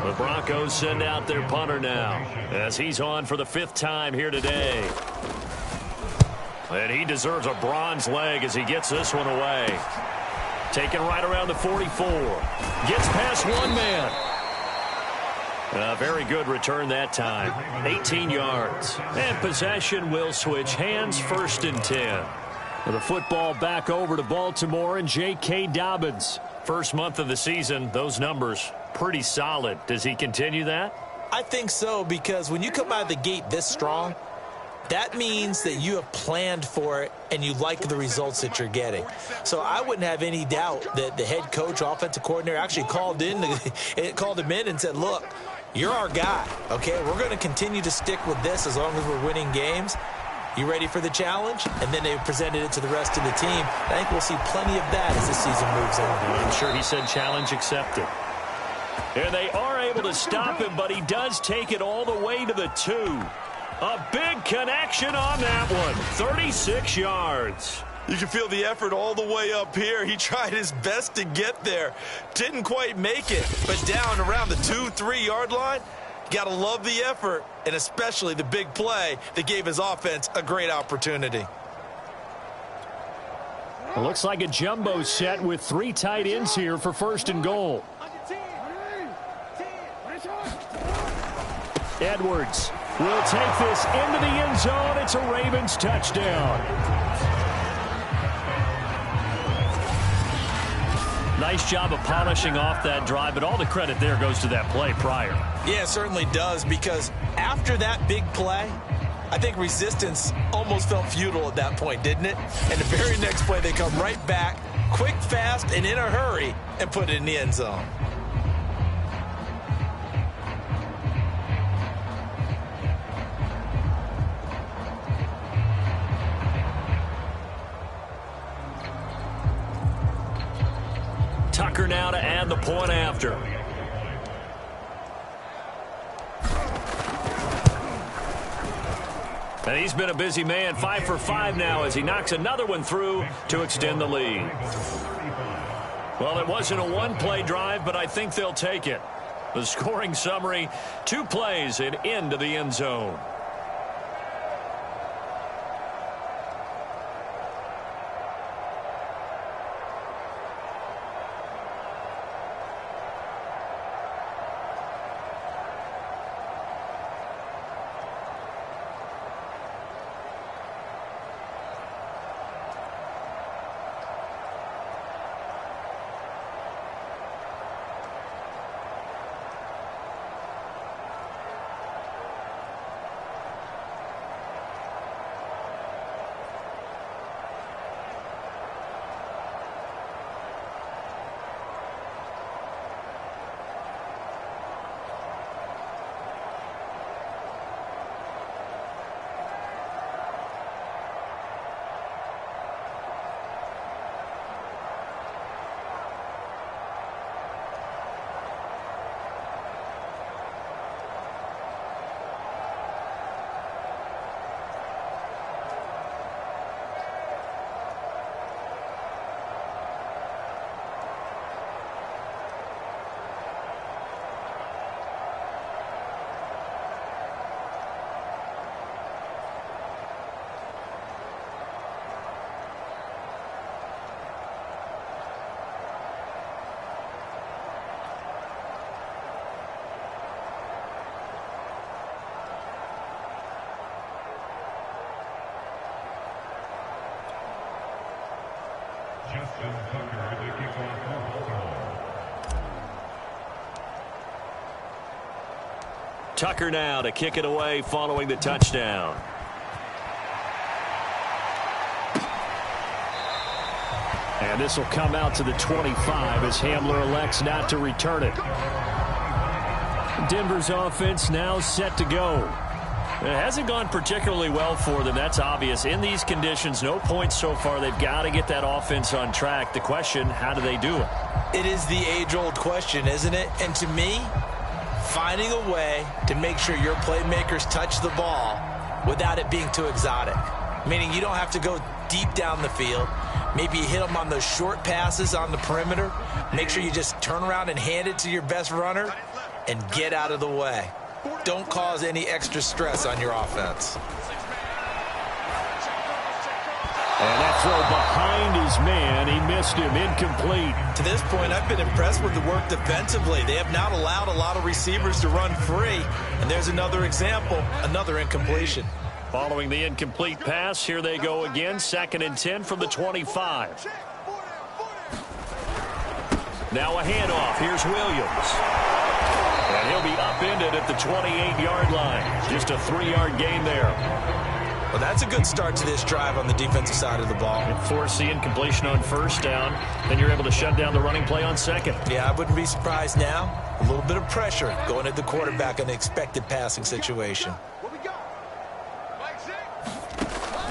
The Broncos send out their punter now as he's on for the 5th time here today. And he deserves a bronze leg as he gets this one away. Taken right around the 44. Gets past one man. A very good return that time. 18 yards. And possession will switch hands, 1st and 10. The football back over to Baltimore and J.K. Dobbins. First month of the season, those numbers pretty solid. Does he continue that? I think so, because when you come out of the gate this strong, that means that you have planned for it and you like the results that you're getting. So I wouldn't have any doubt that the head coach, offensive coordinator, actually called him in and said, look, you're our guy, okay? We're going to continue to stick with this as long as we're winning games. You ready for the challenge? And then they presented it to the rest of the team. I think we'll see plenty of that as the season moves on. I'm sure he said challenge accepted. And they are able to stop him, but he does take it all the way to the 2. A big connection on that one. 36 yards. You can feel the effort all the way up here. He tried his best to get there. Didn't quite make it, but down around the 2-3 yard line, got to love the effort, and especially the big play that gave his offense a great opportunity. It looks like a jumbo set with 3 tight ends here for 1st and goal. Edwards will take this into the end zone. It's a Ravens touchdown. Nice job of polishing off that drive, but all the credit there goes to that play prior. Yeah, it certainly does, because after that big play, I think resistance almost felt futile at that point, didn't it? And the very next play, they come right back, quick, fast, and in a hurry, and put it in the end zone. Tucker now to add the point after. And he's been a busy man, 5 for 5 now as he knocks another one through to extend the lead. Well, it wasn't a one-play drive, but I think they'll take it. The scoring summary, 2 plays and into the end zone. Tucker now to kick it away following the touchdown. And this will come out to the 25 as Hamler elects not to return it. Denver's offense now set to go. It hasn't gone particularly well for them. That's obvious. In these conditions, no points so far. They've got to get that offense on track. The question, how do they do it? It is the age-old question, isn't it? And to me, finding a way to make sure your playmakers touch the ball without it being too exotic. Meaning you don't have to go deep down the field. Maybe you hit them on those short passes on the perimeter. Make sure you just turn around and hand it to your best runner and get out of the way. Don't cause any extra stress on your offense. And that throw behind his man, he missed him, incomplete. To this point, I've been impressed with the work defensively. They have not allowed a lot of receivers to run free. And there's another example, another incompletion. Following the incomplete pass, here they go again, 2nd and 10 from the 25. Now a handoff. Here's Williams. And he'll be upended at the 28-yard line. Just a 3-yard gain there. Well, that's a good start to this drive on the defensive side of the ball. And force the incompletion on 1st down. Then you're able to shut down the running play on 2nd. Yeah, I wouldn't be surprised now. A little bit of pressure going at the quarterback in an expected passing situation.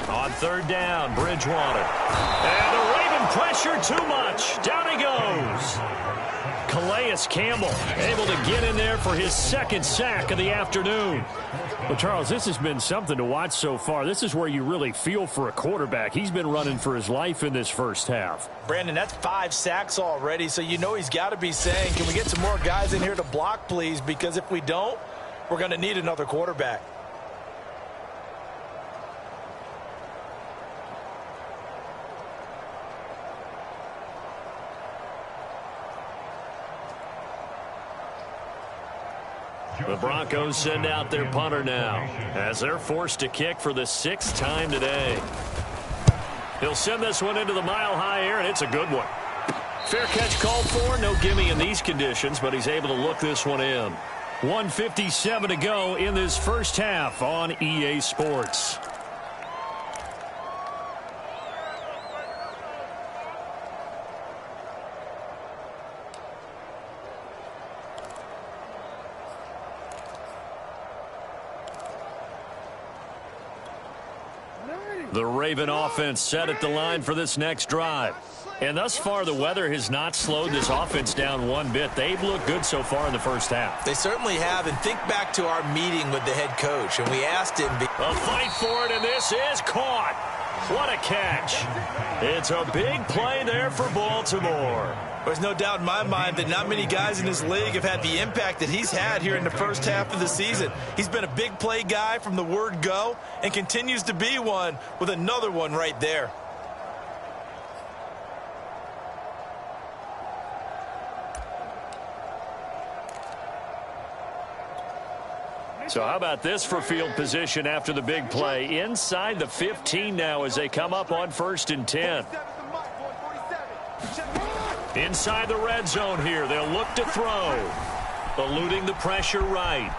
On 3rd down, Bridgewater. And the Raven pressure too much. Down he goes. Calais Campbell able to get in there for his 2nd sack of the afternoon. Well, Charles, this has been something to watch so far. This is where you really feel for a quarterback. He's been running for his life in this first half. Brandon, that's 5 sacks already, so you know he's got to be saying, can we get some more guys in here to block, please? Because if we don't, we're going to need another quarterback. The Broncos send out their punter now as they're forced to kick for the 6th time today. He'll send this one into the mile-high air, and it's a good one. Fair catch called for. No gimme in these conditions, but he's able to look this one in. 1:57 to go in this first half on EA Sports. The Raven offense set at the line for this next drive. And thus far, the weather has not slowed this offense down one bit. They've looked good so far in the first half. They certainly have. And think back to our meeting with the head coach. And we asked him. A fight for it, and this is caught. What a catch. It's a big play there for Baltimore. There's no doubt in my mind that not many guys in this league have had the impact that he's had here in the first half of the season. He's been a big play guy from the word go and continues to be one with another one right there. So how about this for field position after the big play? Inside the 15 now as they come up on 1st and 10. Inside the red zone here. They'll look to throw. Eluding the pressure right.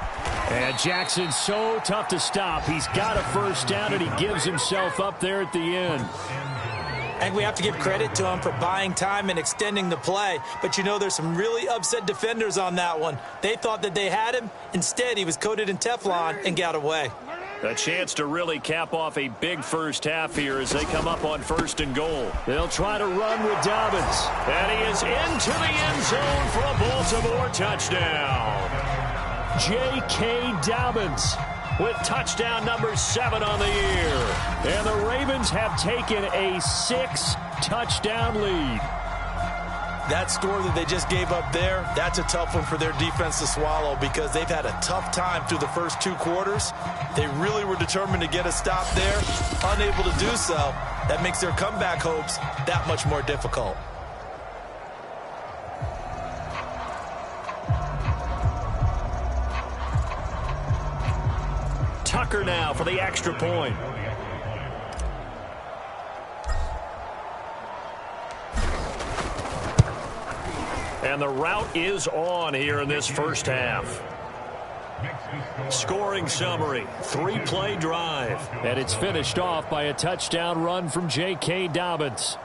And Jackson's so tough to stop. He's got a 1st down, and he gives himself up there at the end. I think we have to give credit to him for buying time and extending the play. But, you know, there's some really upset defenders on that one. They thought that they had him. Instead, he was coated in Teflon and got away. A chance to really cap off a big first half here as they come up on 1st and goal. They'll try to run with Dobbins. And he is into the end zone for a Baltimore touchdown. J.K. Dobbins with touchdown number 7 on the year. And the Ravens have taken a 6-touchdown lead. That score that they just gave up there, that's a tough one for their defense to swallow because they've had a tough time through the first 2 quarters. They really were determined to get a stop there, unable to do so. That makes their comeback hopes that much more difficult. Tucker now for the extra point. And the route is on here in this first half. Scoring summary, 3-play drive. And it's finished off by a touchdown run from J.K. Dobbins.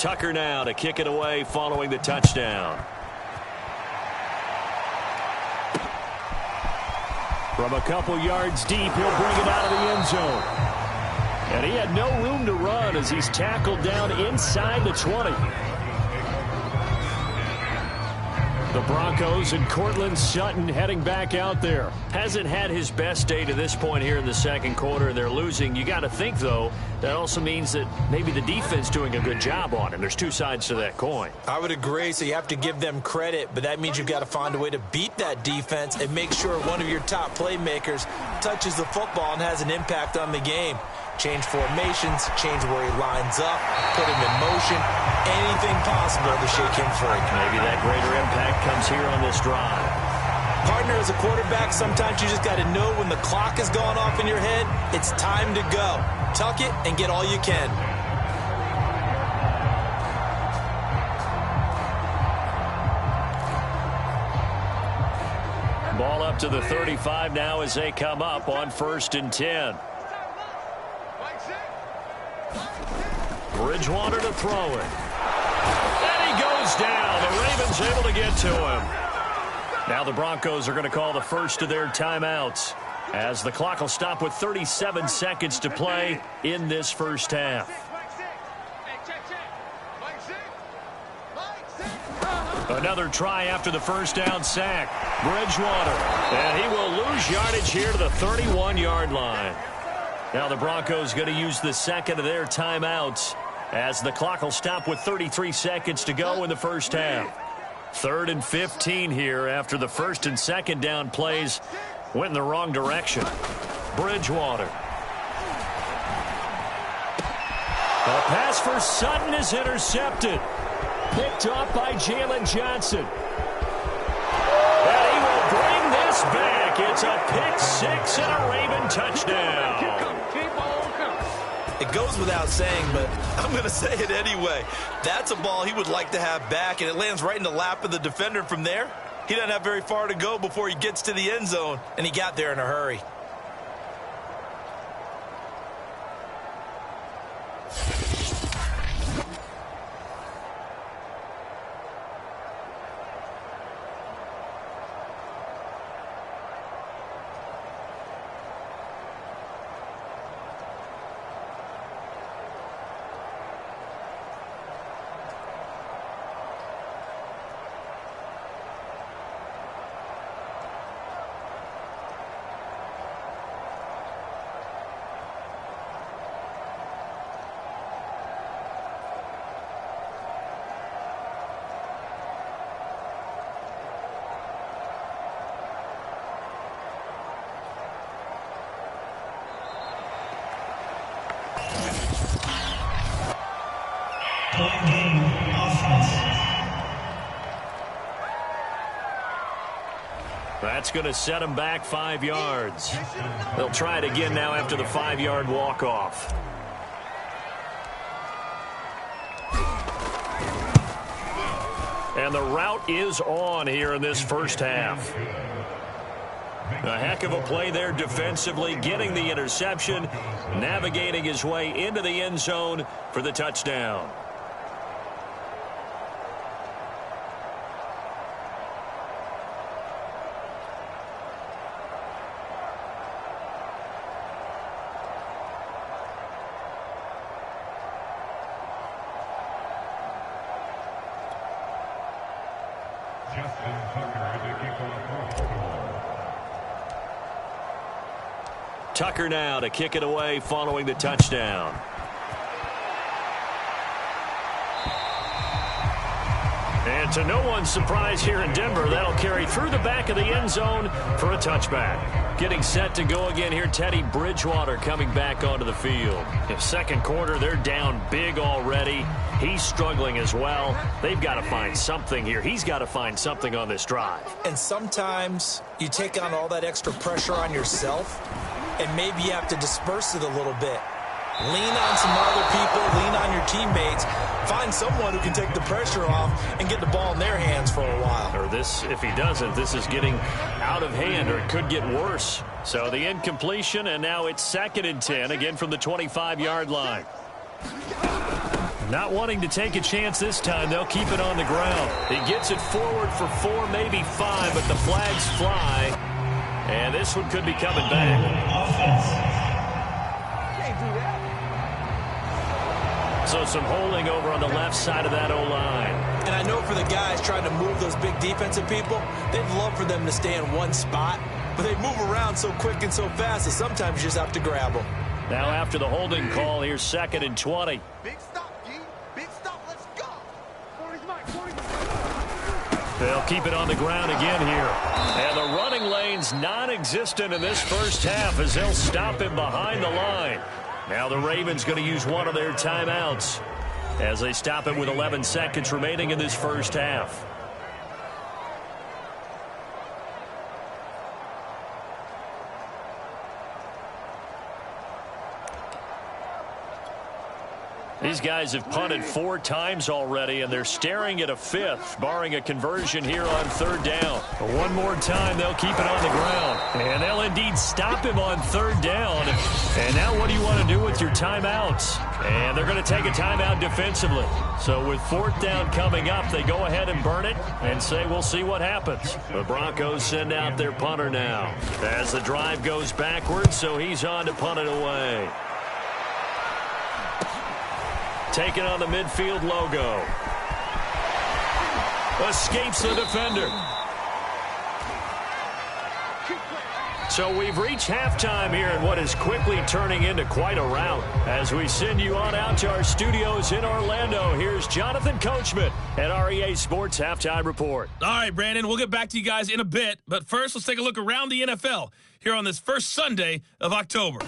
Tucker now to kick it away following the touchdown. From a couple yards deep, he'll bring it out of the end zone. And he had no room to run as he's tackled down inside the 20. The Broncos and Cortland Sutton heading back out there. Hasn't had his best day to this point here in the second quarter. They're losing. You got to think, though, that also means that maybe the defense doing a good job on him. There's two sides to that coin. I would agree, so you have to give them credit, but that means you've got to find a way to beat that defense and make sure one of your top playmakers touches the football and has an impact on the game. Change formations, change where he lines up, put him in motion, anything possible to shake him free. Maybe that greater impact comes here on this drive. Partner, as a quarterback, sometimes you just got to know when the clock has gone off in your head, it's time to go. Tuck it and get all you can. Ball up to the 35 now as they come up on 1st and 10. Bridgewater to throw it. And he goes down. The Ravens able to get to him. Now the Broncos are going to call the first of their timeouts as the clock will stop with 37 seconds to play in this first half. Another try after the first down sack. Bridgewater. And he will lose yardage here to the 31-yard line. Now the Broncos going to use the second of their timeouts as the clock will stop with 33 seconds to go in the first half. 3rd and 15 here after the first and second down plays went in the wrong direction. Bridgewater. The pass for Sutton is intercepted. Picked off by Jalen Johnson. And he will bring this back. It's a pick six and a Raven touchdown. It goes without saying, but I'm going to say it anyway. That's a ball he would like to have back, and it lands right in the lap of the defender. From there, he doesn't have very far to go before he gets to the end zone, and he got there in a hurry. That's going to set them back 5 yards. They'll try it again now after the 5-yard walk-off. And the route is on here in this first half. A heck of a play there defensively, getting the interception, navigating his way into the end zone for the touchdown. Tucker now to kick it away following the touchdown. And to no one's surprise here in Denver, that'll carry through the back of the end zone for a touchback. Getting set to go again here, Teddy Bridgewater coming back onto the field. In second quarter, they're down big already. He's struggling as well. They've got to find something here. He's got to find something on this drive. And sometimes you take on all that extra pressure on yourself, and maybe you have to disperse it a little bit. Lean on some other people, lean on your teammates, find someone who can take the pressure off and get the ball in their hands for a while. Or this, if he doesn't, this is getting out of hand, or it could get worse. So the incompletion, and now it's 2nd and 10, again from the 25-yard line. Not wanting to take a chance this time, they'll keep it on the ground. He gets it forward for 4, maybe 5, but the flags fly. And this one could be coming back. So some holding over on the left side of that O-line. And I know for the guys trying to move those big defensive people, they'd love for them to stay in one spot, but they move around so quick and so fast that sometimes you just have to grab them. Now after the holding call, here's 2nd and 20. Big stop, G. Big stop. Let's go. 40. They'll keep it on the ground again here. And the running lane's non-existent in this first half as they'll stop him behind the line. Now the Ravens going to use one of their timeouts as they stop it with 11 seconds remaining in this first half. These guys have punted 4 times already, and they're staring at a 5th, barring a conversion here on 3rd down. But one more time, they'll keep it on the ground. And they'll indeed stop him on 3rd down. And now what do you want to do with your timeouts? And they're going to take a timeout defensively. So with 4th down coming up, they go ahead and burn it and say we'll see what happens. The Broncos send out their punter now as the drive goes backwards, so he's on to punt it away. Taking on the midfield logo. Escapes the defender. So we've reached halftime here in what is quickly turning into quite a rout. As we send you on out to our studios in Orlando, here's Jonathan Coachman at REA Sports Halftime Report. All right, Brandon, we'll get back to you guys in a bit. But first, let's take a look around the NFL here on this first Sunday of October.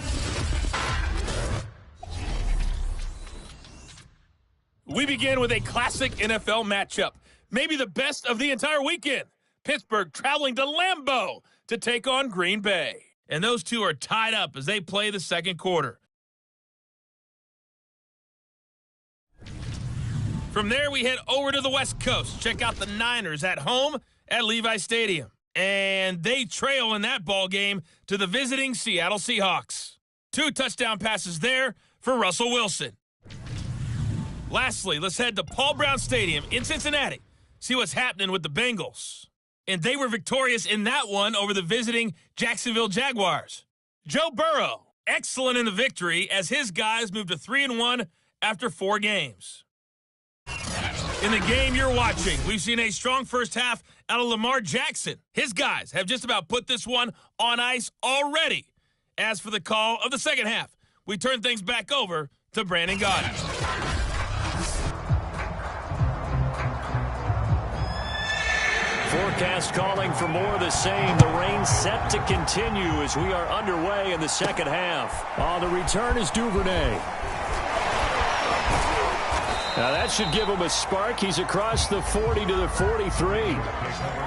We begin with a classic NFL matchup, maybe the best of the entire weekend. Pittsburgh traveling to Lambeau to take on Green Bay. And those two are tied up as they play the second quarter. From there, we head over to the West Coast. Check out the Niners at home at Levi Stadium. And they trail in that ball game to the visiting Seattle Seahawks. 2 touchdown passes there for Russell Wilson. Lastly, let's head to Paul Brown Stadium in Cincinnati. See what's happening with the Bengals. And they were victorious in that one over the visiting Jacksonville Jaguars. Joe Burrow, excellent in the victory as his guys moved to 3-1 after 4 games. In the game you're watching, we've seen a strong first half out of Lamar Jackson. His guys have just about put this one on ice already. As for the call of the second half, we turn things back over to Brandon Gaudin. Forecast calling for more of the same. The rain set to continue as we are underway in the second half. On the return is Duvernay. Now that should give him a spark. He's across the 40 to the 43.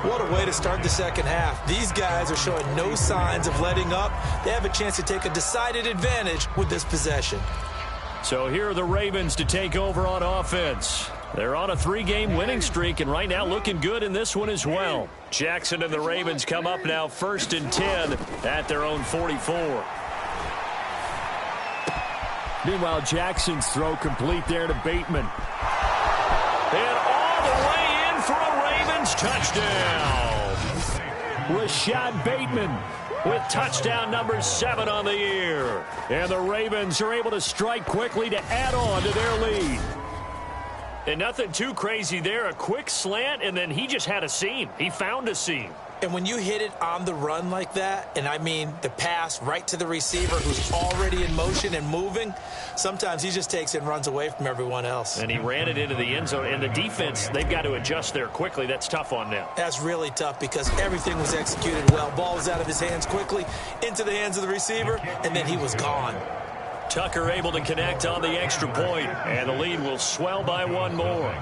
What a way to start the second half. These guys are showing no signs of letting up. They have a chance to take a decided advantage with this possession. So here are the Ravens to take over on offense. They're on a 3-game winning streak, and right now looking good in this one as well. Jackson and the Ravens come up now 1st and 10 at their own 44. Meanwhile, Jackson's throw complete there to Bateman. And all the way in for a Ravens touchdown. Rashad Bateman with touchdown number 7 on the year. And the Ravens are able to strike quickly to add on to their lead. And nothing too crazy there. A quick slant, and then he just had a seam. He found a seam. And when you hit it on the run like that, and I mean the pass right to the receiver who's already in motion and moving, sometimes he just takes it and runs away from everyone else. And he ran it into the end zone. And the defense, they've got to adjust there quickly. That's tough on them. That's really tough because everything was executed well. Ball was out of his hands quickly, into the hands of the receiver, and then he was gone. Tucker able to connect on the extra point, and the lead will swell by 1 more.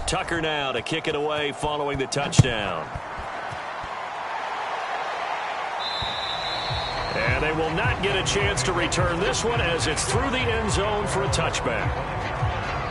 Tucker now to kick it away following the touchdown. And they will not get a chance to return this one as it's through the end zone for a touchback.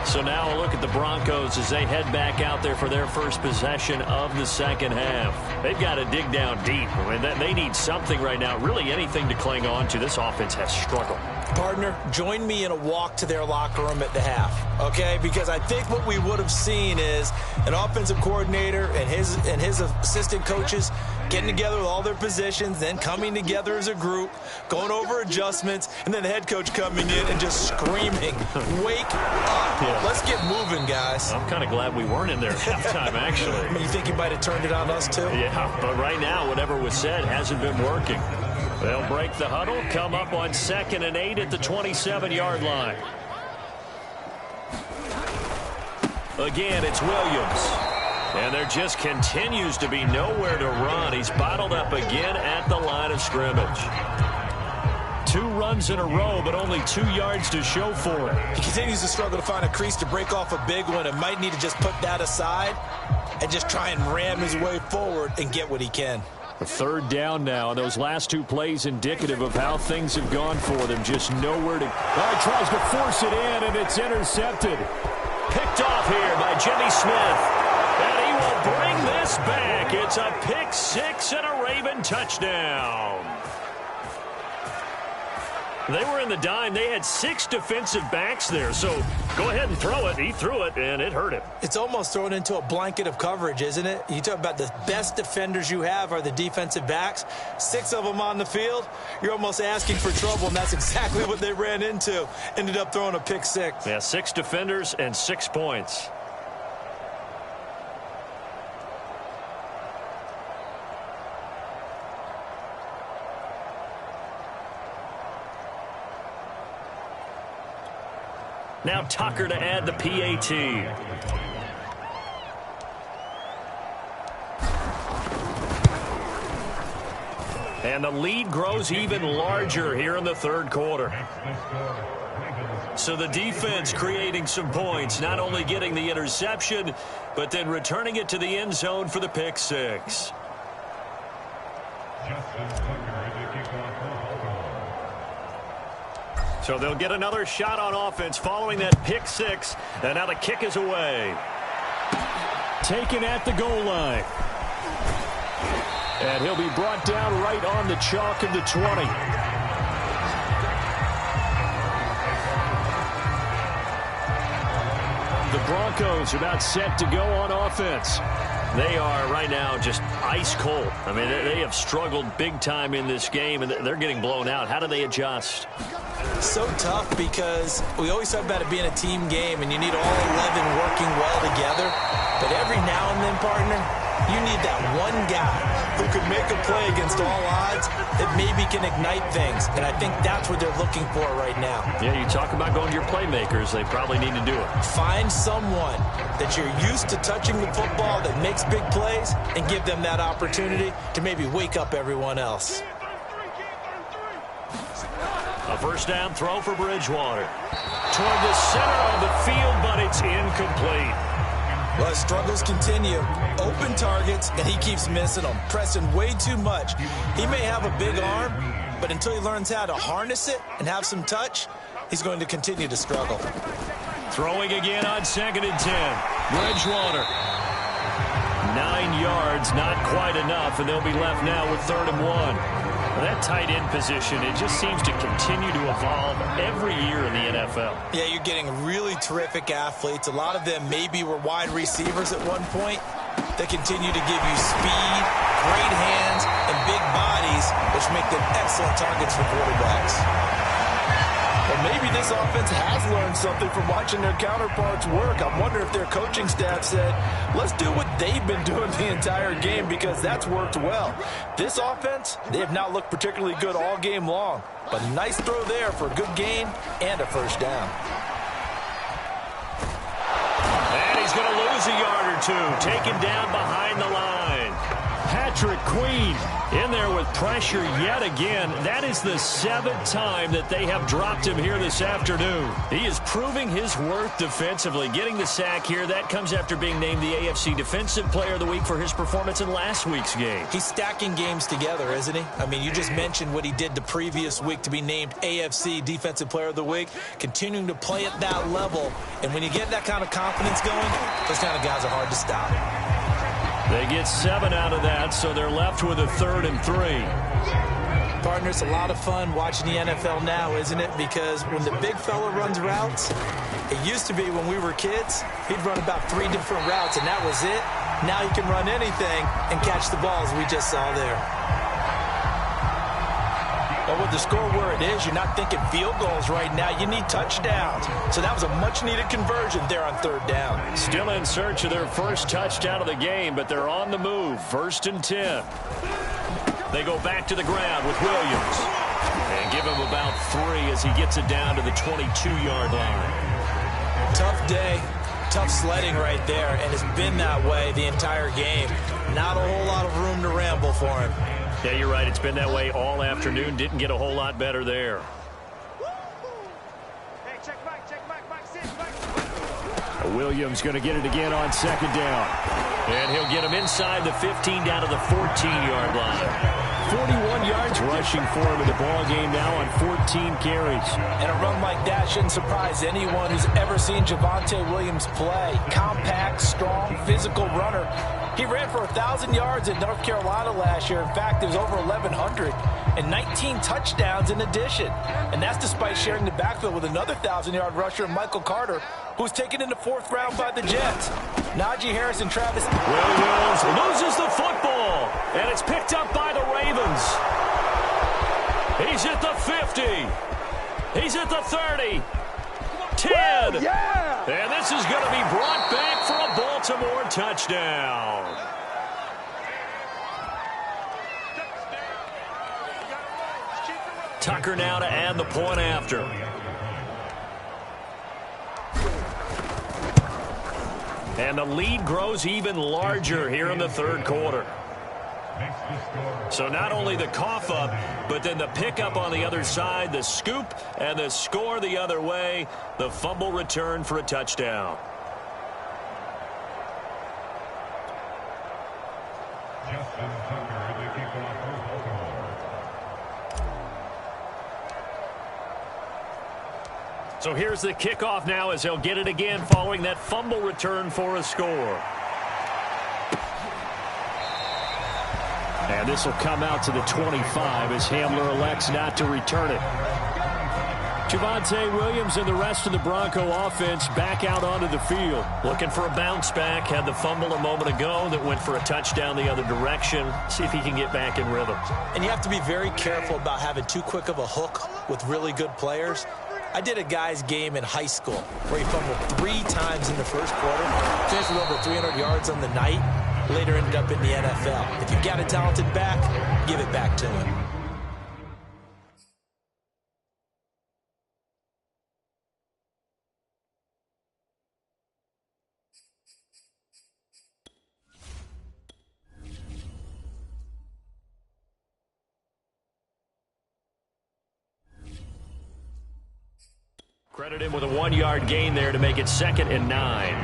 So now a look at the Broncos as they head back out there for their first possession of the second half. They've got to dig down deep. I mean, they need something right now, really anything to cling on to. This offense has struggled. Partner, join me in a walk to their locker room at the half, okay? Because I think what we would have seen is an offensive coordinator and his assistant coaches getting together with all their positions, then coming together as a group, going over adjustments, and then the head coach coming in and just screaming, wake up. Yeah. Let's get moving, guys. I'm kind of glad we weren't in there at halftime, actually. You think he might have turned it on us, too? Yeah, but right now, whatever was said hasn't been working. They'll break the huddle, come up on 2nd and 8 at the 27-yard line. Again, it's Williams. And there just continues to be nowhere to run. He's bottled up again at the line of scrimmage. 2 runs in a row, but only 2 yards to show for it. He continues to struggle to find a crease to break off a big one and might need to just put that aside and just try and ram his way forward and get what he can. A 3rd down now, and those last 2 plays indicative of how things have gone for them. Just nowhere to... Tries to force it in, and it's intercepted. Picked off here by Jimmy Smith. And he will bring this back. It's a pick 6 and a Raven touchdown. They were in the dime. They had 6 defensive backs there. So go ahead and throw it. He threw it, and it hurt him. It's almost thrown into a blanket of coverage, isn't it? You talk about the best defenders you have are the defensive backs. 6 of them on the field. You're almost asking for trouble, and that's exactly what they ran into. Ended up throwing a pick 6. Yeah, 6 defenders and 6 points. Now Tucker to add the PAT. And the lead grows even larger here in the 3rd quarter. So the defense creating some points, not only getting the interception, but then returning it to the end zone for the pick 6. So they'll get another shot on offense following that pick 6. And now the kick is away. Taken at the goal line. And he'll be brought down right on the chalk of the 20. The Broncos are about set to go on offense. They are right now just ice cold. I mean, they have struggled big time in this game, and they're getting blown out. How do they adjust? So tough because we always talk about it being a team game, and you need all 11 working well together. But every now and then, partner, you need that one guy who could make a play against all odds that maybe can ignite things. And I think that's what they're looking for right now. Yeah, you talk about going to your playmakers. They probably need to do it. Find someone that you're used to touching the football that makes big plays and give them that opportunity to maybe wake up everyone else. A 1st down throw for Bridgewater. Toward the center of the field, but it's incomplete. Well, struggles continue. Open targets, and he keeps missing them, pressing way too much. He may have a big arm, but until he learns how to harness it and have some touch, he's going to continue to struggle. Throwing again on 2nd and 10. Bridgewater. 9 yards, not quite enough, and they'll be left now with 3rd and 1. That tight end position, it just seems to continue to evolve every year in the NFL. Yeah, you're getting really terrific athletes. A lot of them maybe were wide receivers at one point. They continue to give you speed, great hands, and big bodies, which make them excellent targets for quarterbacks. Well, maybe this offense has learned something from watching their counterparts work. I wonder if their coaching staff said, let's do what they've been doing the entire game because that's worked well. This offense, they have not looked particularly good all game long. But nice throw there for a good gain and a 1st down. And he's going to lose a yard or 2, taken down behind the line. Had Patrick Queen in there with pressure yet again. That is the 7th time that they have dropped him here this afternoon. He is proving his worth defensively. Getting the sack here, that comes after being named the AFC Defensive Player of the Week for his performance in last week's game. He's stacking games together, isn't he? I mean, you just mentioned what he did the previous week to be named AFC Defensive Player of the Week, continuing to play at that level. And when you get that kind of confidence going, those kind of guys are hard to stop. They get 7 out of that, so they're left with a 3rd and 3. Partner, it's a lot of fun watching the NFL now, isn't it? Because when the big fella runs routes, it used to be when we were kids, he'd run about 3 different routes, and that was it. Now he can run anything and catch the balls we just saw there. But with the score where it is, you're not thinking field goals right now. You need touchdowns. So that was a much-needed conversion there on 3rd down. Still in search of their first touchdown of the game, but they're on the move. 1st and 10. They go back to the ground with Williams. And give him about 3 as he gets it down to the 22-yard line. Tough day, tough sledding right there, and it's been that way the entire game. Not a whole lot of room to ramble for him. Yeah, you're right. It's been that way all afternoon. Didn't get a whole lot better there. Williams going to get it again on 2nd down. And he'll get him inside the 15 down to the 14-yard line. 41 yards rushing for him in the ball game now on 14 carries. And a run like that shouldn't surprise anyone who's ever seen Javonte Williams play. Compact, strong, physical runner. He ran for 1,000 yards in North Carolina last year. In fact, it was over 1,100 and 19 touchdowns in addition. And that's despite sharing the backfield with another 1,000-yard rusher, Michael Carter, who was taken in the 4th round by the Jets. Najee Harris and Travis Williams loses the football, and it's picked up by the Ravens. He's at the 50. He's at the 30. 10. Yeah! And this is going to be brought back for a Baltimore touchdown. Tucker now to add the point after. And the lead grows even larger here in the 3rd quarter. So not only the cough up, but then the pickup on the other side, the scoop, and the score the other way, the fumble return for a touchdown. So here's the kickoff now as they'll get it again following that fumble return for a score. And this will come out to the 25 as Hamler elects not to return it. Javonte Williams and the rest of the Bronco offense back out onto the field. Looking for a bounce back. Had the fumble a moment ago that went for a touchdown the other direction. See if he can get back in rhythm. And you have to be very careful about having too quick of a hook with really good players. I did a guy's game in high school where he fumbled 3 times in the 1st quarter, finished with over 300 yards on the night, later ended up in the NFL. If you've got a talented back, give it back to him. Credit him with a 1-yard gain there to make it 2nd and 9.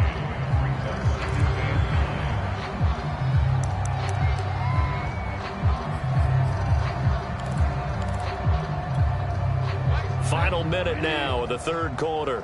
Final minute now of the 3rd quarter.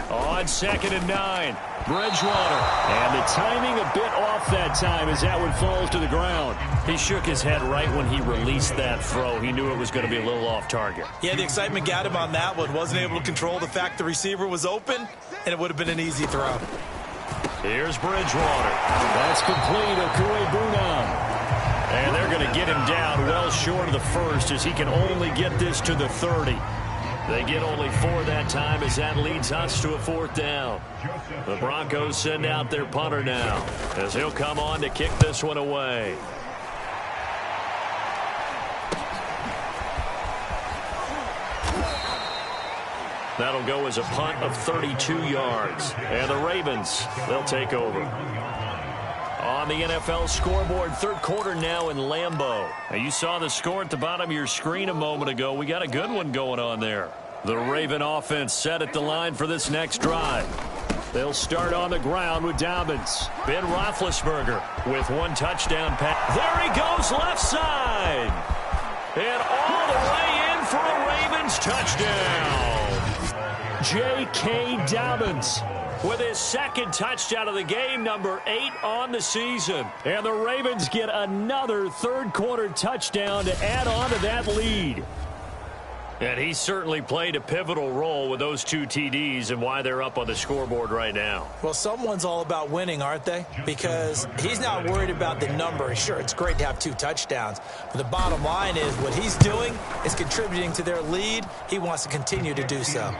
On 2nd and 9, Bridgewater. And the timing a bit off that time as that one falls to the ground. He shook his head right when he released that throw. He knew it was going to be a little off target. Yeah, the excitement got him on that one. Wasn't able to control the fact the receiver was open, and it would have been an easy throw. Here's Bridgewater. That's complete. Okui-Bunam. And they're going to get him down well short of the 1st as he can only get this to the 30. They get only 4 that time as that leads us to a 4th down. The Broncos send out their punter now as he'll come on to kick this one away. That'll go as a punt of 32 yards. And the Ravens, they'll take over. On the NFL scoreboard, third quarter now in Lambeau. Now, you saw the score at the bottom of your screen a moment ago. We got a good one going on there. The Raven offense set at the line for this next drive. They'll start on the ground with Dobbins. Ben Roethlisberger with one touchdown pass. There he goes left side. And all the way in for a Ravens touchdown. J.K. Dobbins with his second touchdown of the game, number 8 on the season. And the Ravens get another third quarter touchdown to add on to that lead. And he certainly played a pivotal role with those 2 TDs and why they're up on the scoreboard right now. Well, someone's all about winning, aren't they? Because he's not worried about the number. Sure, it's great to have 2 touchdowns. But the bottom line is what he's doing is contributing to their lead. He wants to continue to do so.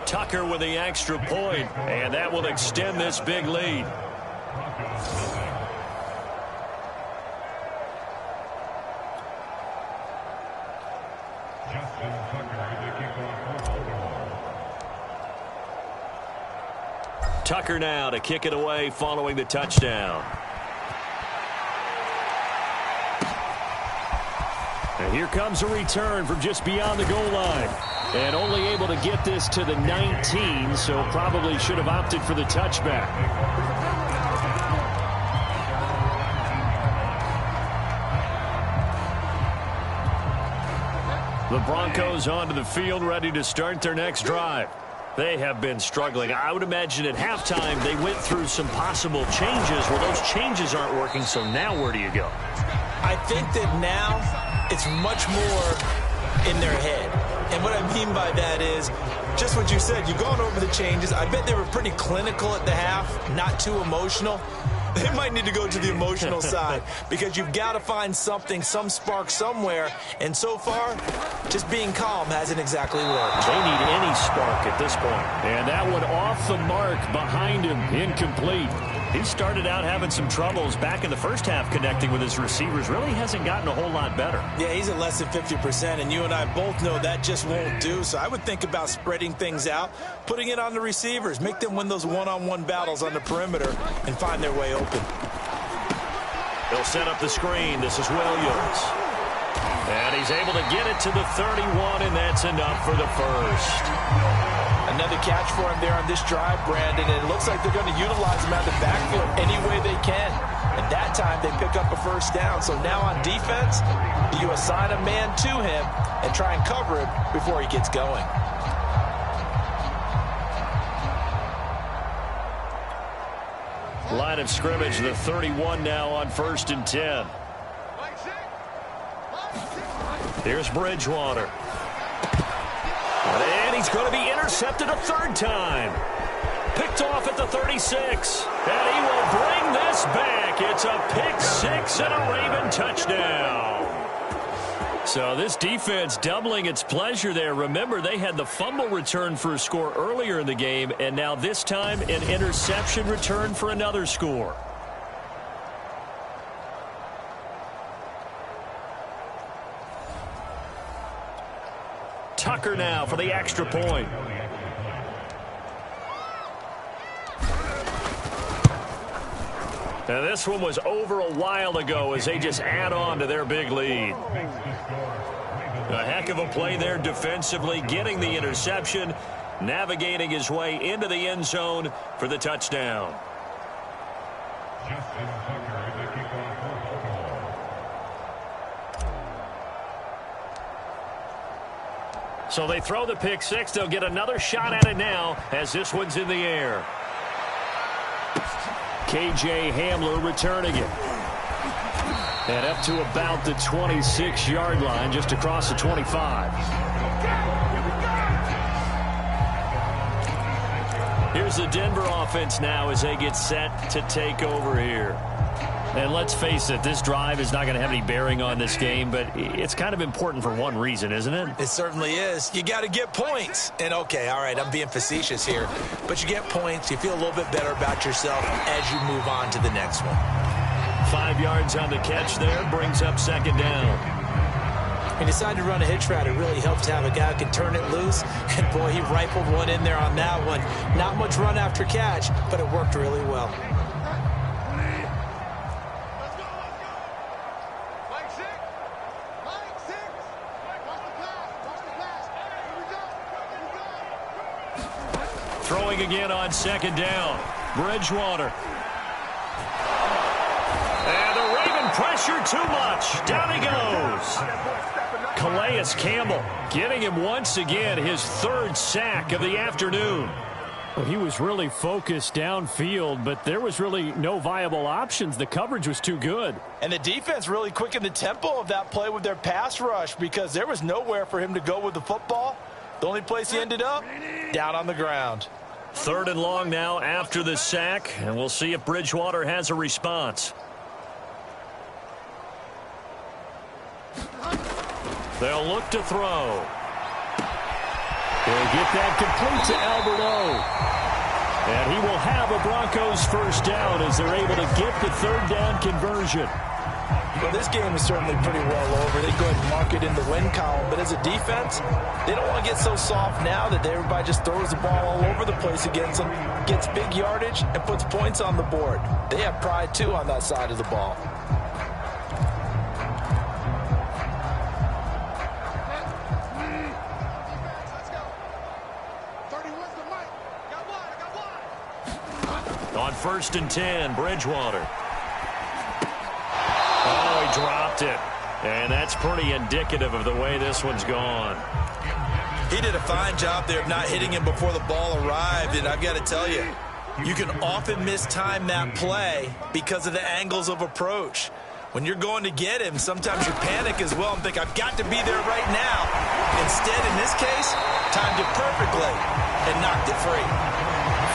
Tucker with the extra point, and that will extend this big lead. Tucker now to kick it away following the touchdown. And here comes a return from just beyond the goal line. And only able to get this to the 19, so probably should have opted for the touchback. The Broncos onto the field, ready to start their next drive. They have been struggling. I would imagine at halftime they went through some possible changes. Well, those changes aren't working, so now where do you go? I think that now it's much more in their head. And what I mean by that is just what you said. You've gone over the changes. I bet they were pretty clinical at the half, not too emotional. They might need to go to the emotional side because you've got to find something, some spark somewhere. And so far, just being calm hasn't exactly worked. They need any spark at this point. And that one off the mark behind him, incomplete. He started out having some troubles back in the first half connecting with his receivers. Really hasn't gotten a whole lot better. Yeah, he's at less than 50%, and you and I both know that just won't do. So I would think about spreading things out, putting it on the receivers, make them win those one-on-one battles on the perimeter, and find their way open. They'll set up the screen. This is Williams. And he's able to get it to the 31, and that's enough for the first. Another catch for him there on this drive, Brandon, and it looks like they're going to utilize him out of the backfield any way they can. And that time they pick up a first down. So now on defense, you assign a man to him and try and cover him before he gets going. Line of scrimmage, the 31 now on 1st and 10. Here's Bridgewater. And he's going to be intercepted a third time. Picked off at the 36. And he will bring this back. It's a pick 6 and a Raven touchdown. So this defense doubling its pleasure there. Remember, they had the fumble return for a score earlier in the game, and now this time an interception return for another score. Tucker now for the extra point. Now this one was over a while ago as they just add on to their big lead. A heck of a play there defensively, getting the interception, navigating his way into the end zone for the touchdown. So they throw the pick 6. They'll get another shot at it now as this one's in the air. K.J. Hamler returning it. And up to about the 26-yard line, just across the 25. Here's the Denver offense now as they get set to take over here. And let's face it, this drive is not going to have any bearing on this game, but it's kind of important for one reason, isn't it? It certainly is. You got to get points. And, okay, all right, I'm being facetious here. But you get points. You feel a little bit better about yourself as you move on to the next one. 5 yards on the catch there, brings up second down. He decided to run a hitch route. It really helps to have a guy who can turn it loose. And, boy, he rifled one in there on that one. Not much run after catch, but it worked really well. Throwing again on second down. Bridgewater. And the Raven pressure too much. Down he goes. Calais Campbell getting him once again his third sack of the afternoon. Well, he was really focused downfield, but there was really no viable options. The coverage was too good. And the defense really quickened the tempo of that play with their pass rush because there was nowhere for him to go with the football. The only place he ended up, down on the ground. 3rd and long now after the sack, and we'll see if Bridgewater has a response. They'll look to throw. They'll get that complete to Albert O. And he will have a Broncos first down as they're able to get the 3rd down conversion. Well, this game is certainly pretty well over. They go ahead and mark it in the win column. But as a defense, they don't want to get so soft now that everybody just throws the ball all over the place against them, gets big yardage, and puts points on the board. They have pride, too, on that side of the ball. On 1st and 10, Bridgewater. Oh, he dropped it. And that's pretty indicative of the way this one's gone. He did a fine job there of not hitting him before the ball arrived. And I've got to tell you, you can often mistime that play because of the angles of approach. When you're going to get him, sometimes you panic as well and think, I've got to be there right now. Instead, in this case, timed it perfectly and knocked it free.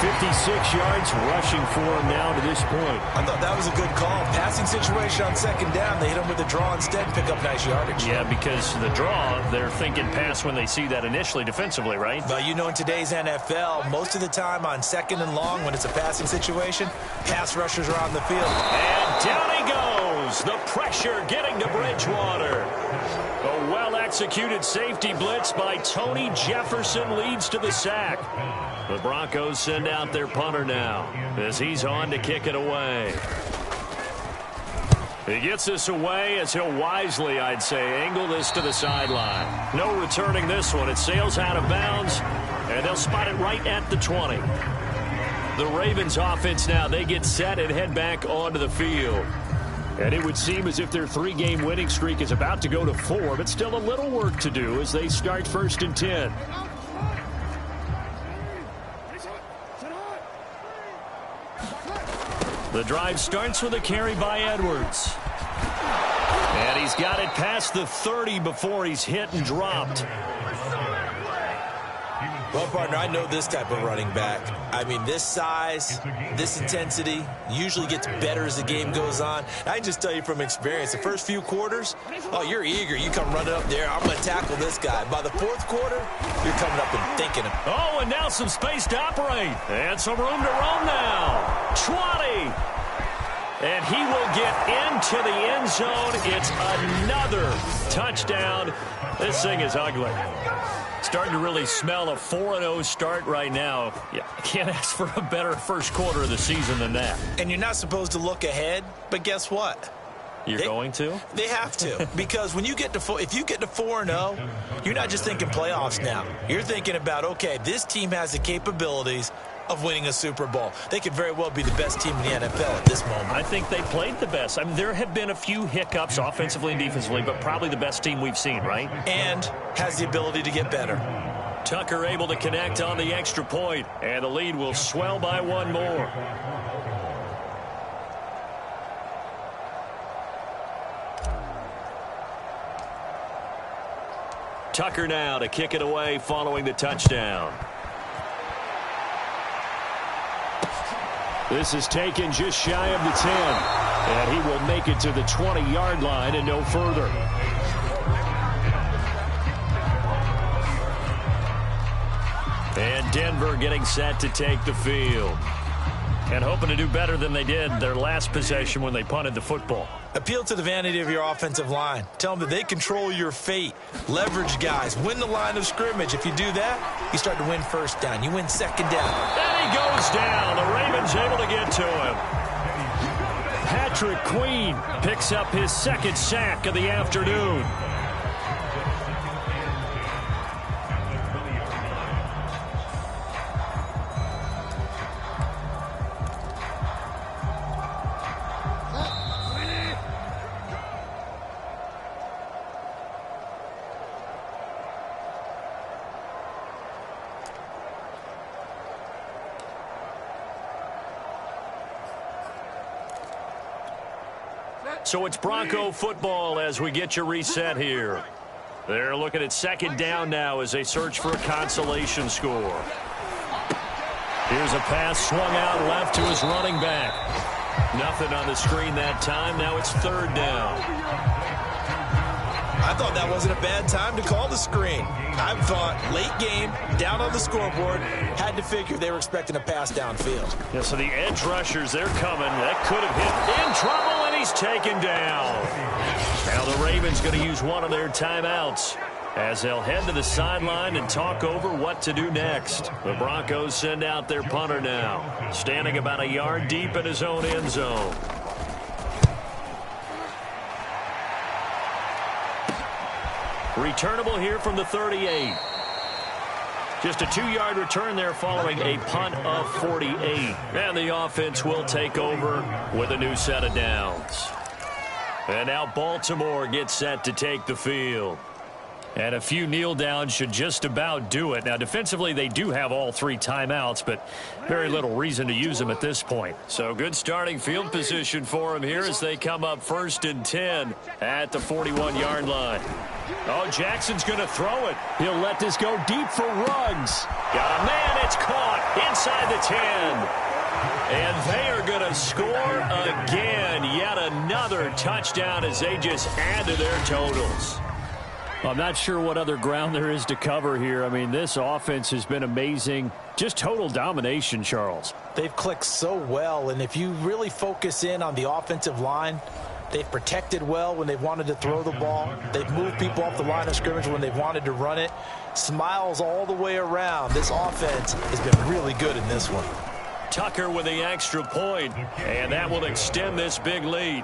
56 yards rushing for him now to this point. I thought that was a good call. Passing situation on 2nd down. They hit him with the draw instead, pick up nice yardage. Yeah, because the draw, they're thinking pass when they see that initially defensively, right? But you know, in today's NFL, most of the time on 2nd and long, when it's a passing situation, pass rushers are on the field. And down he goes. The pressure getting to Bridgewater. A well-executed safety blitz by Tony Jefferson leads to the sack. The Broncos send out their punter now as he's on to kick it away. He gets this away as he'll wisely, I'd say, angle this to the sideline. No returning this one. It sails out of bounds, and they'll spot it right at the 20. The Ravens offense now, they get set and head back onto the field. And it would seem as if their 3-game winning streak is about to go to 4, but still a little work to do as they start 1st and 10. The drive starts with a carry by Edwards. And he's got it past the 30 before he's hit and dropped. Well, partner, I know this type of running back. I mean, this size, this intensity usually gets better as the game goes on. I can just tell you from experience, the first few quarters, oh, you're eager. You come running up there, I'm going to tackle this guy. By the 4th quarter, you're coming up and thinking of. Oh, and now some space to operate. And some room to roam now. 20. And he will get into the end zone. It's another touchdown. This thing is ugly. Starting to really smell a 4-0 start right now. Yeah, can't ask for a better first quarter of the season than that. And you're not supposed to look ahead, but guess what? You're going to? They have to. Because when you get to if you get to 4-0, you're not just thinking playoffs now. You're thinking about, okay, this team has the capabilities of winning a Super Bowl. They could very well be the best team in the NFL at this moment. I think they played the best. I mean, there have been a few hiccups offensively and defensively, but probably the best team we've seen, right? And has the ability to get better. Tucker able to connect on the extra point, and the lead will swell by one more. Tucker now to kick it away following the touchdown. This is taken just shy of the 10. And he will make it to the 20-yard line and no further. And Denver getting set to take the field. and hoping to do better than they did their last possession when they punted the football. Appeal to the vanity of your offensive line. Tell them that they control your fate. Leverage guys. Win the line of scrimmage. If you do that, you start to win first down. You win second down. And he goes down. The Ravens able to get to him. Patrick Queen picks up his second sack of the afternoon. So it's Bronco football as we get you reset here. They're looking at second down now as they search for a consolation score. Here's a pass swung out left to his running back. Nothing on the screen that time. Now it's third down. I thought that wasn't a bad time to call the screen. I thought late game, down on the scoreboard, had to figure they were expecting a pass downfield. Yeah, so the edge rushers, they're coming. That could have hit in trouble, and he's taken down. Now the Ravens going to use one of their timeouts as they'll head to the sideline and talk over what to do next. The Broncos send out their punter now, standing about a yard deep in his own end zone. Returnable here from the 38. Just a 2-yard return there following a punt of 48. And the offense will take over with a new set of downs. And now Baltimore gets set to take the field. And a few kneel downs should just about do it. Now, defensively, they do have all 3 timeouts, but very little reason to use them at this point. So good starting field position for them here as they come up 1st and 10 at the 41-yard line. Oh, Jackson's going to throw it. He'll let this go deep for Ruggs. Got a man. It's caught inside the 10. And they are going to score again. Yet another touchdown as they just add to their totals. I'm not sure what other ground there is to cover here. I mean, this offense has been amazing. Just total domination, Charles. They've clicked so well, and if you really focus in on the offensive line, they've protected well when they've wanted to throw the ball. They've moved people off the line of scrimmage when they've wanted to run it. Smiles all the way around. This offense has been really good in this one. Tucker with the extra point, and that will extend this big lead.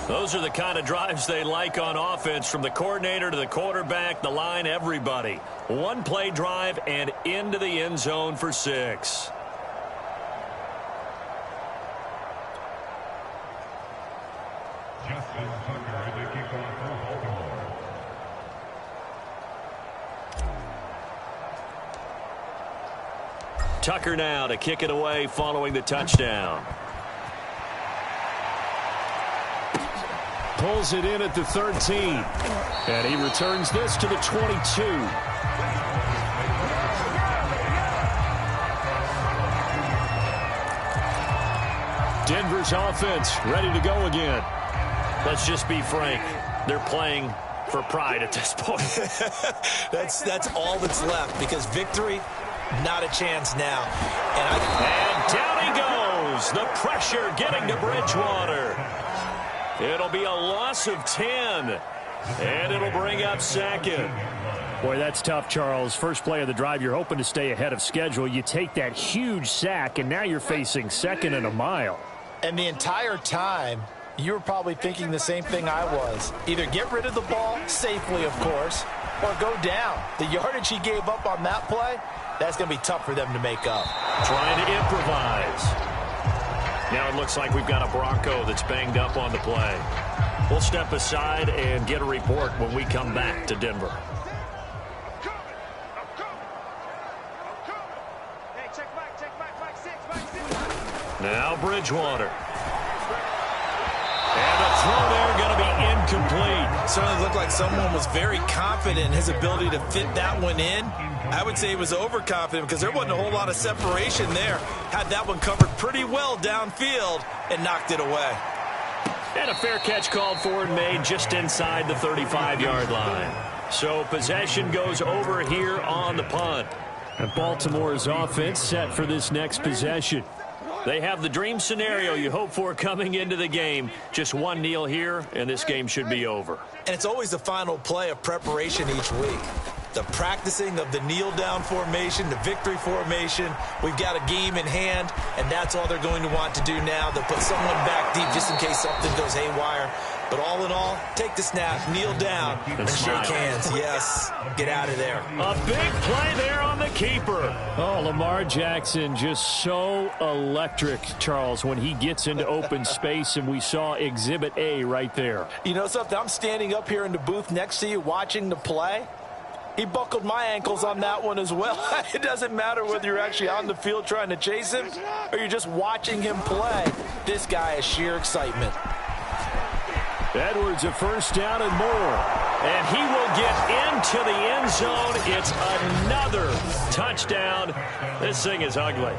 Those are the kind of drives they like on offense, from the coordinator to the quarterback, the line, everybody. One-play drive and into the end zone for 6. Tucker now to kick it away following the touchdown. Pulls it in at the 13. And he returns this to the 22. Denver's offense ready to go again. Let's just be frank. They're playing for pride at this point. That's all that's left, because victory, not a chance now. And down he goes. The pressure getting to Bridgewater. It'll be a loss of 10, and it'll bring up second. Boy, that's tough, Charles. First play of the drive, you're hoping to stay ahead of schedule. You take that huge sack, and now you're facing 2nd and a mile. And the entire time, you were probably thinking the same thing I was. Either get rid of the ball, safely, of course, or go down. The yardage he gave up on that play, that's going to be tough for them to make up. Trying to improvise. Now it looks like we've got a Bronco that's banged up on the play. We'll step aside and get a report when we come back to Denver. Now Bridgewater. And the throw there going to be incomplete. Certainly looked like someone was very confident in his ability to fit that one in. I would say he was overconfident because there wasn't a whole lot of separation there. Had that one covered pretty well downfield and knocked it away. And a fair catch called for and made just inside the 35-yard line. So possession goes over here on the punt. And Baltimore's offense set for this next possession. They have the dream scenario you hope for coming into the game. Just one kneel here, and this game should be over. And it's always the final play of preparation each week. The practicing of the kneel-down formation, the victory formation. We've got a game in hand, and that's all they're going to want to do now. They'll put someone back deep just in case something goes haywire. But all in all, take the snap, kneel down, and shake hands. Yes, get out of there. A big play there on the keeper. Oh, Lamar Jackson just so electric, Charles, when he gets into open space, and we saw Exhibit A right there. You know something? I'm standing up here in the booth next to you watching the play. He buckled my ankles on that one as well. It doesn't matter whether you're actually on the field trying to chase him or you're just watching him play. This guy is sheer excitement. Edwards a first down and more. And he will get into the end zone. It's another touchdown. This thing is ugly.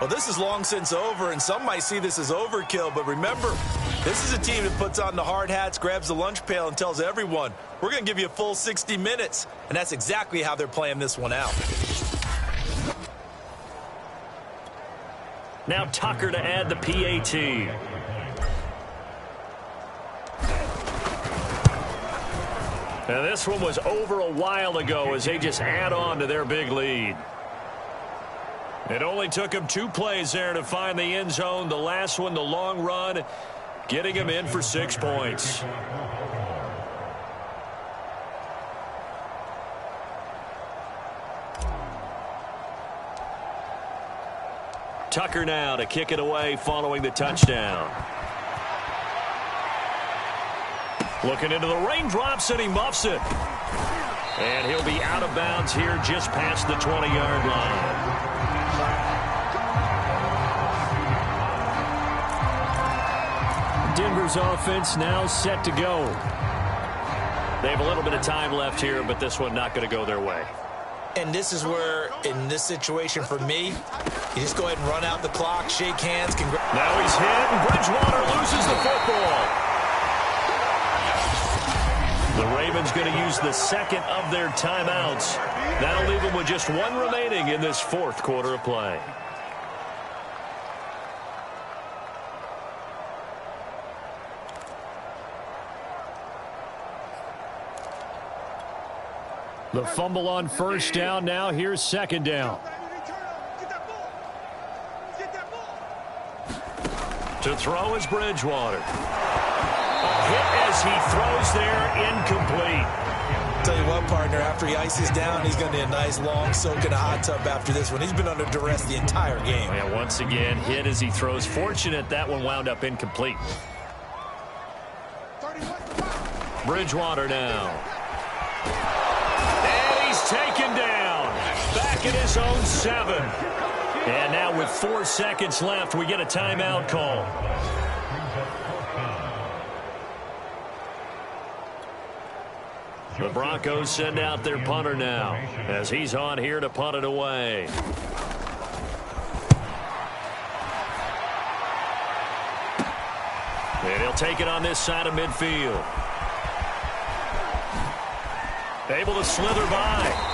Well, this is long since over, and some might see this as overkill. But remember, this is a team that puts on the hard hats, grabs the lunch pail, and tells everyone, we're going to give you a full 60 minutes. And that's exactly how they're playing this one out. Now Tucker to add the PAT. Now this one was over a while ago as they just add on to their big lead. It only took him 2 plays there to find the end zone. The last one, the long run, getting him in for 6 points. Tucker now to kick it away following the touchdown. Looking into the raindrops, and he muffs it. And he'll be out of bounds here just past the 20-yard line. Denver's offense now set to go. They have a little bit of time left here, but this one not going to go their way. And this is where, in this situation for me, you just go ahead and run out the clock, shake hands. Now he's hit, and Bridgewater loses the football. The Ravens going to use the second of their timeouts. That'll leave them with just 1 remaining in this 4th quarter of play. The fumble on first down. Now here's second down. To throw is Bridgewater. A hit as he throws there, incomplete. Tell you what, partner, after he ices down, he's going to need a nice long soak in a hot tub after this one. He's been under duress the entire game. Yeah, once again, hit as he throws. Fortunate that one wound up incomplete. Bridgewater now. And he's taken down. Back at his own 7. And now with 4 seconds left, we get a timeout call. The Broncos send out their punter now as he's on here to punt it away. And he'll take it on this side of midfield. Able to slither by.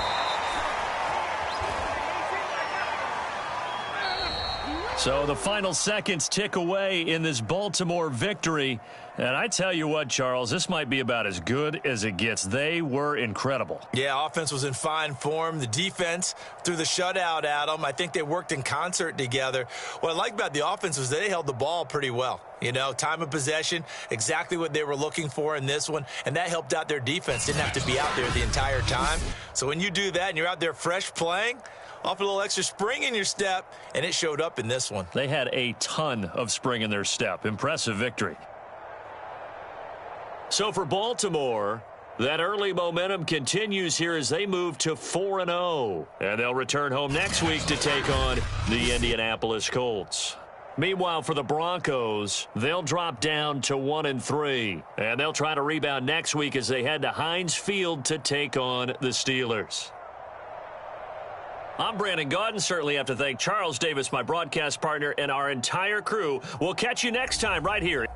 So the final seconds tick away in this Baltimore victory. And I tell you what, Charles, this might be about as good as it gets. They were incredible. Yeah, offense was in fine form. The defense threw the shutout at them. I think they worked in concert together. What I like about the offense was they held the ball pretty well. You know, time of possession, exactly what they were looking for in this one. And that helped out their defense. Didn't have to be out there the entire time. So when you do that and you're out there fresh playing, off a little extra spring in your step, and it showed up in this one. They had a ton of spring in their step. Impressive victory. So for Baltimore, that early momentum continues here as they move to 4-0. And they'll return home next week to take on the Indianapolis Colts. Meanwhile, for the Broncos, they'll drop down to 1-3. And they'll try to rebound next week as they head to Heinz Field to take on the Steelers. I'm Brandon Gaudin. Certainly have to thank Charles Davis, my broadcast partner, and our entire crew. We'll catch you next time right here.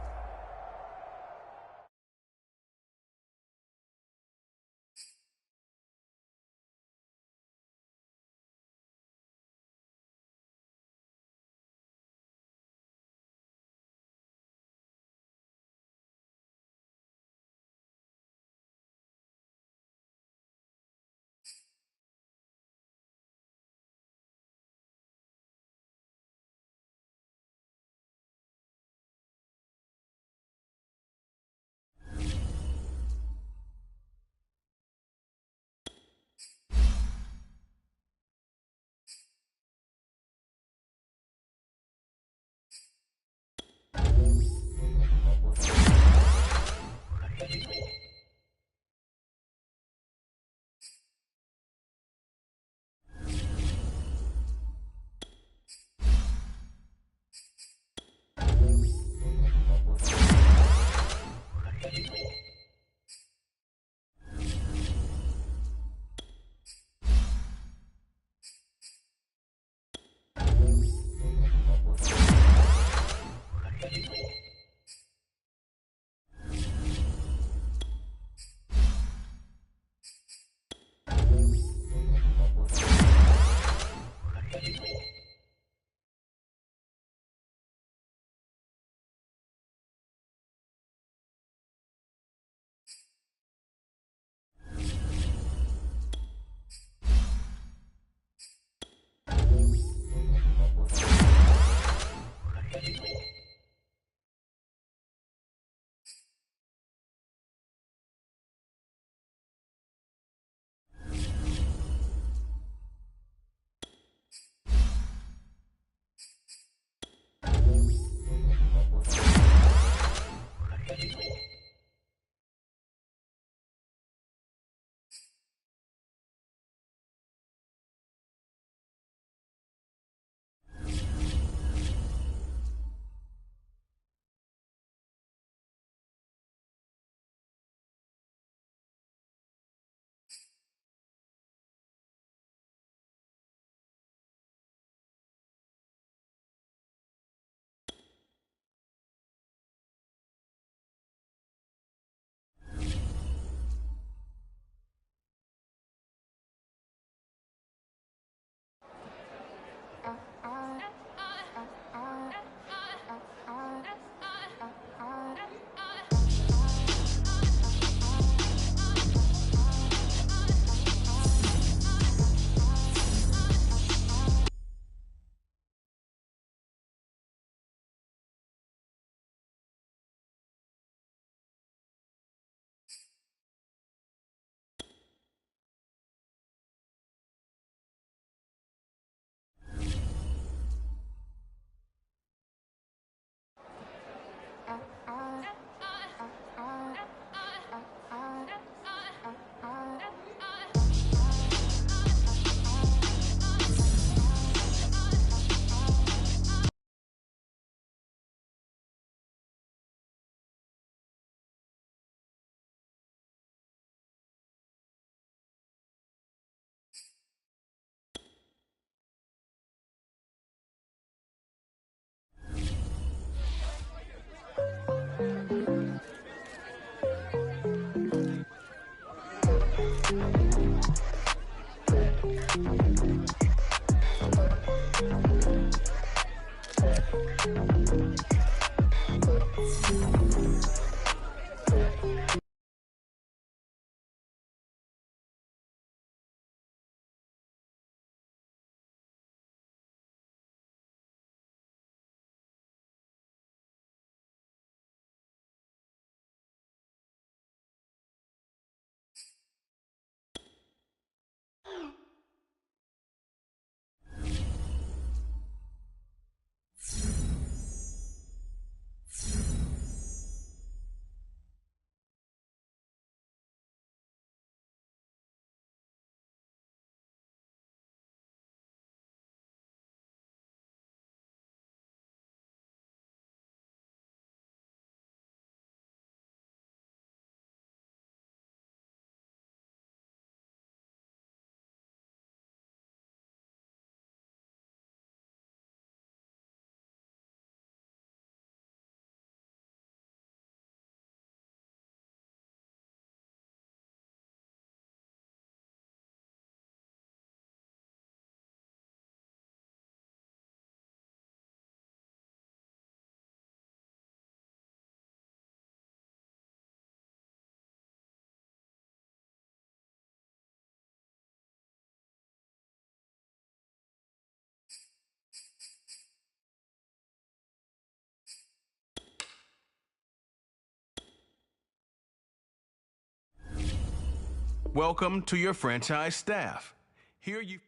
Welcome to your franchise staff. Here you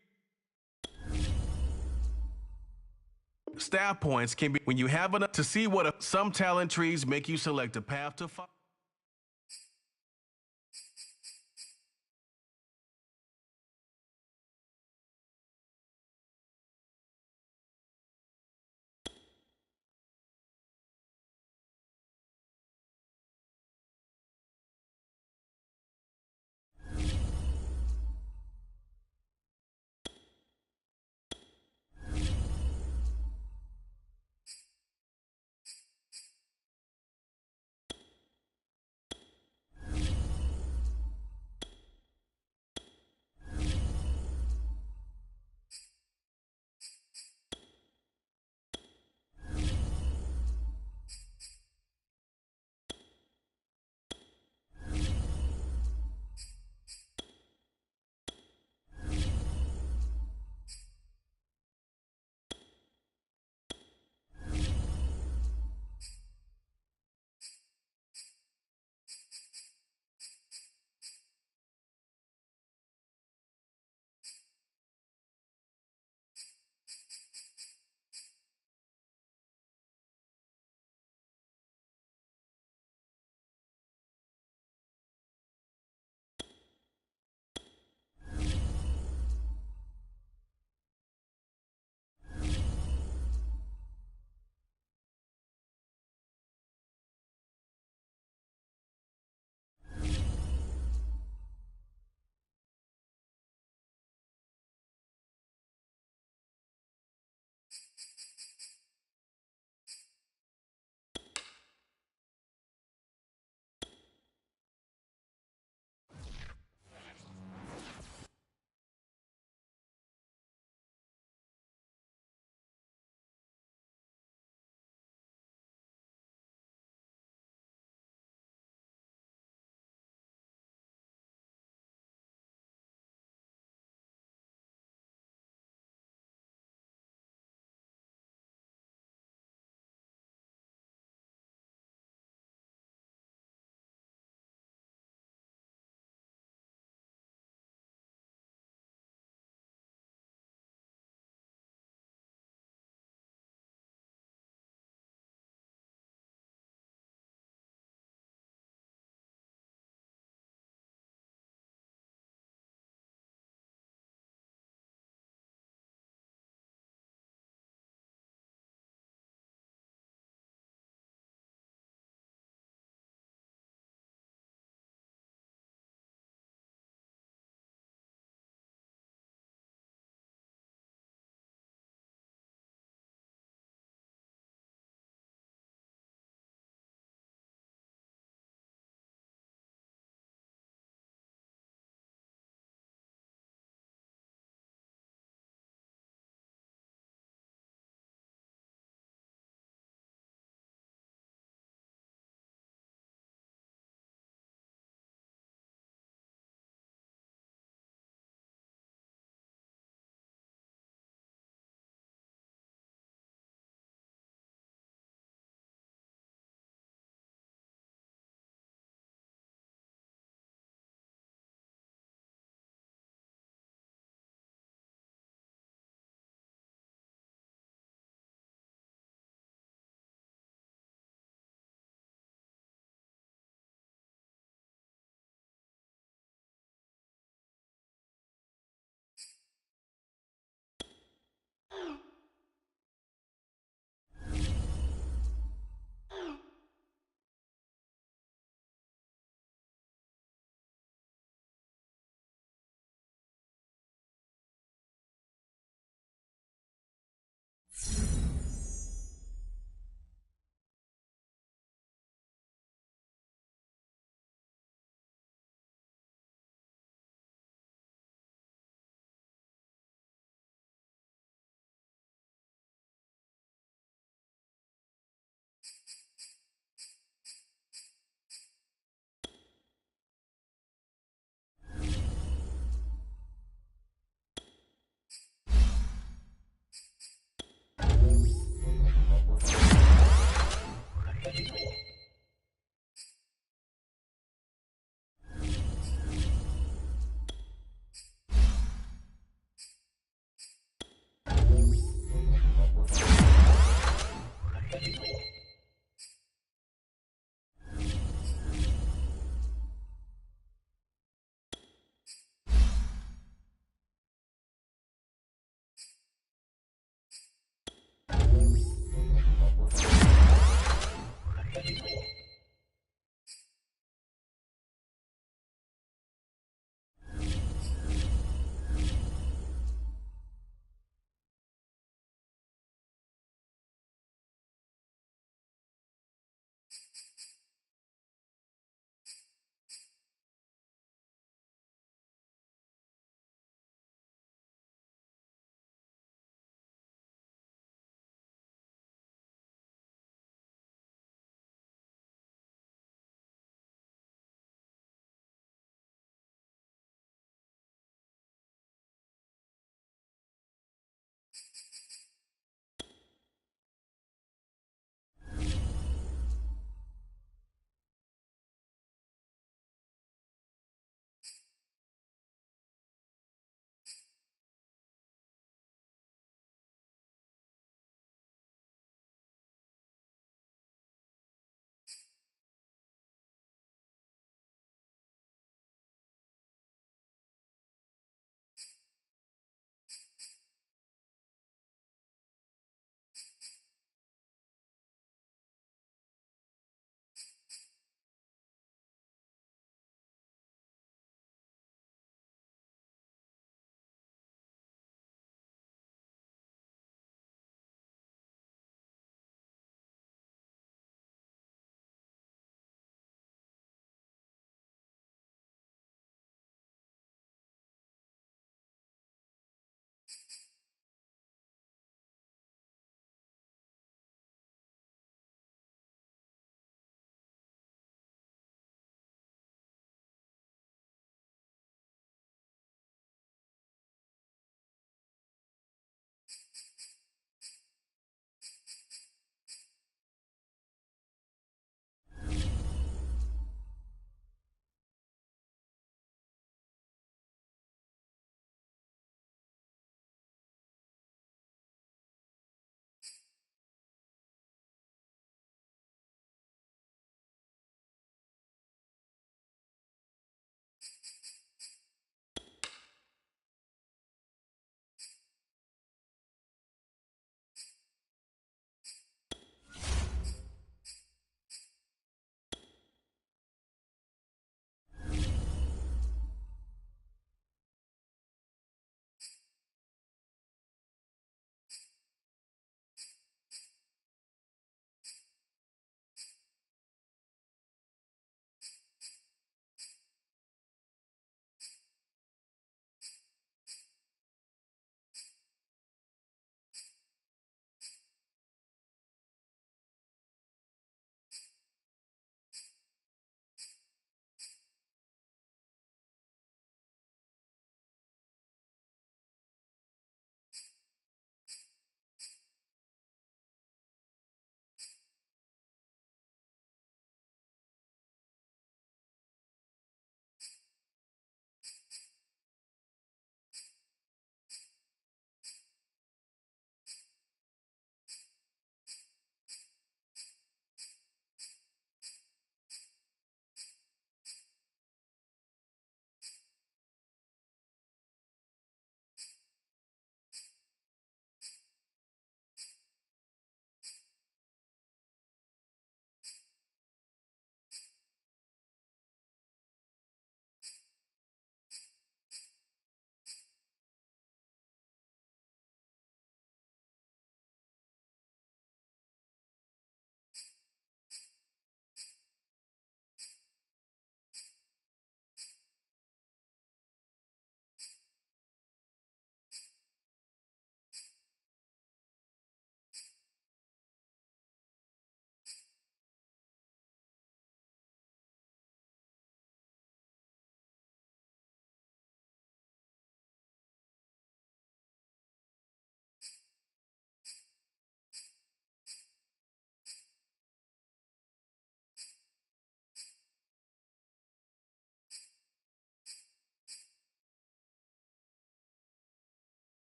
staff points can be when you have enough to see what some talent trees make you select a path to follow.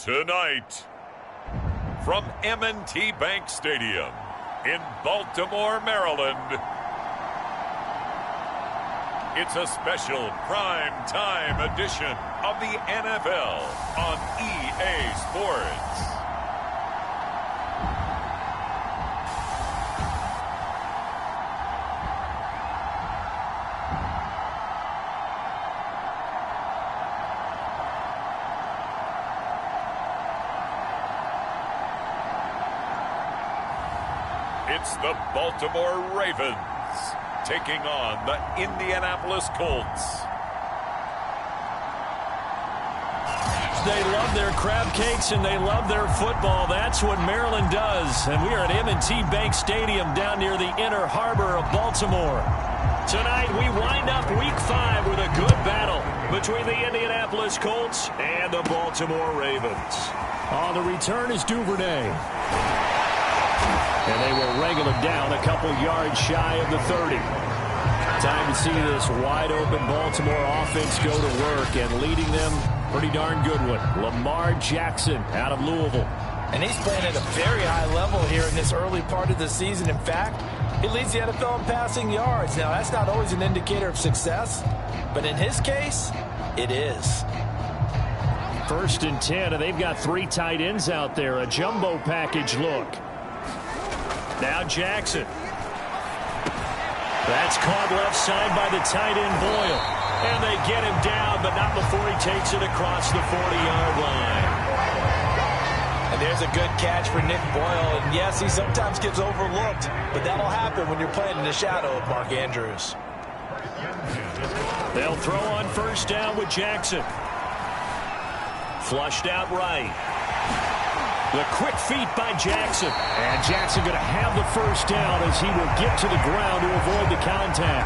Tonight, from M&T Bank Stadium in Baltimore, Maryland, it's a special prime time edition of the NFL on EA Sports. It's the Baltimore Ravens taking on the Indianapolis Colts. They love their crab cakes and they love their football. That's what Maryland does. And we are at M&T Bank Stadium down near the Inner Harbor of Baltimore. Tonight we wind up Week 5 with a good battle between the Indianapolis Colts and the Baltimore Ravens. On the return is Duvernay. And they will wrangle him down a couple yards shy of the 30. Time to see this wide-open Baltimore offense go to work, and leading them, pretty darn good one, Lamar Jackson out of Louisville. And he's playing at a very high level here in this early part of the season. In fact, he leads the NFL in passing yards. Now, that's not always an indicator of success, but in his case, it is. 1st and 10, and they've got 3 tight ends out there. A jumbo package look. Now Jackson. That's caught left side by the tight end Boyle. And they get him down, but not before he takes it across the 40-yard line. And there's a good catch for Nick Boyle. And yes, he sometimes gets overlooked, but that'll happen when you're playing in the shadow of Mark Andrews. They'll throw on 1st down with Jackson. Flushed out right. The quick feet by Jackson. And Jackson going to have the 1st down as he will get to the ground to avoid the contact.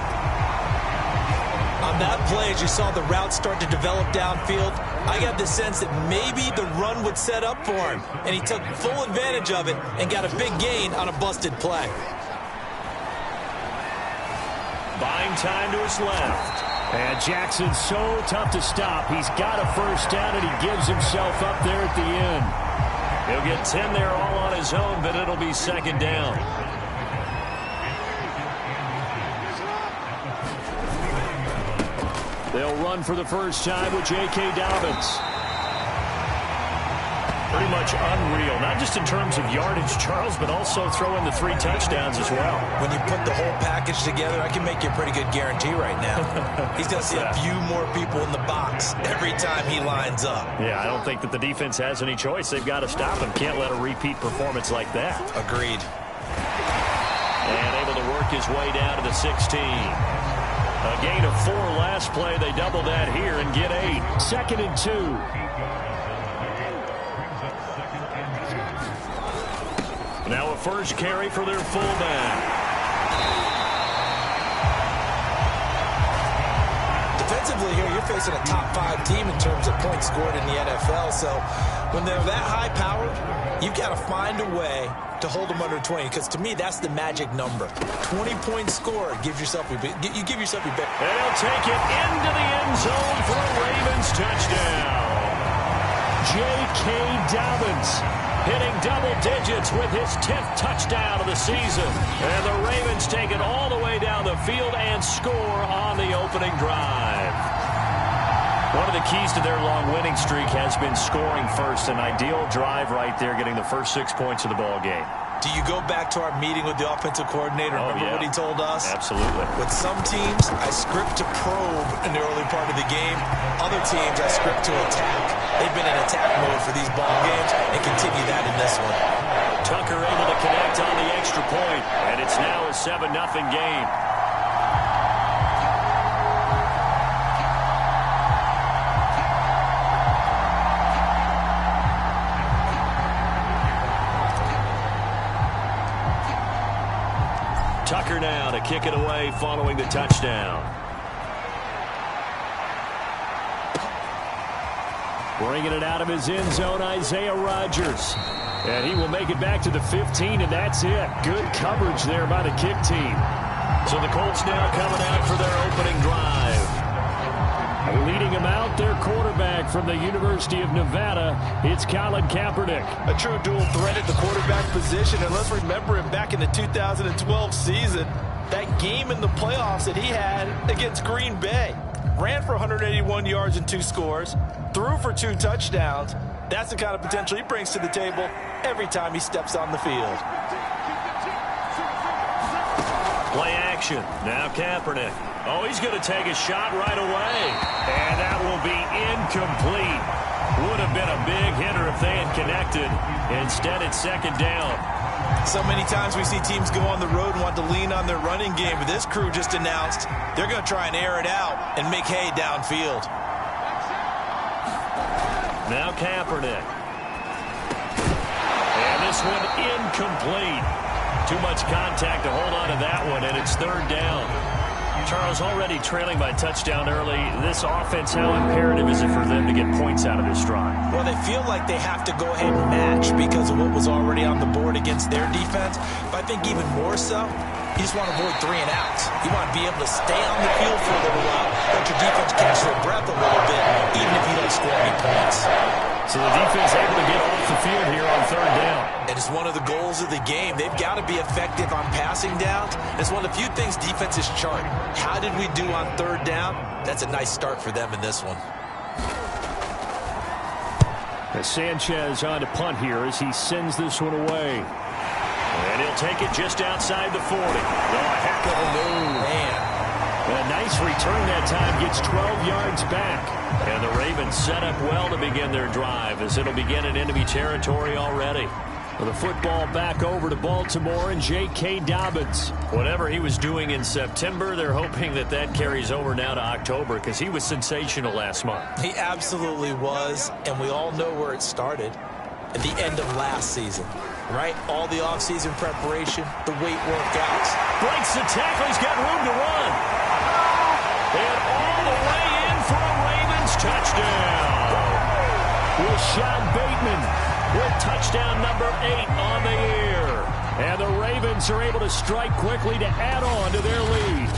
On that play, as you saw the route start to develop downfield, I got the sense that maybe the run would set up for him. And he took full advantage of it and got a big gain on a busted play. Buying time to his left. And Jackson's so tough to stop. He's got a 1st down, and he gives himself up there at the end. He'll get 10 there all on his own, but it'll be 2nd down. They'll run for the first time with J.K. Dobbins. Pretty much unreal, not just in terms of yardage, Charles, but also throw in the 3 touchdowns as well. When you put the whole package together, I can make you a pretty good guarantee right now. He's going to see a few more people in the box every time he lines up. Yeah, I don't think that the defense has any choice. They've got to stop him. Can't let a repeat performance like that. Agreed. And able to work his way down to the 16. A gain of 4 last play. They double that here and get 8. 2nd and 2. Now a 1st carry for their fullback. Defensively here, you're facing a top 5 team in terms of points scored in the NFL. So when they're that high powered, you've got to find a way to hold them under 20. Because to me, that's the magic number. 20 points scored gives yourself you give yourself your bet. And he'll take it into the end zone for a Ravens touchdown. J.K. Dobbins hitting double digits with his 10th touchdown of the season. And the Ravens take it all the way down the field and score on the opening drive. One of the keys to their long winning streak has been scoring first. An ideal drive right there, getting the first 6 points of the ball game. Do you go back to our meeting with the offensive coordinator? Remember what he told us? Absolutely. With some teams, I script to probe in the early part of the game. Other teams, I script to attack. They've been in attack mode for these ball games and continue that in this one. Tucker able to connect on the extra point, and it's now a 7-0 game. Tucker now to kick it away following the touchdown. Bringing it out of his end zone, Isaiah Rodgers. And he will make it back to the 15, and that's it. Good coverage there by the kick team. So the Colts now coming out for their opening drive. Leading him out, up their quarterback from the University of Nevada. It's Colin Kaepernick. A true dual threat at the quarterback position. And let's remember him back in the 2012 season. That game in the playoffs that he had against Green Bay. Ran for 181 yards and 2 scores. Threw for 2 touchdowns. That's the kind of potential he brings to the table every time he steps on the field. Play action. Now Kaepernick. Oh, he's going to take a shot right away. And that will be incomplete. Would have been a big hitter if they had connected. Instead, it's second down. So many times we see teams go on the road and want to lean on their running game. But this crew just announced they're going to try and air it out and make hay downfield. Now Kaepernick. And this one incomplete. Too much contact to hold on to that one, and it's third down. Charles, already trailing by touchdown early. This offense, how imperative is it for them to get points out of this drive? Well, they feel like they have to go ahead and match because of what was already on the board against their defense. But I think even more so, you just want to avoid 3 and outs. You want to be able to stay on the field for a little while, let your defense catch their breath a little bit, even if you don't score any points. So the defense able to get off the field here on third down. And it's one of the goals of the game. They've got to be effective on passing downs. It's one of the few things defenses chart. How did we do on third down? That's a nice start for them in this one. As Sanchez on to punt here as he sends this one away. And he'll take it just outside the 40. Oh, a heck of a move. Man. A nice return that time, gets 12 yards back. And the Ravens set up well to begin their drive as it'll begin in enemy territory already. Well, the football back over to Baltimore and J.K. Dobbins. Whatever he was doing in September, they're hoping that that carries over now to October because he was sensational last month. He absolutely was, and we all know where it started at the end of last season, right? All the offseason preparation, the weight workouts. Breaks the tackle. He's got room to run. And all the way in for a Ravens touchdown. Rashad Bateman with touchdown number 8 on the year. And the Ravens are able to strike quickly to add on to their lead.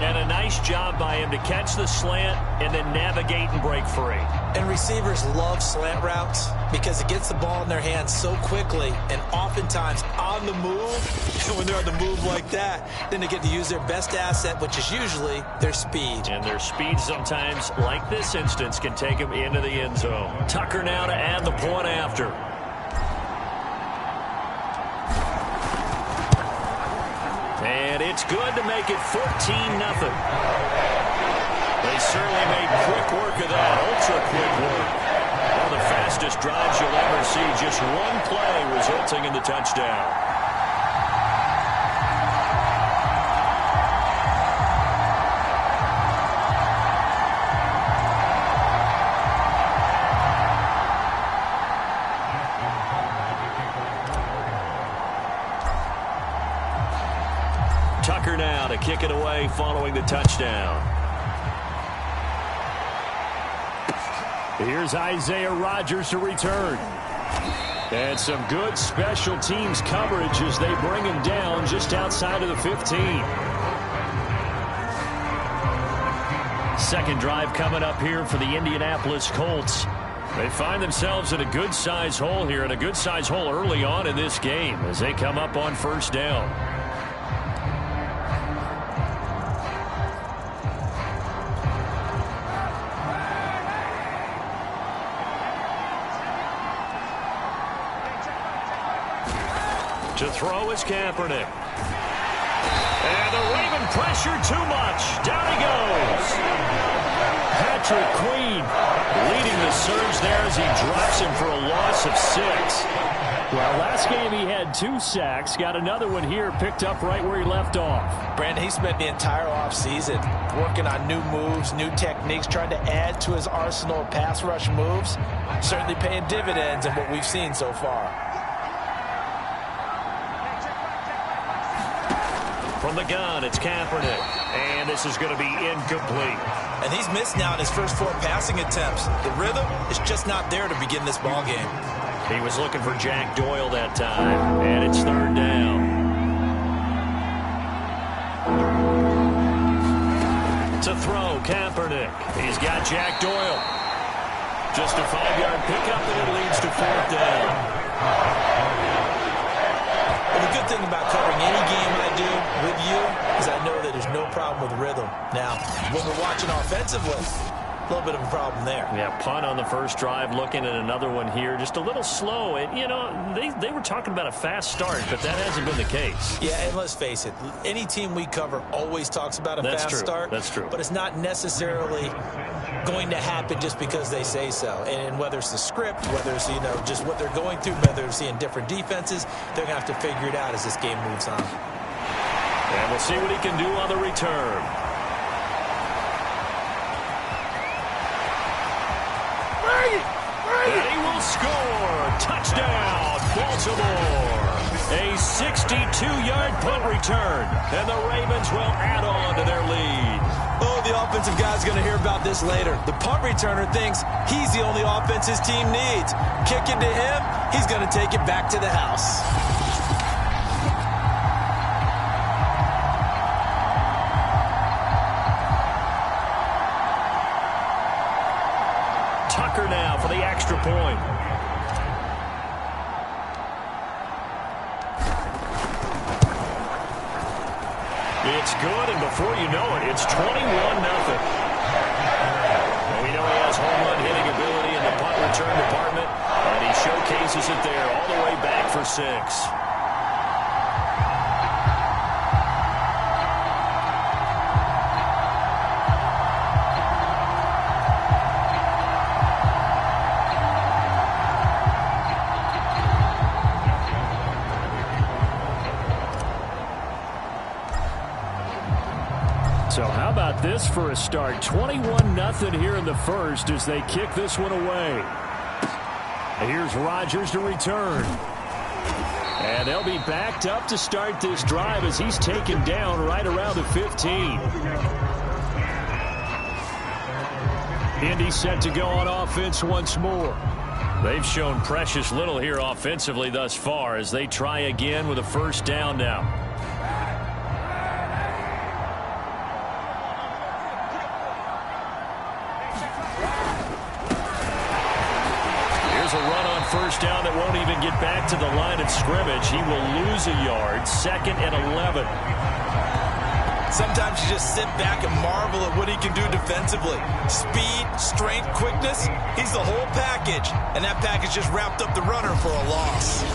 And a nice job by him to catch the slant and then navigate and break free. And receivers love slant routes because it gets the ball in their hands so quickly and oftentimes on the move. And when they're on the move like that, then they get to use their best asset, which is usually their speed. And their speed sometimes, like this instance, can take them into the end zone. Tucker now to add the point after. And it's good to make it 14-0. They certainly made quick work of that, ultra-quick work. One of the fastest drives you'll ever see, just one play resulting in the touchdown. Tucker now to kick it away following the touchdown. Here's Isaiah Rodgers to return. And some good special teams coverage as they bring him down just outside of the 15. Second drive coming up here for the Indianapolis Colts. They find themselves in a good-size hole here, and a good-size hole early on in this game as they come up on first down. To throw is Kaepernick. And the Raven pressure too much. Down he goes. Patrick Queen leading the surge there as he drops him for a loss of 6. Well, last game he had 2 sacks. Got another one here, picked up right where he left off. Brandon, he spent the entire offseason working on new moves, new techniques, trying to add to his arsenal of pass rush moves. Certainly paying dividends in what we've seen so far. From the gun, it's Kaepernick. And this is going to be incomplete. And he's missed now in his first 4 passing attempts. The rhythm is just not there to begin this ball game. He was looking for Jack Doyle that time. And it's third down. To throw, Kaepernick. He's got Jack Doyle. Just a 5-yard pickup, and it leads to 4th down. Well, the good thing about covering any game I do with you is I know that there's no problem with rhythm. Now, when we're watching offensively, a little bit of a problem there. Yeah, punt on the first drive, looking at another one here. Just a little slow. And, you know, they were talking about a fast start, but that hasn't been the case. Yeah, and let's face it, any team we cover always talks about a fast start. That's true. But it's not necessarily going to happen just because they say so. And whether it's the script, whether it's, you know, just what they're going through, whether they're seeing different defenses, they're going to have to figure it out as this game moves on. And we'll see what he can do on the return. And he will score. Touchdown, Baltimore. A 62-yard punt return. And the Ravens will add on to their lead. Oh, the offensive guy's going to hear about this later. The punt returner thinks he's the only offense his team needs. Kick it to him, he's going to take it back to the house. Tucker now for the extra point. It's good, and before you know it, it's 21-0. Well, we know he has home run hitting ability in the punt return department, and he showcases it there all the way back for 6. So how about this for a start? 21-0 here in the first as they kick this one away. Here's Rodgers to return. And they'll be backed up to start this drive as he's taken down right around the 15. Indy set to go on offense once more. They've shown precious little here offensively thus far as they try again with a first down now. First down that won't even get back to the line of scrimmage. He will lose a yard. 2nd and 11. Sometimes you just sit back and marvel at what he can do defensively. Speed, strength, quickness. He's the whole package. And that package just wrapped up the runner for a loss.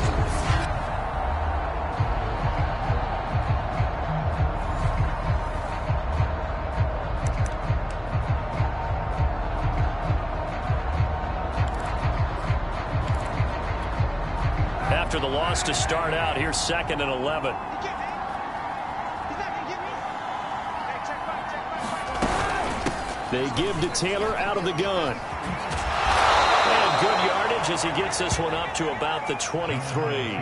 After the loss to start out, here's 2nd and 11. They give to Taylor out of the gun. And good yardage as he gets this one up to about the 23.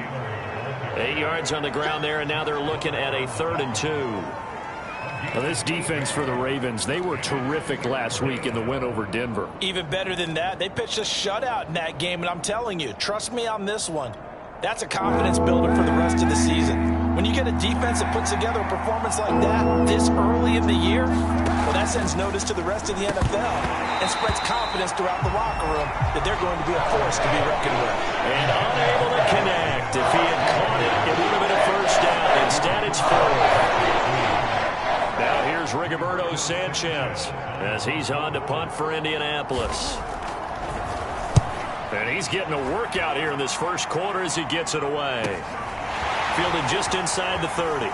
8 yards on the ground there, and now they're looking at a 3rd and 2. Well, this defense for the Ravens, they were terrific last week in the win over Denver. Even better than that, they pitched a shutout in that game, and I'm telling you, trust me on this one. That's a confidence builder for the rest of the season. When you get a defense that puts together a performance like that this early in the year, well, that sends notice to the rest of the NFL and spreads confidence throughout the locker room that they're going to be a force to be reckoned with. And unable to connect. If he had caught it, it would have been a first down. Instead, it's 4th. Now here's Rigoberto Sanchez as he's on to punt for Indianapolis. And he's getting a workout here in this first quarter as he gets it away. Fielded just inside the 30.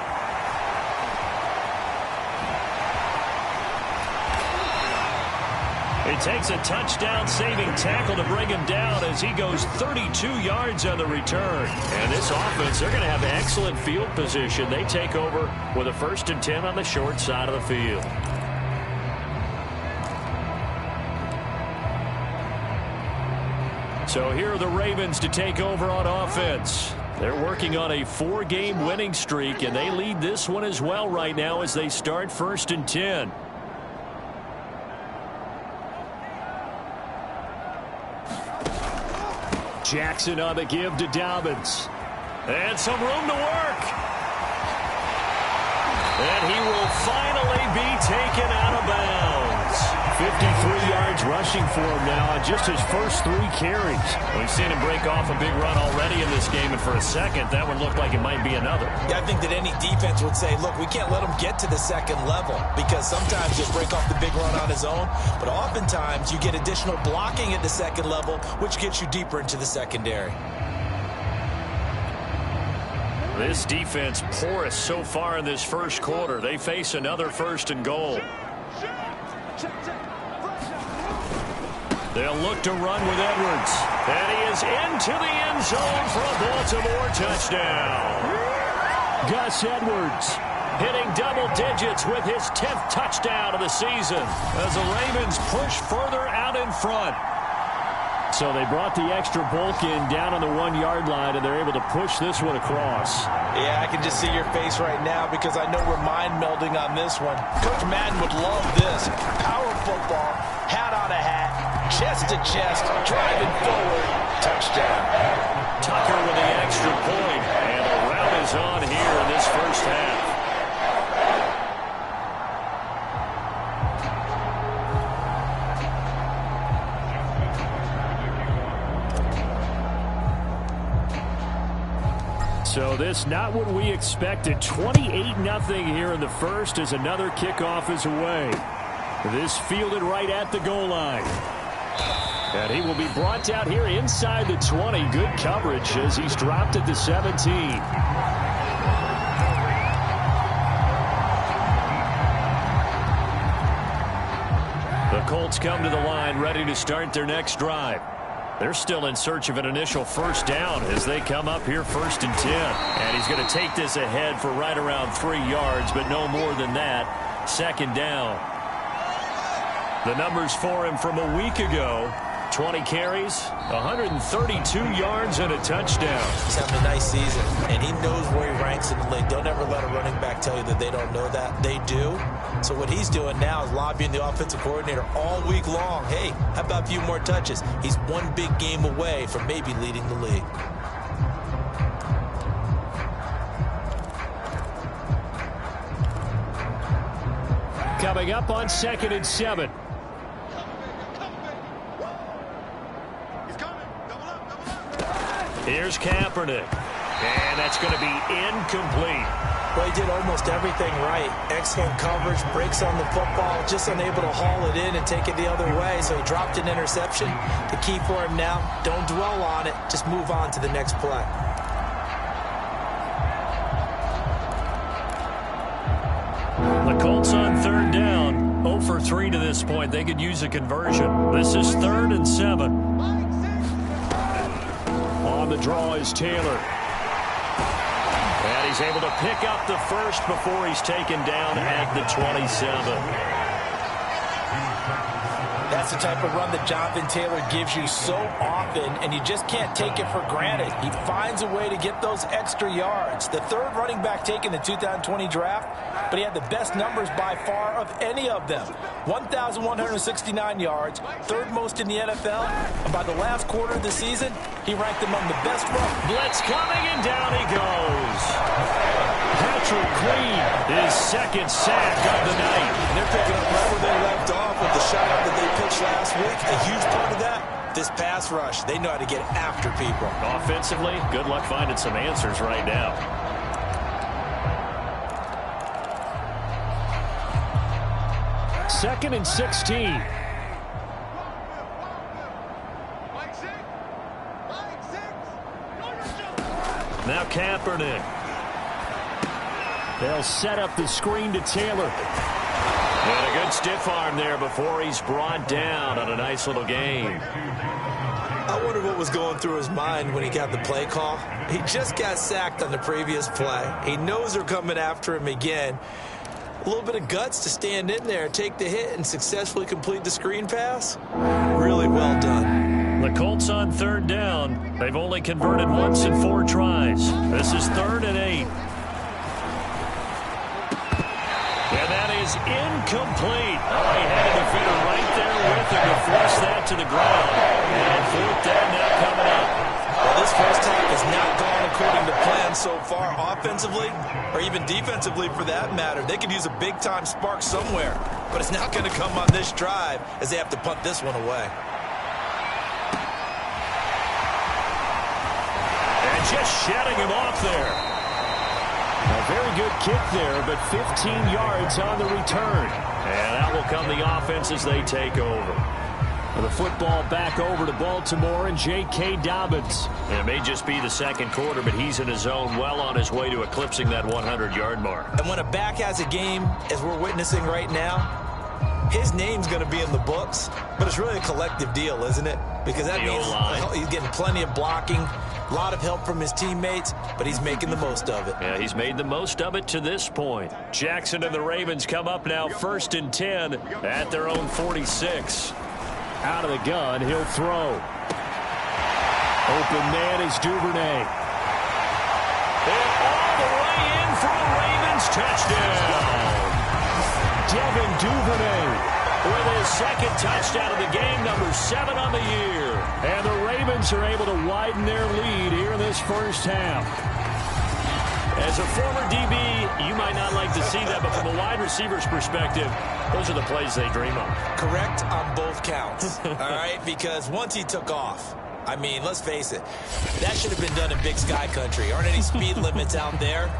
It takes a touchdown-saving tackle to bring him down as he goes 32 yards on the return. And this offense, they're going to have excellent field position. They take over with a 1st and 10 on the short side of the field. So here are the Ravens to take over on offense. They're working on a 4-game winning streak, and they lead this one as well right now as they start 1st and 10. Jackson on the give to Dobbins. And some room to work. And he will finally be taken out of bounds. 53 yards rushing for him now on just his first 3 carries. We've seen him break off a big run already in this game, and for a second, that would look like it might be another. Yeah, I think that any defense would say, look, we can't let him get to the second level, because sometimes he'll break off the big run on his own, but oftentimes you get additional blocking at the second level, which gets you deeper into the secondary. This defense porous so far in this first quarter. They face another 1st and goal. They'll look to run with Edwards. And he is into the end zone for a Baltimore touchdown. Gus Edwards hitting double digits with his 10th touchdown of the season as the Ravens push further out in front. So they brought the extra bulk in down on the 1-yard line, and they're able to push this one across. Yeah, I can just see your face right now because I know we're mind melding on this one. Coach Madden would love this. Power football, hat on a hat, chest to chest, driving forward, touchdown. Tucker with the extra point, and the rout is on here in this first half. So this not what we expected. 28-0 here in the first as another kickoff is away. This fielded right at the goal line. And he will be brought down here inside the 20. Good coverage as he's dropped at the 17. The Colts come to the line ready to start their next drive. They're still in search of an initial first down as they come up here 1st and 10. And he's going to take this ahead for right around 3 yards, but no more than that. 2nd down. The numbers for him from a week ago: 20 carries, 132 yards, and a touchdown. He's having a nice season, and he knows where he ranks in the league. Don't ever let a running back tell you that they don't know that. They do. So what he's doing now is lobbying the offensive coordinator all week long. Hey, how about a few more touches? He's one big game away from maybe leading the league. Coming up on 2nd and 7. Here's Kaepernick. And that's going to be incomplete. Well, he did almost everything right. Excellent coverage, breaks on the football, just unable to haul it in and take it the other way, so he dropped an interception. The key for him now, don't dwell on it, just move on to the next play. The Colts on 3rd down, 0 for 3 to this point. They could use a conversion. This is 3rd and 7. On the draw is Taylor. And he's able to pick up the first before he's taken down at the 27. That's the type of run that Jonathan Taylor gives you so often, and you just can't take it for granted. He finds a way to get those extra yards. The 3rd running back taken in the 2020 draft, but he had the best numbers by far of any of them. 1,169 yards, 3rd most in the NFL, and by the last quarter of the season, he ranked among the best runners. Blitz coming, and down he goes. Patrick Queen, his 2nd sack of the night. And they're picking up right where they left off with the shot that they pitched last week. A huge part of that, this pass rush. They know how to get after people. Offensively, good luck finding some answers right now. Second and 16. Now Kaepernick. They'll set up the screen to Taylor. And a good stiff arm there before he's brought down on a nice little game. I wonder what was going through his mind when he got the play call. He just got sacked on the previous play. He knows they're coming after him again. A little bit of guts to stand in there, take the hit, and successfully complete the screen pass. Really well done. The Colts on 3rd down. They've only converted once in 4 tries. This is 3rd and 8. And that is incomplete. Oh, he had a defender right there with him to force that to the ground. And 4th down now coming up. Well, this first half has not gone according to plan so far offensively, or even defensively for that matter. They could use a big-time spark somewhere, but it's not going to come on this drive as they have to punt this one away. And just shedding him off there. A very good kick there, but 15 yards on the return. And that will come the offense as they take over. The football back over to Baltimore and J.K. Dobbins. It may just be the second quarter, but he's in his zone, well on his way to eclipsing that 100-yard mark. And when a back has a game, as we're witnessing right now, his name's going to be in the books, but it's really a collective deal, isn't it? Because that means he's getting plenty of blocking, a lot of help from his teammates, but he's making the most of it. Yeah, he's made the most of it to this point. Jackson and the Ravens come up now 1st and 10 at their own 46. Out of the gun, he'll throw. Open man is Duvernay. And all the way in for a Ravens touchdown. Devin Duvernay with his second touchdown of the game, number 7 on the year. And the Ravens are able to widen their lead here in this first half. As a former DB, you might not like to see that, but from a wide receiver's perspective, those are the plays they dream of. Correct on both counts, all right? Because once he took off, I mean, let's face it, that should have been done in Big Sky Country. Aren't any speed limits out there?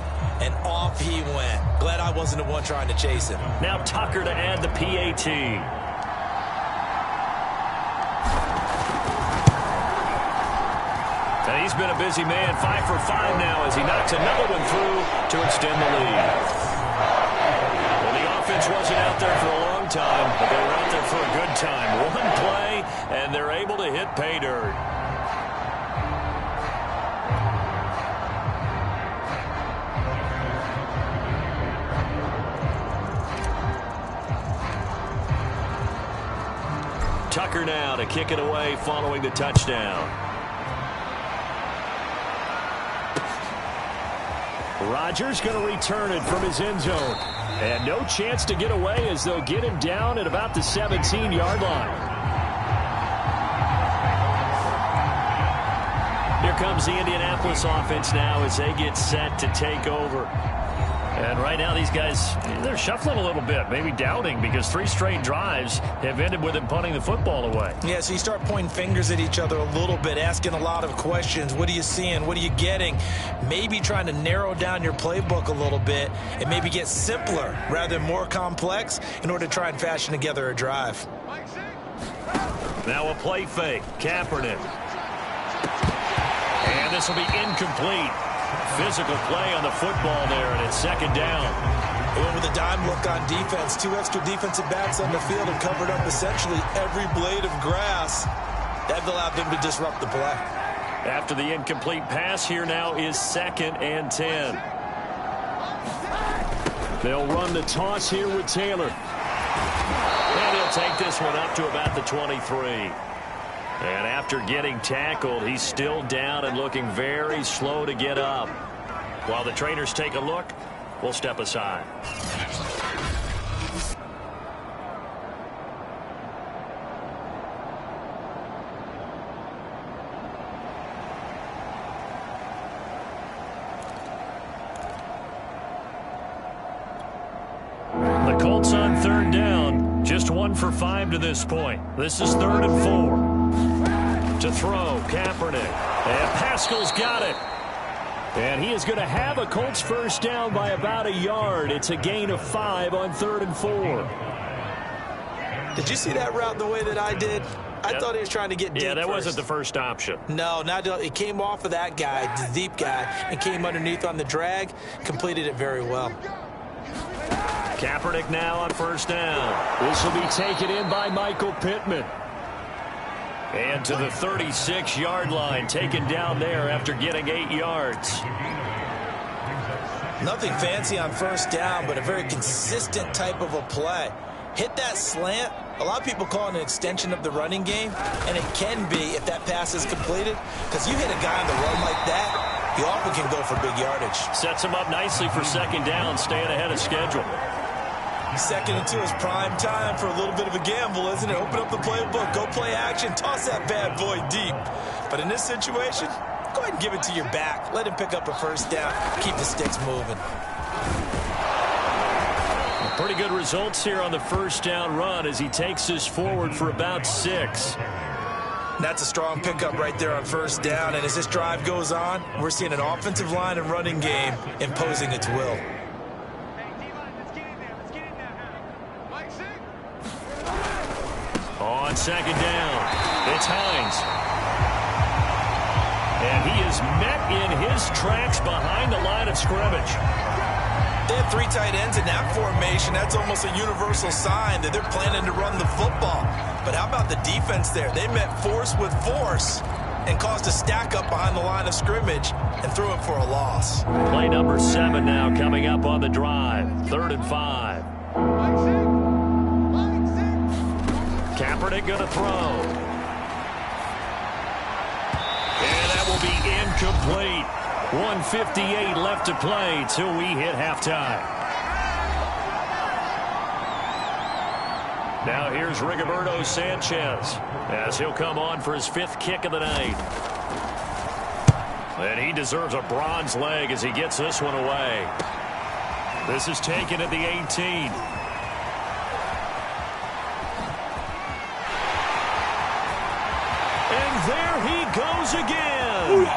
And off he went. Glad I wasn't the one trying to chase him. Now Tucker to add the PAT. And he's been a busy man, 5 for 5 now as he knocks another one through to extend the lead. Well, the offense wasn't out there for a long time, but they were out there for a good time. One play, and they're able to hit pay dirt. Tucker now to kick it away following the touchdown. Rodgers going to return it from his end zone. And no chance to get away as they'll get him down at about the 17-yard line. Here comes the Indianapolis offense now as they get set to take over. And right now these guys, they're shuffling a little bit, maybe doubting, because 3 straight drives have ended with them punting the football away. Yeah, so you start pointing fingers at each other a little bit, asking a lot of questions. What are you seeing? What are you getting? Maybe trying to narrow down your playbook a little bit and maybe get simpler rather than more complex in order to try and fashion together a drive. Now a play fake. Kaepernick. And this will be incomplete. Physical play on the football there, and it's second down. They went with a dime look on defense. 2 extra defensive backs on the field and covered up essentially every blade of grass. That allowed them to disrupt the play. After the incomplete pass, here now is 2nd and 10. They'll run the toss here with Taylor. And he'll take this one up to about the 23. And after getting tackled, he's still down and looking very slow to get up. While the trainers take a look, we'll step aside. The Colts on 3rd down. Just 1 for 5 to this point. This is 3rd and 4. To throw, Kaepernick. And Pascal's got it. And he is going to have a Colts first down by about a yard. It's a gain of 5 on 3rd and 4. Did you see that route the way that I did? I thought he was trying to get deep. Yeah, that first. wasn't the first option. No, it came off of that guy, the deep guy, and came underneath on the drag. Completed it very well. Kaepernick now on 1st down. This will be taken in by Michael Pittman. And to the 36-yard line, taken down there after getting 8 yards. Nothing fancy on 1st down, but a very consistent type of a play. Hit that slant. A lot of people call it an extension of the running game, and it can be if that pass is completed, because you hit a guy on the run like that, he often can go for big yardage. Sets him up nicely for 2nd down, staying ahead of schedule. 2nd and 2 is prime time for a little bit of a gamble, isn't it? Open up the playbook, go play action, toss that bad boy deep. But in this situation, go ahead and give it to your back. Let him pick up a first down. Keep the sticks moving. Pretty good results here on the first down run as he takes us forward for about 6. That's a strong pickup right there on first down. And as this drive goes on, we're seeing an offensive line and running game imposing its will. On second down, it's Hines. And he is met in his tracks behind the line of scrimmage. They have 3 tight ends in that formation. That's almost a universal sign that they're planning to run the football. But how about the defense there? They met force with force and caused a stack up behind the line of scrimmage and threw it for a loss. Play number 7 now coming up on the drive. 3rd and 5. Kaepernick going to throw. And that will be incomplete. 1:58 left to play till we hit halftime. Now here's Rigoberto Sanchez as he'll come on for his 5th kick of the night. And he deserves a bronze leg as he gets this one away. This is taken at the 18. And there he goes again.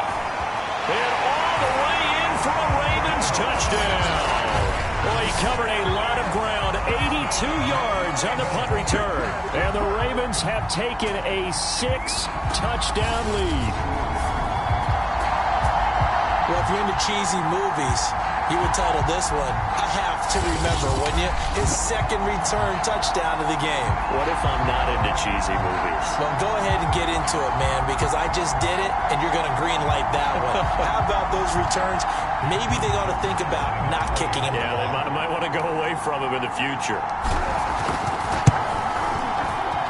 And all the way in for a Ravens touchdown. Well, he covered a lot of ground, 82 yards on the punt return. And the Ravens have taken a 6-touchdown lead. Well, if you're into cheesy movies, you would title this one, I Have to Remember, wouldn't you? His 2nd return touchdown of the game. What if I'm not into cheesy movies? Well, go ahead and get into it, man, because I just did it, and you're going to green light that one. How about those returns? Maybe they ought to think about not kicking him. Yeah, they might want to go away from him in the future.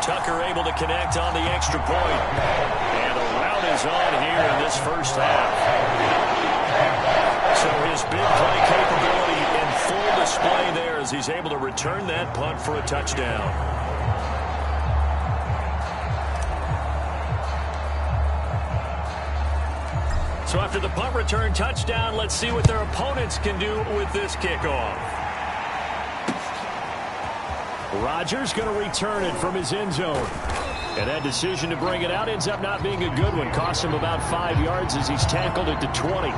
Tucker able to connect on the extra point. And the route is on here in this first half. So his big play capability in full display there as he's able to return that punt for a touchdown. So after the punt return touchdown, let's see what their opponents can do with this kickoff. Rodgers going to return it from his end zone. And that decision to bring it out ends up not being a good one. Cost him about 5 yards as he's tackled at the 20.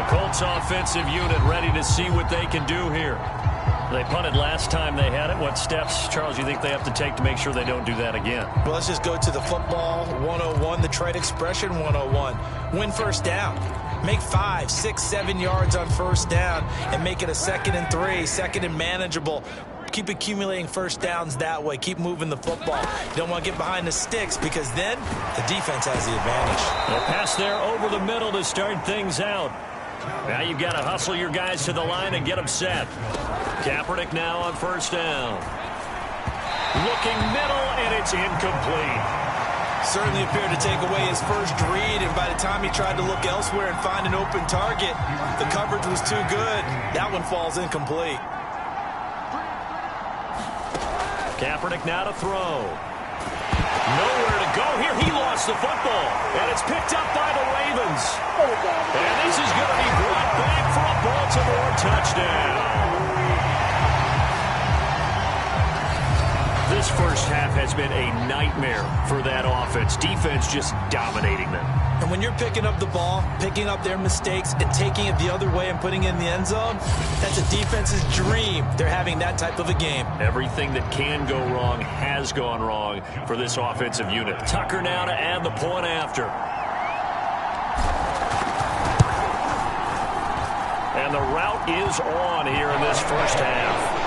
Colts offensive unit ready to see what they can do here. They punted last time they had it. What steps, Charles, you think they have to take to make sure they don't do that again? Well, let's just go to the football 101, the trade expression 101. Win first down. Make 5, 6, 7 yards on first down and make it a 2nd and 3, 2nd and manageable. Keep accumulating first downs that way. Keep moving the football. You don't want to get behind the sticks because then the defense has the advantage. A pass there over the middle to start things out. Now you've got to hustle your guys to the line and get them set. Kaepernick now on first down. Looking middle, and it's incomplete. Certainly appeared to take away his first read, and by the time he tried to look elsewhere and find an open target, the coverage was too good. That one falls incomplete. Kaepernick now to throw. Nowhere to go here. He lost the football, and it's picked up by the Ravens. And this is going to be brought back for a Baltimore touchdown. This first half has been a nightmare for that offense. Defense just dominating them. And when you're picking up the ball, picking up their mistakes, and taking it the other way and putting it in the end zone, that's a defense's dream. They're having that type of a game. Everything that can go wrong has gone wrong for this offensive unit. Tucker now to add the point after. And the route is on here in this first half.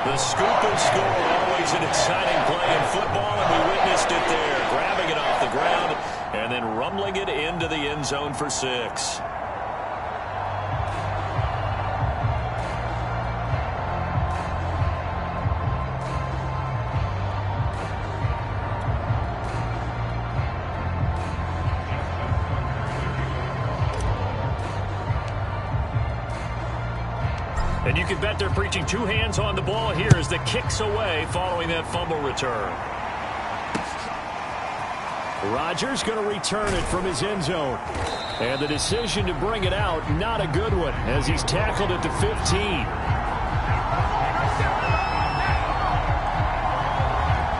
The scoop and score, always an exciting play in football, and we witnessed it there. Grabbing it off the ground and then rumbling it into the end zone for 6. And you can bet they're preaching 2 hands on the ball here as the kick's away following that fumble return. Rodgers going to return it from his end zone. And the decision to bring it out, not a good one, as he's tackled at the 15.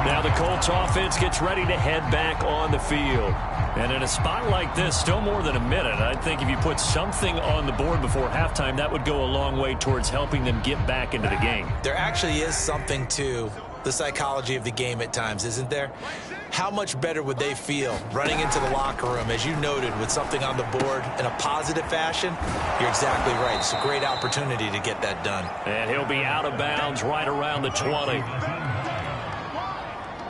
Now the Colts offense gets ready to head back on the field. And in a spot like this, still more than a minute, I think if you put something on the board before halftime, that would go a long way towards helping them get back into the game. There actually is something to the psychology of the game at times, isn't there? How much better would they feel running into the locker room, as you noted, with something on the board in a positive fashion? You're exactly right. It's a great opportunity to get that done. And he'll be out of bounds right around the 20.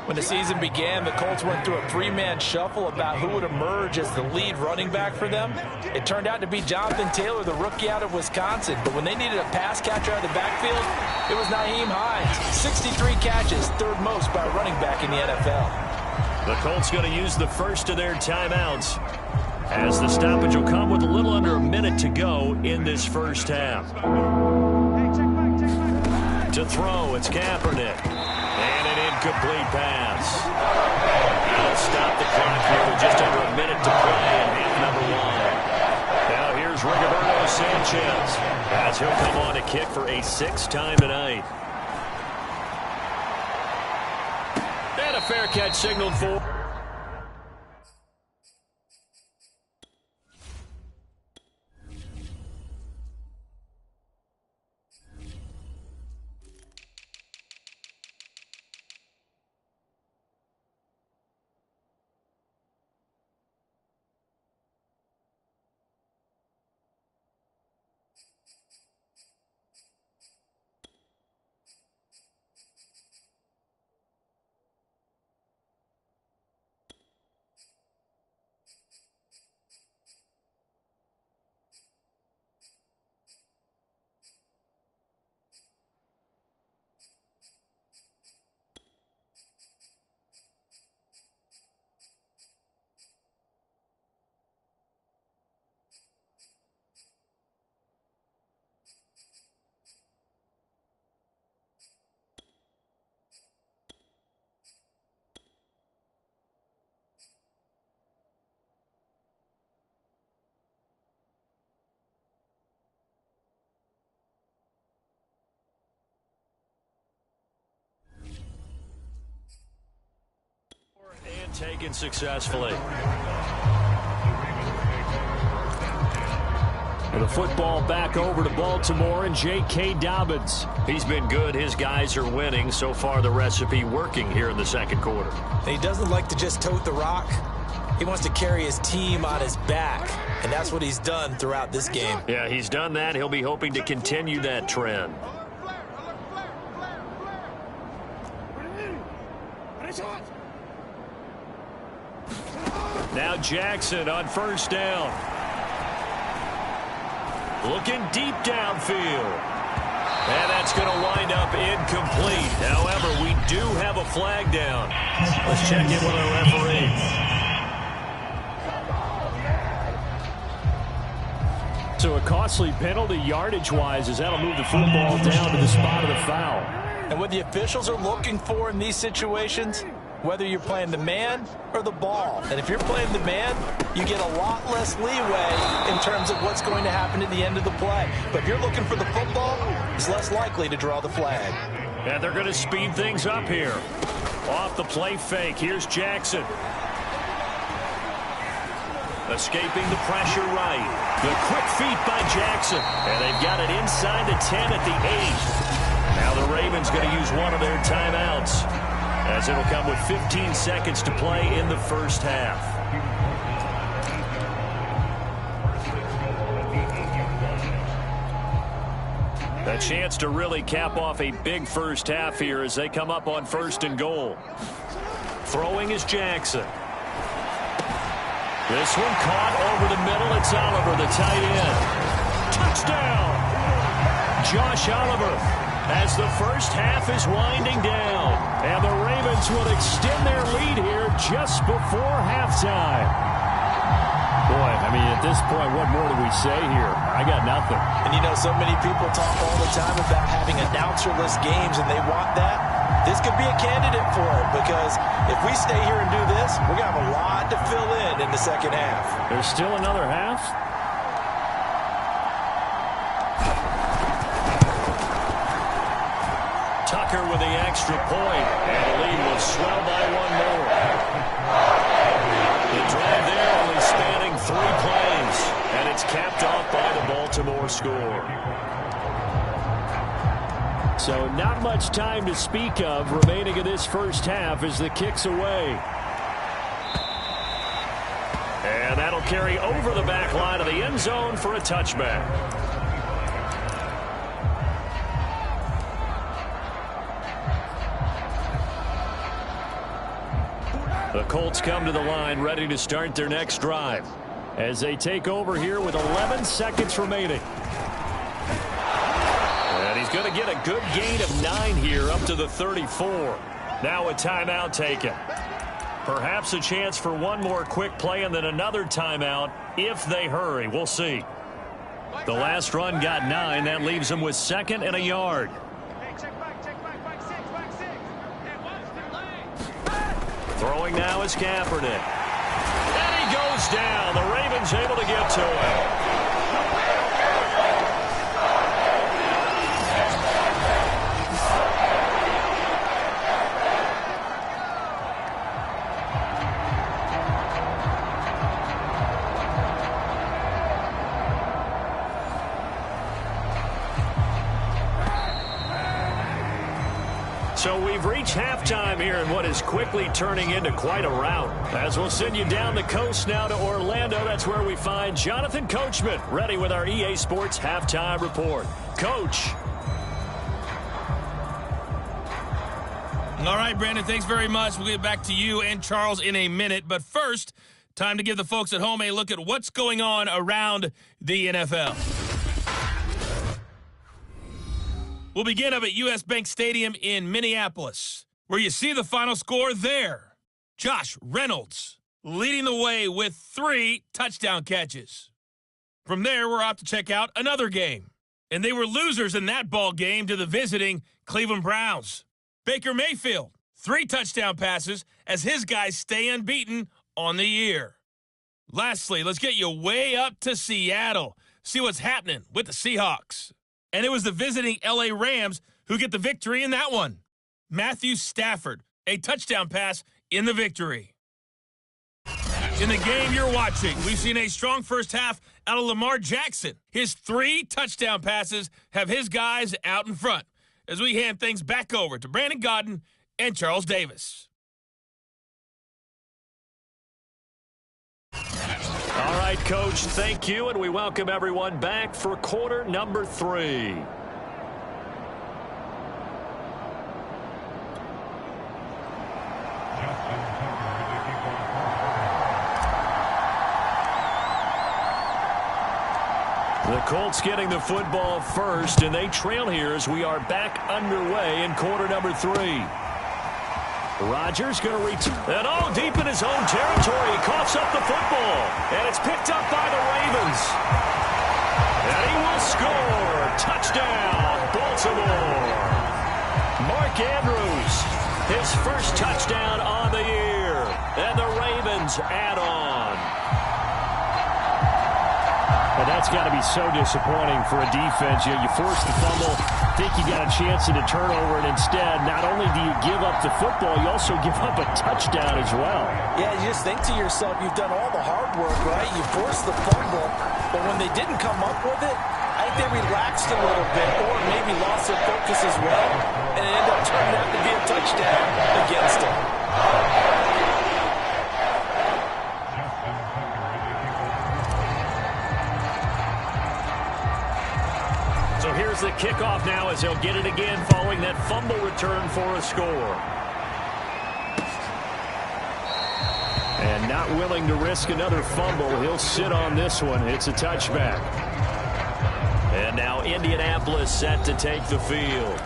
When the season began, the Colts went through a three-man shuffle about who would emerge as the lead running back for them. It turned out to be Jonathan Taylor, the rookie out of Wisconsin. But when they needed a pass catcher out of the backfield, it was Nyheim Hines. 63 catches, third most by a running back in the NFL. The Colts going to use the first of their timeouts, as the stoppage will come with a little under a minute to go in this first half. To throw, it's Kaepernick. And an incomplete pass. That'll stop the clock here with just under a minute to play in half number one. Now here's Rigoberto Sanchez, as he'll come on to kick for a sixth time tonight. And a fair catch signaled for. Taken successfully. And the football back over to Baltimore and J.K. Dobbins. He's been good. His guys are winning. So far, the recipe working here in the second quarter. He doesn't like to just tote the rock. He wants to carry his team on his back, and that's what he's done throughout this game. Yeah, he's done that. He'll be hoping to continue that trend. Now Jackson on first down. Looking deep downfield. And that's going to wind up incomplete. However, we do have a flag down. Let's check in with our referee. So a costly penalty yardage-wise, as that'll move the football down to the spot of the foul. And what the officials are looking for in these situations, whether you're playing the man or the ball. And if you're playing the man, you get a lot less leeway in terms of what's going to happen at the end of the play. But if you're looking for the football, it's less likely to draw the flag. And they're going to speed things up here. Off the play fake, here's Jackson. Escaping the pressure right. The quick feet by Jackson. And they've got it inside the 10 at the 8. Now the Ravens going to use one of their timeouts, as it'll come with 15 seconds to play in the first half. A chance to really cap off a big first half here as they come up on first and goal. Throwing is Jackson. This one caught over the middle. It's Oliver, the tight end. Touchdown! Josh Oliver, as the first half is winding down. And the Ravens will extend their lead here just before halftime. Boy, I mean, at this point, what more do we say here? I got nothing. And you know, so many people talk all the time about having announcer-less games, and they want that. this could be a candidate for it, because if we stay here and do this, we're going to have a lot to fill in the second half. There's still another half. Tucker with the extra point, and the lead will swell by one more. The drive there only spanning 3 plays, and it's capped off by the Baltimore score. So not much time to speak of remaining in this first half as the kick's away. And that'll carry over the back line of the end zone for a touchback. The Colts come to the line ready to start their next drive as they take over here with 11 seconds remaining. And he's going to get a good gain of 9 here up to the 34. Now a timeout taken. Perhaps a chance for one more quick play and then another timeout if they hurry. We'll see. The last run got 9. That leaves them with 2nd and a yard. Throwing now is Kaepernick. And he goes down. The Ravens able to get to him. So we've reached halftime here in what is quickly turning into quite a rout. As we'll send you down the coast now to Orlando, that's where we find Jonathan Coachman ready with our EA Sports Halftime Report. Coach. All right, Brandon, thanks very much. We'll get back to you and Charles in a minute. But first, time to give the folks at home a look at what's going on around the NFL. We'll begin up at U.S. Bank Stadium in Minneapolis, where you see the final score there. Josh Reynolds leading the way with 3 touchdown catches. From there, we're off to check out another game. And they were losers in that ball game to the visiting Cleveland Browns. Baker Mayfield, 3 touchdown passes as his guys stay unbeaten on the year. Lastly, let's get you way up to Seattle. See what's happening with the Seahawks. And it was the visiting L.A. Rams who get the victory in that one. Matthew Stafford, a touchdown pass in the victory. In the game you're watching, we've seen a strong first half out of Lamar Jackson. His 3 touchdown passes have his guys out in front as we hand things back over to Brandon Godden and Charles Davis. All right, Coach, thank you, and we welcome everyone back for quarter number 3. The Colts getting the football first, and they trail here as we are back underway in quarter number 3. Rodgers going to reach, and deep in his own territory. He coughs up the football, and it's picked up by the Ravens. And he will score. Touchdown, Baltimore. Mark Andrews, his first touchdown on the year, and the Ravens add on. And that's got to be so disappointing for a defense. You force the fumble, think you got a chance at a turnover, and instead, not only do you give up the football, you also give up a touchdown as well. Yeah, you just think to yourself, you've done all the hard work, right? You forced the fumble, but when they didn't come up with it, I think they relaxed a little bit or maybe lost their focus as well, and it ended up turning out to be a touchdown against them. So here's the kickoff now as he'll get it again following that fumble return for a score. And not willing to risk another fumble, he'll sit on this one. It's a touchback. And now Indianapolis set to take the field.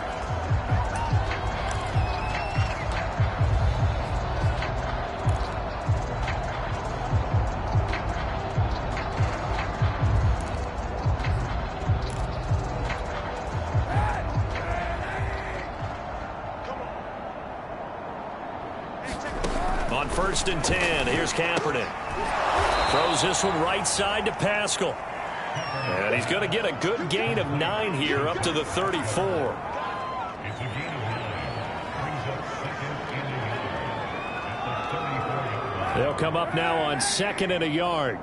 On 1st and 10, here's Kaepernick. Throws this one right side to Pascal. And he's going to get a good gain of 9 here up to the 34. They'll come up now on 2nd and a yard.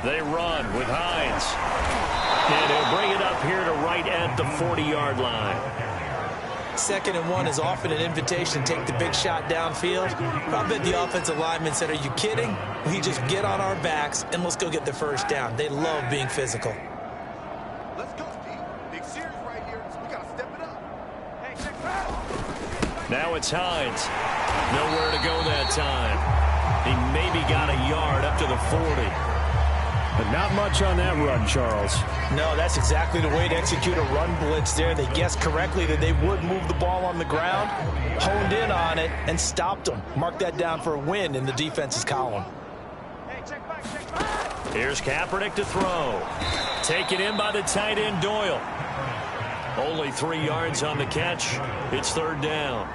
They run with Hines. And he'll bring it up here to right at the 40-yard line. 2nd and 1 is often an invitation to take the big shot downfield. I bet the offensive lineman said, are you kidding? We just get on our backs and let's go get the first down. They love being physical. Let's go, Steve. Big series right here. We got to step it up. Hey, check it out. Now it's Hines. Nowhere to go that time. He maybe got a yard up to the 40. But not much on that run, Charles. No, that's exactly the way to execute a run blitz there. They guessed correctly that they would move the ball on the ground, honed in on it, and stopped them. Mark that down for a win in the defense's column. Hey, check back, check back. Here's Kaepernick to throw. Taken in by the tight end, Doyle. Only 3 yards on the catch. It's 3rd down.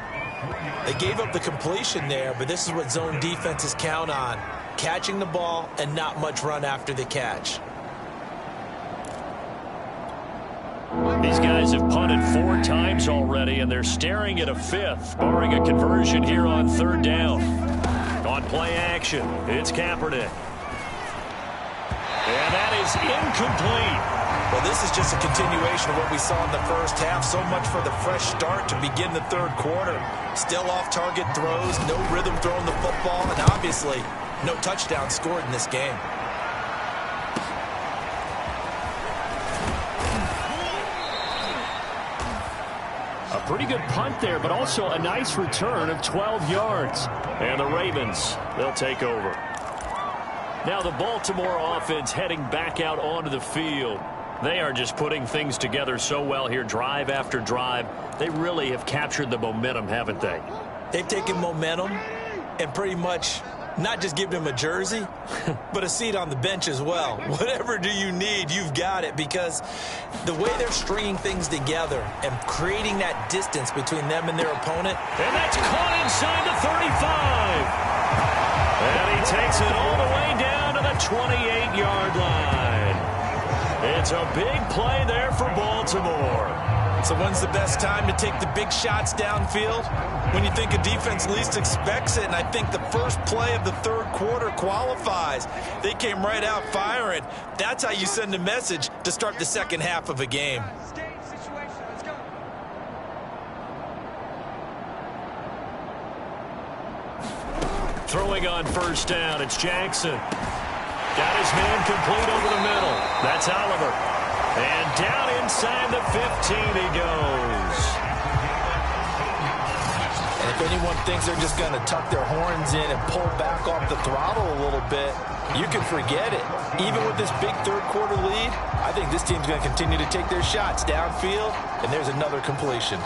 They gave up the completion there, but this is what zone defenses count on. Catching the ball and not much run after the catch. These guys have punted 4 times already, and they're staring at a 5th, barring a conversion here on 3rd down. On play action, it's Kaepernick. And that is incomplete. Well, this is just a continuation of what we saw in the first half. So much for the fresh start to begin the 3rd quarter. Still off-target throws, no rhythm throwing the football, and obviously no touchdown scored in this game. A pretty good punt there, but also a nice return of 12 yards. And the Ravens, they'll take over. Now the Baltimore offense heading back out onto the field. They are just putting things together so well here, drive after drive. They really have captured the momentum, haven't they? They've taken momentum and pretty much not just given him a jersey, but a seat on the bench as well. Whatever do you need, you've got it, because the way they're stringing things together and creating that distance between them and their opponent. And that's caught inside the 35. And he takes it all the way down to the 28-yard line. It's a big play there for Baltimore. So when's the best time to take the big shots downfield? When you think a defense least expects it, and I think the first play of the 3rd quarter qualifies. They came right out firing. That's how you send a message to start the 2nd half of a game. Throwing on 1st down, it's Jackson. Got his man complete over the middle. That's Oliver. And down inside the 15 he goes. And if anyone thinks they're just going to tuck their horns in and pull back off the throttle a little bit, you can forget it. Even with this big 3rd quarter lead, I think this team's going to continue to take their shots downfield, and there's another completion.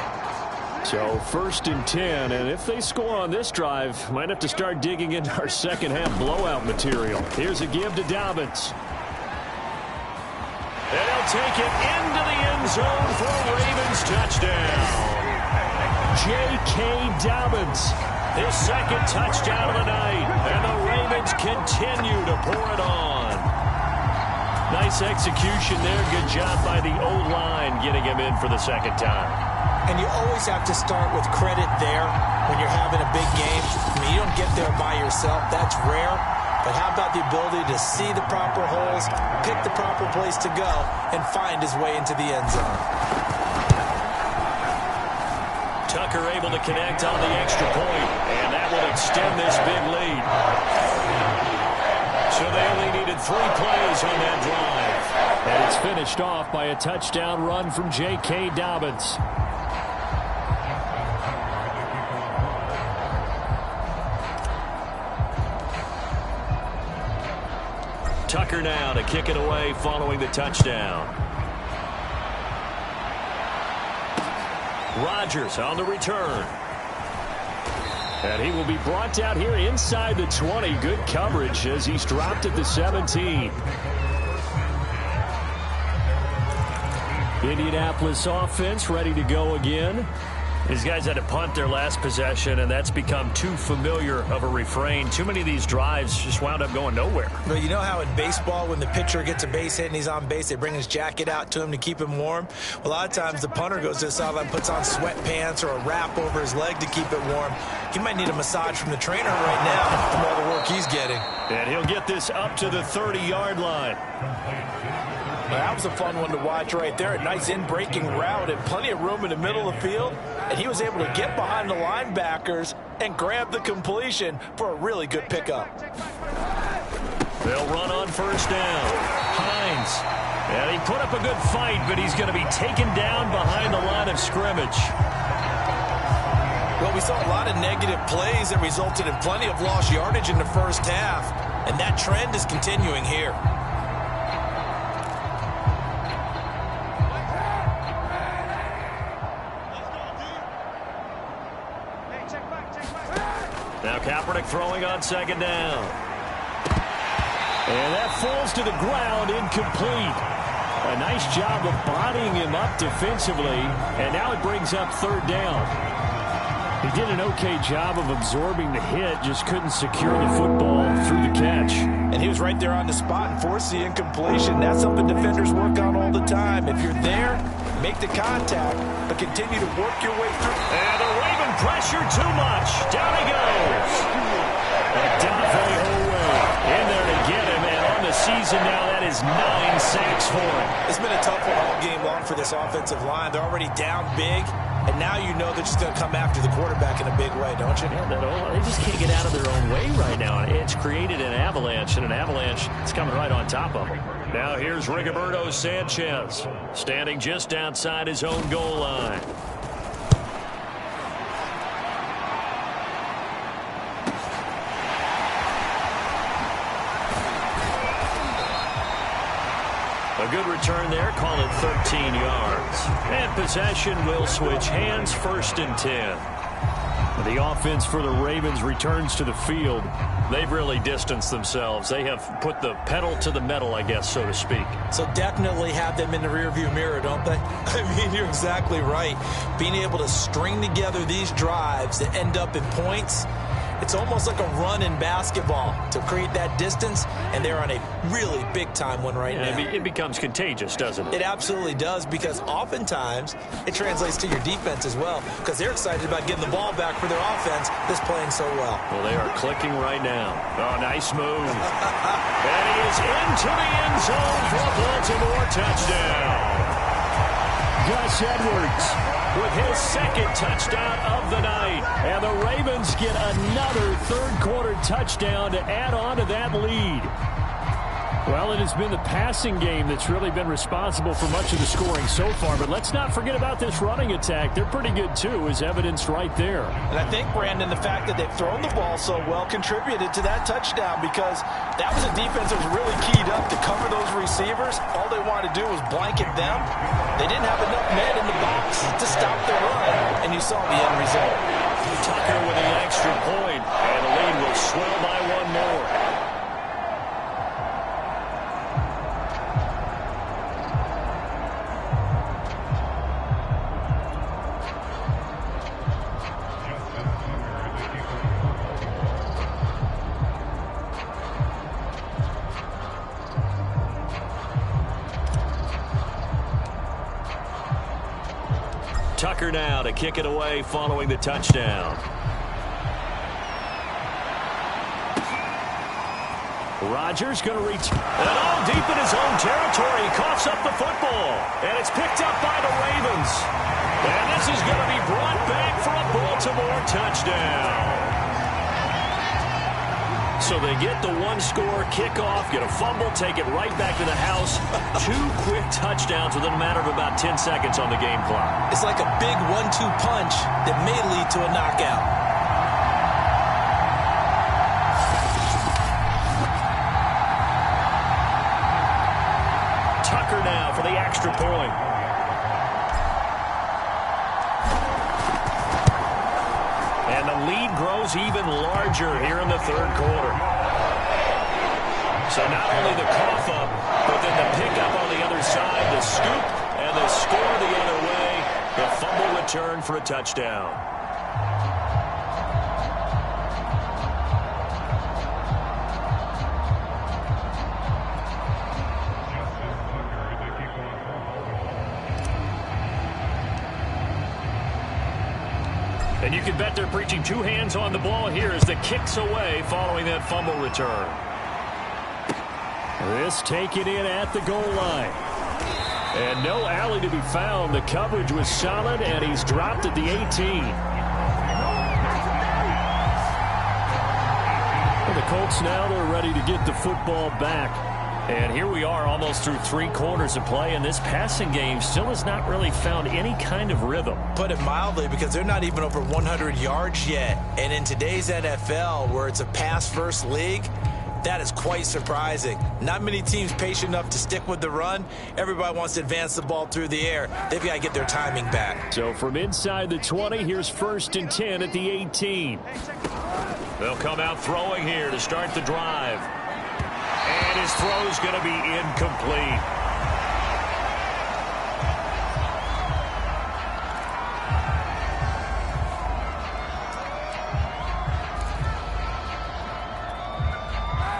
So 1st and 10, and if they score on this drive, might have to start digging into our 2nd half blowout material. Here's a give to Dobbins. And he'll take it into the end zone for a Ravens touchdown. J.K. Dobbins. His 2nd touchdown of the night, and the Ravens continue to pour it on. Nice execution there. Good job by the O-line getting him in for the 2nd time. And you always have to start with credit there when you're having a big game. I mean, you don't get there by yourself. That's rare. But how about the ability to see the proper holes, pick the proper place to go, and find his way into the end zone? Tucker able to connect on the extra point, and that will extend this big lead. So they only needed 3 plays on that drive. And it's finished off by a touchdown run from J.K. Dobbins. Tucker now to kick it away following the touchdown. Rodgers on the return. And he will be brought down here inside the 20. Good coverage as he's dropped at the 17. Indianapolis offense ready to go again. These guys had to punt their last possession, and that's become too familiar of a refrain. Too many of these drives just wound up going nowhere. But you know how in baseball, when the pitcher gets a base hit and he's on base, they bring his jacket out to him to keep him warm? Well, a lot of times the punter goes to the sideline, puts on sweatpants or a wrap over his leg to keep it warm. He might need a massage from the trainer right now from all the work he's getting. And he'll get this up to the 30-yard line. Well, that was a fun one to watch right there. A nice in-breaking route and plenty of room in the middle of the field. And he was able to get behind the linebackers and grab the completion for a really good pickup. They'll run on first down. Hines. And he put up a good fight, but he's going to be taken down behind the line of scrimmage. Well, we saw a lot of negative plays that resulted in plenty of lost yardage in the first half. And that trend is continuing here. Now Kaepernick throwing on second down. And that falls to the ground, incomplete. A nice job of bodying him up defensively, and now it brings up third down. He did an okay job of absorbing the hit, just couldn't secure the football through the catch. And he was right there on the spot and forced the incompletion. That's something defenders work on all the time. If you're there, make the contact, but continue to work your way through. And the Raven pressure too much. Down he goes. Adonai in there to get him, and on the season now, that is 9 sacks for him. It's been a tough one all game long for this offensive line. They're already down big, and now you know they're just going to come after the quarterback in a big way, don't you? Yeah, they just can't get out of their own way right now. It's created an avalanche, and an avalanche is coming right on top of them. Now here's Rigoberto Sanchez, standing just outside his own goal line. A good return there, call it 13 yards. And possession will switch hands, 1st and 10. The offense for the Ravens returns to the field. They've really distanced themselves. They have put the pedal to the metal, I guess, so to speak. So definitely have them in the rearview mirror, don't they? I mean, you're exactly right. Being able to string together these drives that end up in points, it's almost like a run in basketball to create that distance, and they're on a really big-time one right now. It becomes contagious, doesn't it? It absolutely does, because oftentimes it translates to your defense as well, because they're excited about getting the ball back for their offense that's playing so well. Well, they are clicking right now. Oh, nice move. And he is into the end zone for a Baltimore touchdown. Gus Edwards with his 2nd touchdown of the night. And the Ravens get another third-quarter touchdown to add on to that lead. Well, it has been the passing game that's really been responsible for much of the scoring so far. But let's not forget about this running attack. They're pretty good, too, as evidenced right there. And I think, Brandon, the fact that they've thrown the ball so well contributed to that touchdown, because that was a defense that was really keyed up to cover those receivers. All they wanted to do was blanket them. They didn't have enough men in the box to stop the run, and you saw the end result. Tucker with an extra point, and the lead will swell by one more. Tucker now to kick it away following the touchdown. Rodgers going to reach. And all deep in his own territory. He coughs up the football. And it's picked up by the Ravens. And this is going to be brought back for a Baltimore touchdown. So they get the one-score kickoff, get a fumble, take it right back to the house. 2 quick touchdowns within a matter of about 10 seconds on the game clock. It's like a big 1-2 punch that may lead to a knockout. Tucker now for the extra point. And the lead grows even larger here in the third quarter. So not only the cough up, but then the pickup on the other side, the scoop, and the score the other way. The fumble return. return for a touchdown. And you can bet they're preaching two hands on the ball here as the kick's away following that fumble return. This taken in at the goal line. And no alley to be found. The coverage was solid, and he's dropped at the 18. And the Colts now, they're ready to get the football back. And here we are almost through 3 quarters of play, and this passing game still has not really found any kind of rhythm. Put it mildly, because they're not even over 100 yards yet. And in today's NFL, where it's a pass-first league, that is quite surprising. Not many teams patient enough to stick with the run. Everybody wants to advance the ball through the air. They've got to get their timing back. So from inside the 20, here's 1st and 10 at the 18. They'll come out throwing here to start the drive. And his throw's going to be incomplete.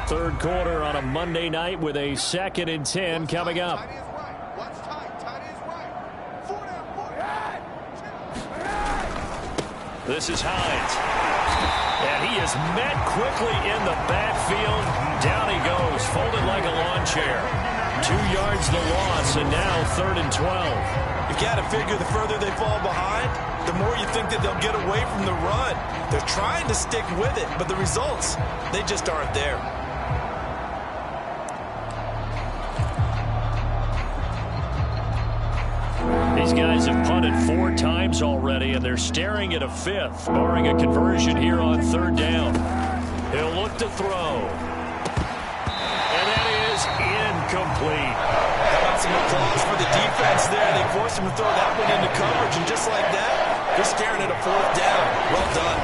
Third quarter on a Monday night with a 2nd and 10 coming up. This is Hines. And he is met quickly in the backfield. Down he goes, folded like a lawn chair. 2 yards the loss, and now 3rd and 12. You got to figure the further they fall behind, the more you think that they'll get away from the run. They're trying to stick with it, but the results, they just aren't there. These guys have punted 4 times already, and they're staring at a 5th, barring a conversion here on 3rd down. He'll look to throw. And that is incomplete. How about some applause for the defense there? They forced him to throw that one into coverage, and just like that, they're staring at a 4th down. Well done.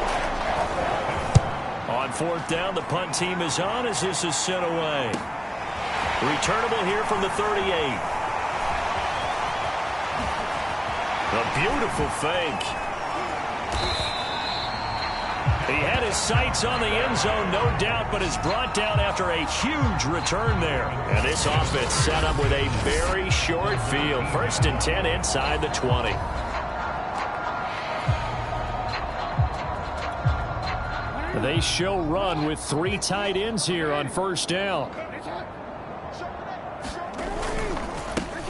On 4th down, the punt team is on as this is sent away. Returnable here from the 38. A beautiful fake. He had his sights on the end zone, no doubt, but is brought down after a huge return there. And this offense set up with a very short field. 1st and 10 inside the 20. They show run with 3 tight ends here on 1st down.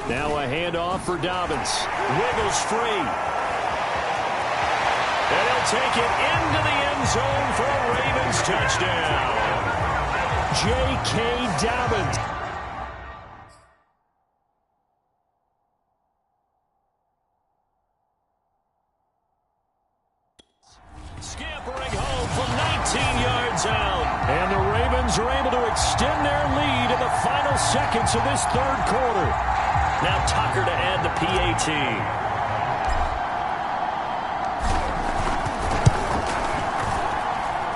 Now a handoff for Dobbins. Wiggles free. And he'll take it into the end zone for a Ravens touchdown. J.K. Dobbins. Scampering home from 19 yards out. And the Ravens are able to extend their lead in the final seconds of this 3rd quarter. Now Tucker to add the PAT.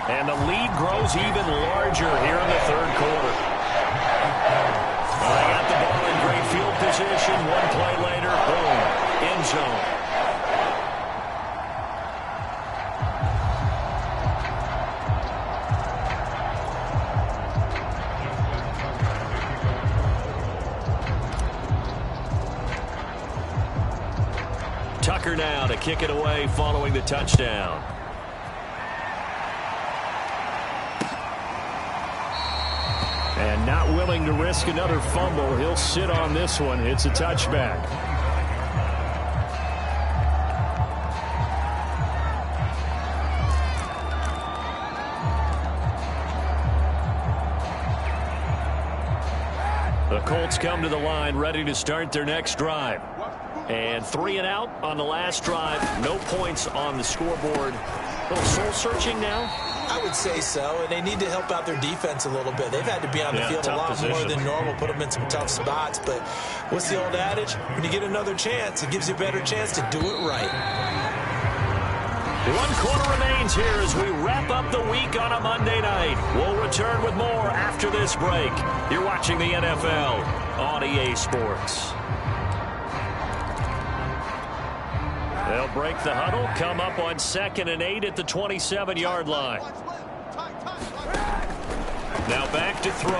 And the lead grows even larger here in the 3rd quarter. Well, they got the ball in great field position. 1 play later, boom, end zone. Tucker now to kick it away following the touchdown. And not willing to risk another fumble. He'll sit on this one. It's a touchback. The Colts come to the line ready to start their next drive. And 3 and out on the last drive. No points on the scoreboard. A little soul-searching now? I would say so, and they need to help out their defense a little bit. They've had to be on the field a lot more than normal, put them in some tough spots. But what's the old adage? When you get another chance, it gives you a better chance to do it right. 1 quarter remains here as we wrap up the week on a Monday night. We'll return with more after this break. You're watching the NFL on EA Sports. They'll break the huddle, come up on 2nd and 8 at the 27-yard line. Now back to throw.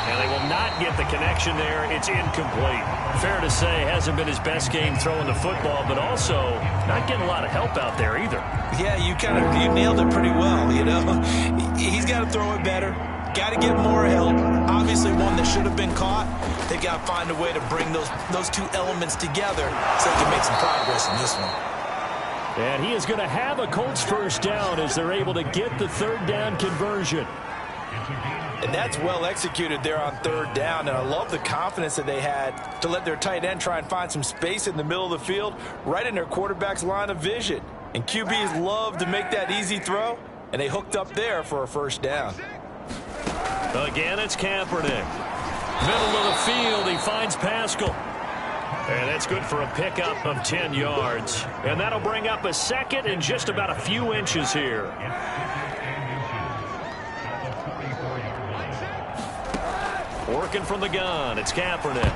And they will not get the connection there. It's incomplete. Fair to say, hasn't been his best game throwing the football, but also not getting a lot of help out there either. Yeah, you nailed it pretty well, you know. He's got to throw it better. Got to get more help. Obviously one that should have been caught. They've got to find a way to bring those two elements together so they can make some progress in this one. And he is going to have a Colts first down as they're able to get the 3rd down conversion. And that's well executed there on 3rd down. And I love the confidence that they had to let their tight end try and find some space in the middle of the field, right in their quarterback's line of vision. And QBs love to make that easy throw, and they hooked up there for a first down. Again, it's Kaepernick. Middle of the field, he finds Pascal. And that's good for a pickup of 10 yards. And that'll bring up a 2nd and just about a few inches here. Working from the gun, it's Kaepernick.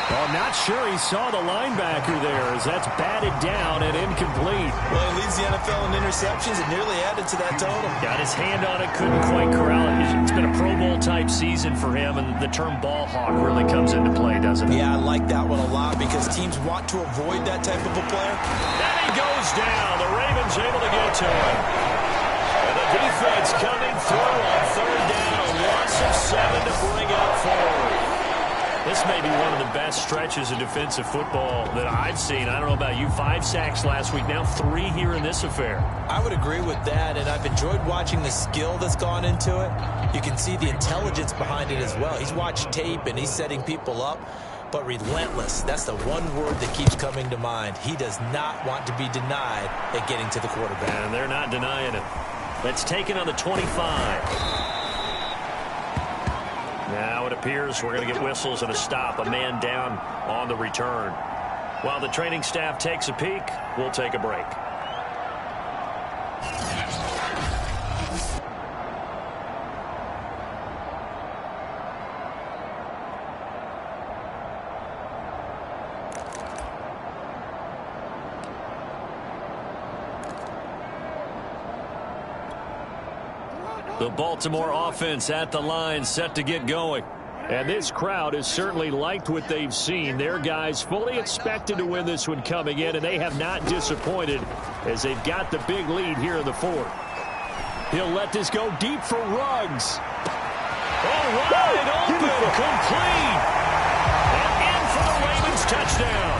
Well, I'm not sure he saw the linebacker there as that's batted down and incomplete. Well, he leads the NFL in interceptions and nearly added to that total. Got his hand on it, couldn't quite corral it. It's been a Pro Bowl type season for him, and the term ball hawk really comes into play, doesn't it? Yeah, I like that one a lot because teams want to avoid that type of a player. Then he goes down. The Ravens able to get to him. And the defense coming through on 3rd down. A loss of 7 to bring up forward. This may be one of the best stretches of defensive football that I've seen. I don't know about you. 5 sacks last week, now 3 here in this affair. I would agree with that, and I've enjoyed watching the skill that's gone into it. You can see the intelligence behind it as well. He's watched tape, and he's setting people up, but relentless. That's the one word that keeps coming to mind. He does not want to be denied at getting to the quarterback. And they're not denying it. That's taken on the 25. Now it appears we're going to get whistles and a stop. A man down on the return. While the training staff takes a peek, we'll take a break. The Baltimore offense at the line, set to get going. And this crowd has certainly liked what they've seen. Their guys fully expected to win this one coming in, and they have not disappointed as they've got the big lead here in the 4th. He'll let this go deep for Ruggs. Oh, wide open, complete. And in for the Ravens touchdown.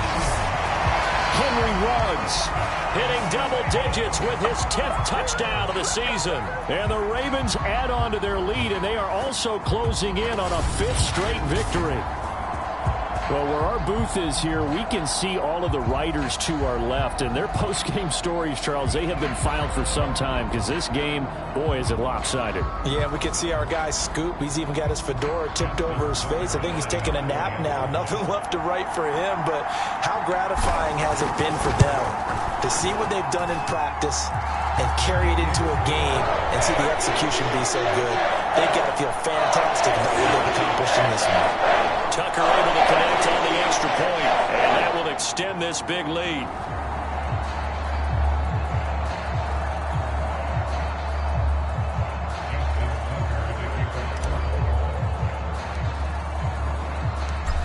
Henry Ruggs hitting double digits with his 10th touchdown of the season. And the Ravens add on to their lead, and they are also closing in on a 5th straight victory. Well, where our booth is here, we can see all of the writers to our left, and their post-game stories, Charles, they have been filed for some time because this game, boy, is it lopsided. Yeah, we can see our guy Scoop. He's even got his fedora tipped over his face. I think he's taking a nap now. Nothing left to write for him, but how gratifying has it been for them to see what they've done in practice and carry it into a game and see the execution be so good. They've got to feel fantastic about what they've accomplished in this one. Tucker able to connect on the extra point, and that will extend this big lead.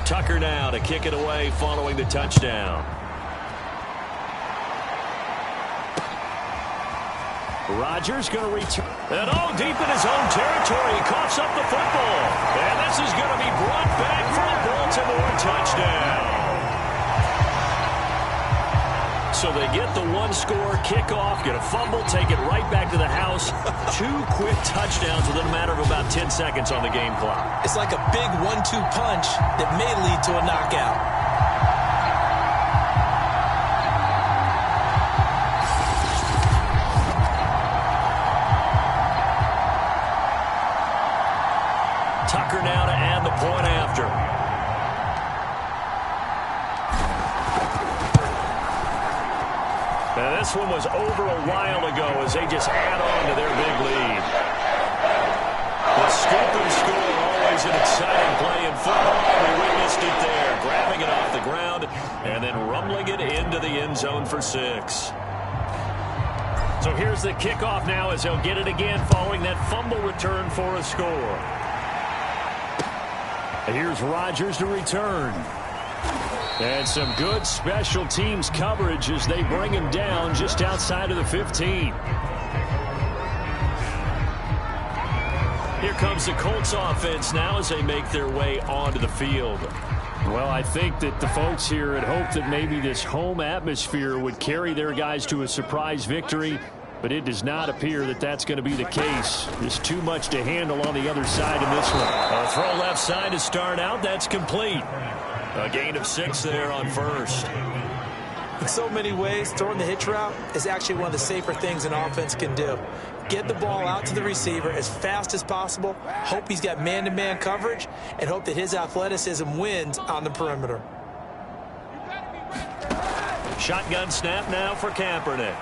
Tucker now to kick it away following the touchdown. Rodgers going to return. And deep in his own territory, he coughs up the football. And this is going to be brought back for a Baltimore touchdown. So they get the one-score kickoff, get a fumble, take it right back to the house. 2 quick touchdowns within a matter of about 10 seconds on the game clock. It's like a big 1-2 punch that may lead to a knockout. Tucker now to add the point after. And this one was over a while ago as they just add on to their big lead. The scoop and score, always an exciting play in football. We witnessed it there, grabbing it off the ground and then rumbling it into the end zone for 6. So here's the kickoff now as he'll get it again following that fumble return for a score. And here's Rodgers to return. And some good special teams coverage as they bring him down just outside of the 15. Here comes the Colts offense now as they make their way onto the field. Well, I think that the folks here had hoped that maybe this home atmosphere would carry their guys to a surprise victory, but it does not appear that that's going to be the case. There's too much to handle on the other side in this one. A throw left side to start out. That's complete. A gain of 6 there on first. In so many ways, throwing the hitch route is actually one of the safer things an offense can do. Get the ball out to the receiver as fast as possible, hope he's got man-to-man coverage, and hope that his athleticism wins on the perimeter. Shotgun snap now for Kaepernick.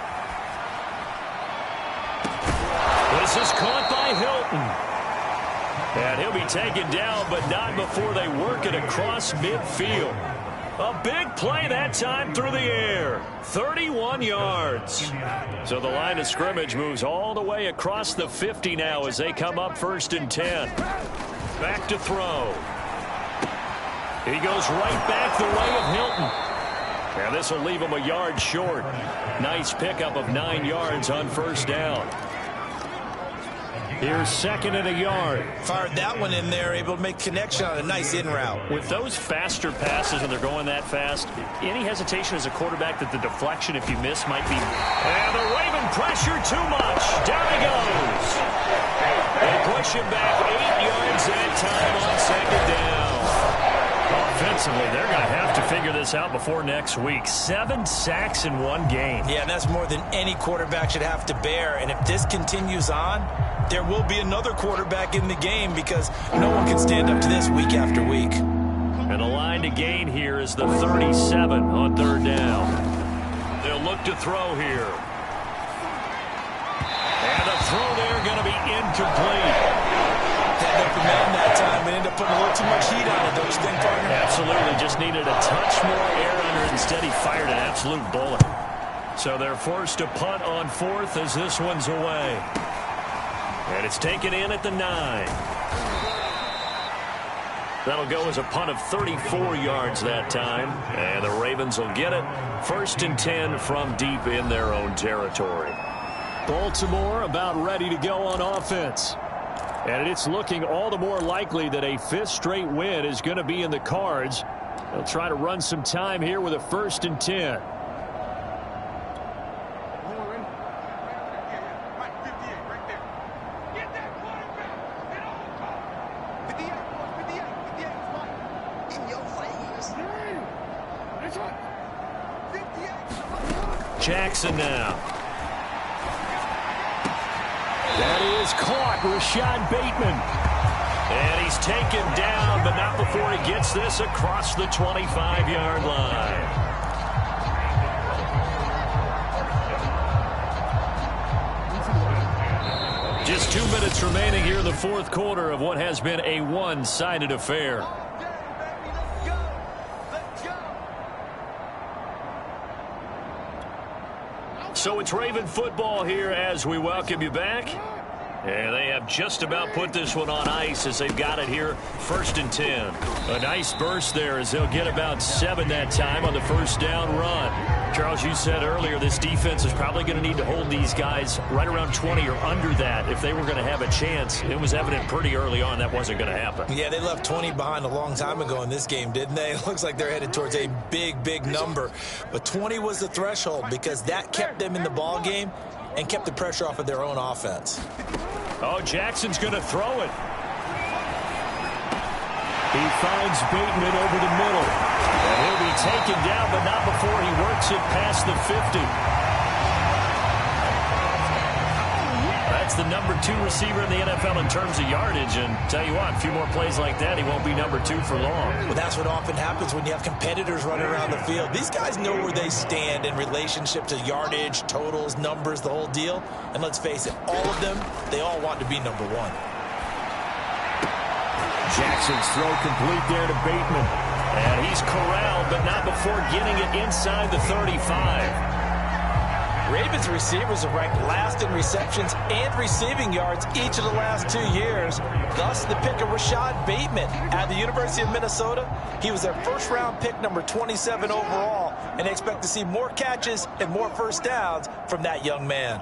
This is caught by Hilton. And he'll be taken down, but not before they work it across midfield. A big play that time through the air. 31 yards. So the line of scrimmage moves all the way across the 50 now as they come up 1st and 10. Back to throw. He goes right back the way of Hilton. And this will leave him a yard short. Nice pickup of 9 yards on 1st down. Here's 2nd and a yard. Fired that one in there, able to make connection on a nice in route. With those faster passes when they're going that fast, any hesitation as a quarterback that the deflection, if you miss, might be... And the Raven pressure too much. Down he goes. They push him back 8 yards that time on 2nd down. Offensively, they're going to have to figure this out before next week. 7 sacks in 1 game. Yeah, and that's more than any quarterback should have to bear. And if this continues on, there will be another quarterback in the game because no one can stand up to this week after week. And the line to gain here is the 37 on 3rd down. They'll look to throw here. And the throw there going to be incomplete. Had up the man that time, but ended up putting a little too much heat on it, don't you think, partner? Absolutely. Just needed a touch more air under it. Instead, he fired an absolute bullet. So they're forced to punt on 4th as this one's away. And it's taken in at the 9. That'll go as a punt of 34 yards that time. And the Ravens will get it. 1st and 10 from deep in their own territory. Baltimore about ready to go on offense. And it's looking all the more likely that a 5th straight win is going to be in the cards. They'll try to run some time here with a 1st and 10. Jackson now. That is caught, Rashad Bateman. And he's taken down, but not before he gets this across the 25-yard line. Just 2 minutes remaining here in the 4th quarter of what has been a one-sided affair. So it's Raven football here as we welcome you back. And they have just about put this one on ice as they've got it here, 1st and 10. A nice burst there as they'll get about 7 that time on the 1st down run. Charles, you said earlier this defense is probably going to need to hold these guys right around 20 or under that if they were going to have a chance. It was evident pretty early on that wasn't going to happen. Yeah, they left 20 behind a long time ago in this game, didn't they? It looks like they're headed towards a big, big number. But 20 was the threshold because that kept them in the ball game and kept the pressure off of their own offense. Oh, Jackson's going to throw it. He finds Bateman over the middle. And he'll be taken down, but not before he works it past the 50. That's the number 2 receiver in the NFL in terms of yardage. And tell you what, a few more plays like that, he won't be number 2 for long. Well, that's what often happens when you have competitors running around the field. These guys know where they stand in relationship to yardage, totals, numbers, the whole deal. And let's face it, all of them, they all want to be number 1. Jackson's throw complete there to Bateman. And he's corralled, but not before getting it inside the 35. Ravens receivers are ranked last in receptions and receiving yards each of the last 2 years. Thus, the pick of Rashad Bateman at the University of Minnesota. He was their first-round pick, number 27 overall, and they expect to see more catches and more first downs from that young man.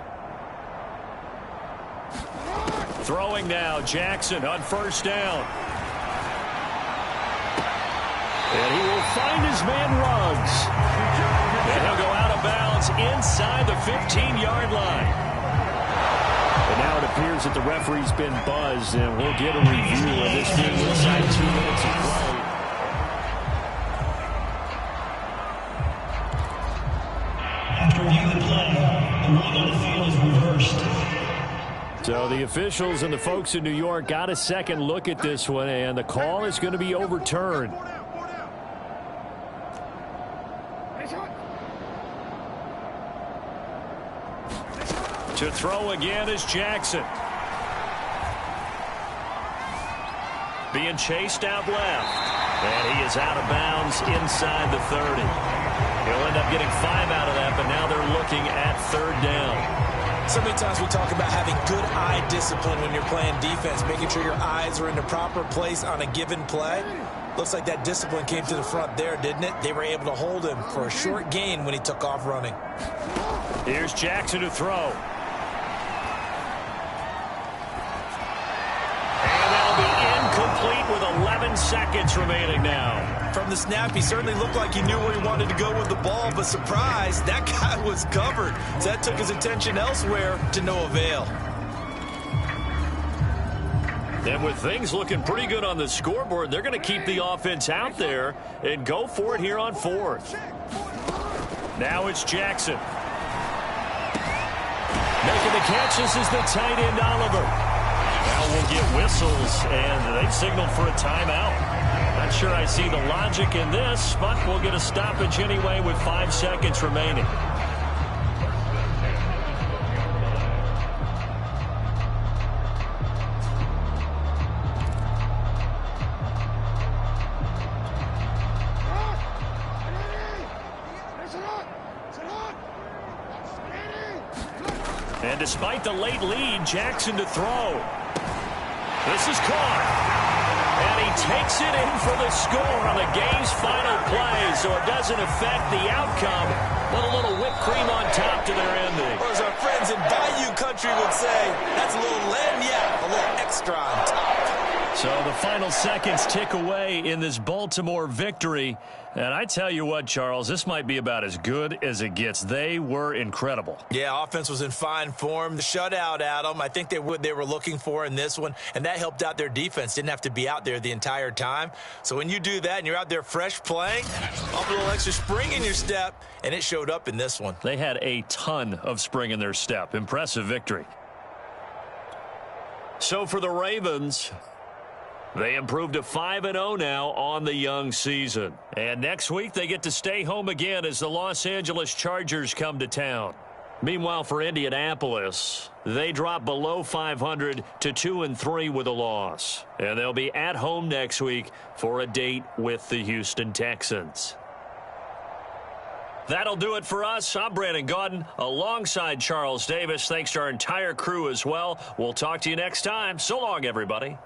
Throwing now, Jackson on first down. And he will find his man Ruggs. And he'll go out of bounds inside the 15-yard line. And now it appears that the referee's been buzzed, and we'll get a review of this being inside 2 minutes of play. After reviewing the play, the ruling on the field is reversed. So the officials and the folks in New York got a second look at this one, and the call is going to be overturned. To throw again is Jackson. Being chased out left. And he is out of bounds inside the 30. He'll end up getting 5 out of that, but now they're looking at third down. So many times we talk about having good eye discipline when you're playing defense, making sure your eyes are in the proper place on a given play. Looks like that discipline came to the front there, didn't it? They were able to hold him for a short gain when he took off running. Here's Jackson to throw. Complete with 11 seconds remaining now. From the snap, he certainly looked like he knew where he wanted to go with the ball, but surprise, that guy was covered. So that took his attention elsewhere to no avail. And with things looking pretty good on the scoreboard, they're going to keep the offense out there and go for it here on fourth. Now it's Jackson. Making the catch, this is the tight end, Oliver. Now we'll get whistles, and they've signaled for a timeout. Not sure I see the logic in this, but we'll get a stoppage anyway with 5 seconds remaining. And despite the late lead, Jackson to throw. This is caught. And he takes it in for the score on the game's final play, so it doesn't affect the outcome, but a little whipped cream on top to their ending. Or as our friends in Bayou Country would say, that's a little lagniappe, a little extra on top. So the final seconds tick away in this Baltimore victory. And I tell you what, Charles, this might be about as good as it gets. They were incredible. Yeah, offense was in fine form. The shutout, Adam, I think they were looking for in this one, and that helped out their defense. Didn't have to be out there the entire time. So when you do that and you're out there fresh playing, a little extra spring in your step, and it showed up in this one. They had a ton of spring in their step. Impressive victory. So for the Ravens, they improved to 5-0 now on the young season. And next week, they get to stay home again as the Los Angeles Chargers come to town. Meanwhile, for Indianapolis, they drop below 500 to 2-3 with a loss. And they'll be at home next week for a date with the Houston Texans. That'll do it for us. I'm Brandon Gaudin alongside Charles Davis. Thanks to our entire crew as well. We'll talk to you next time. So long, everybody.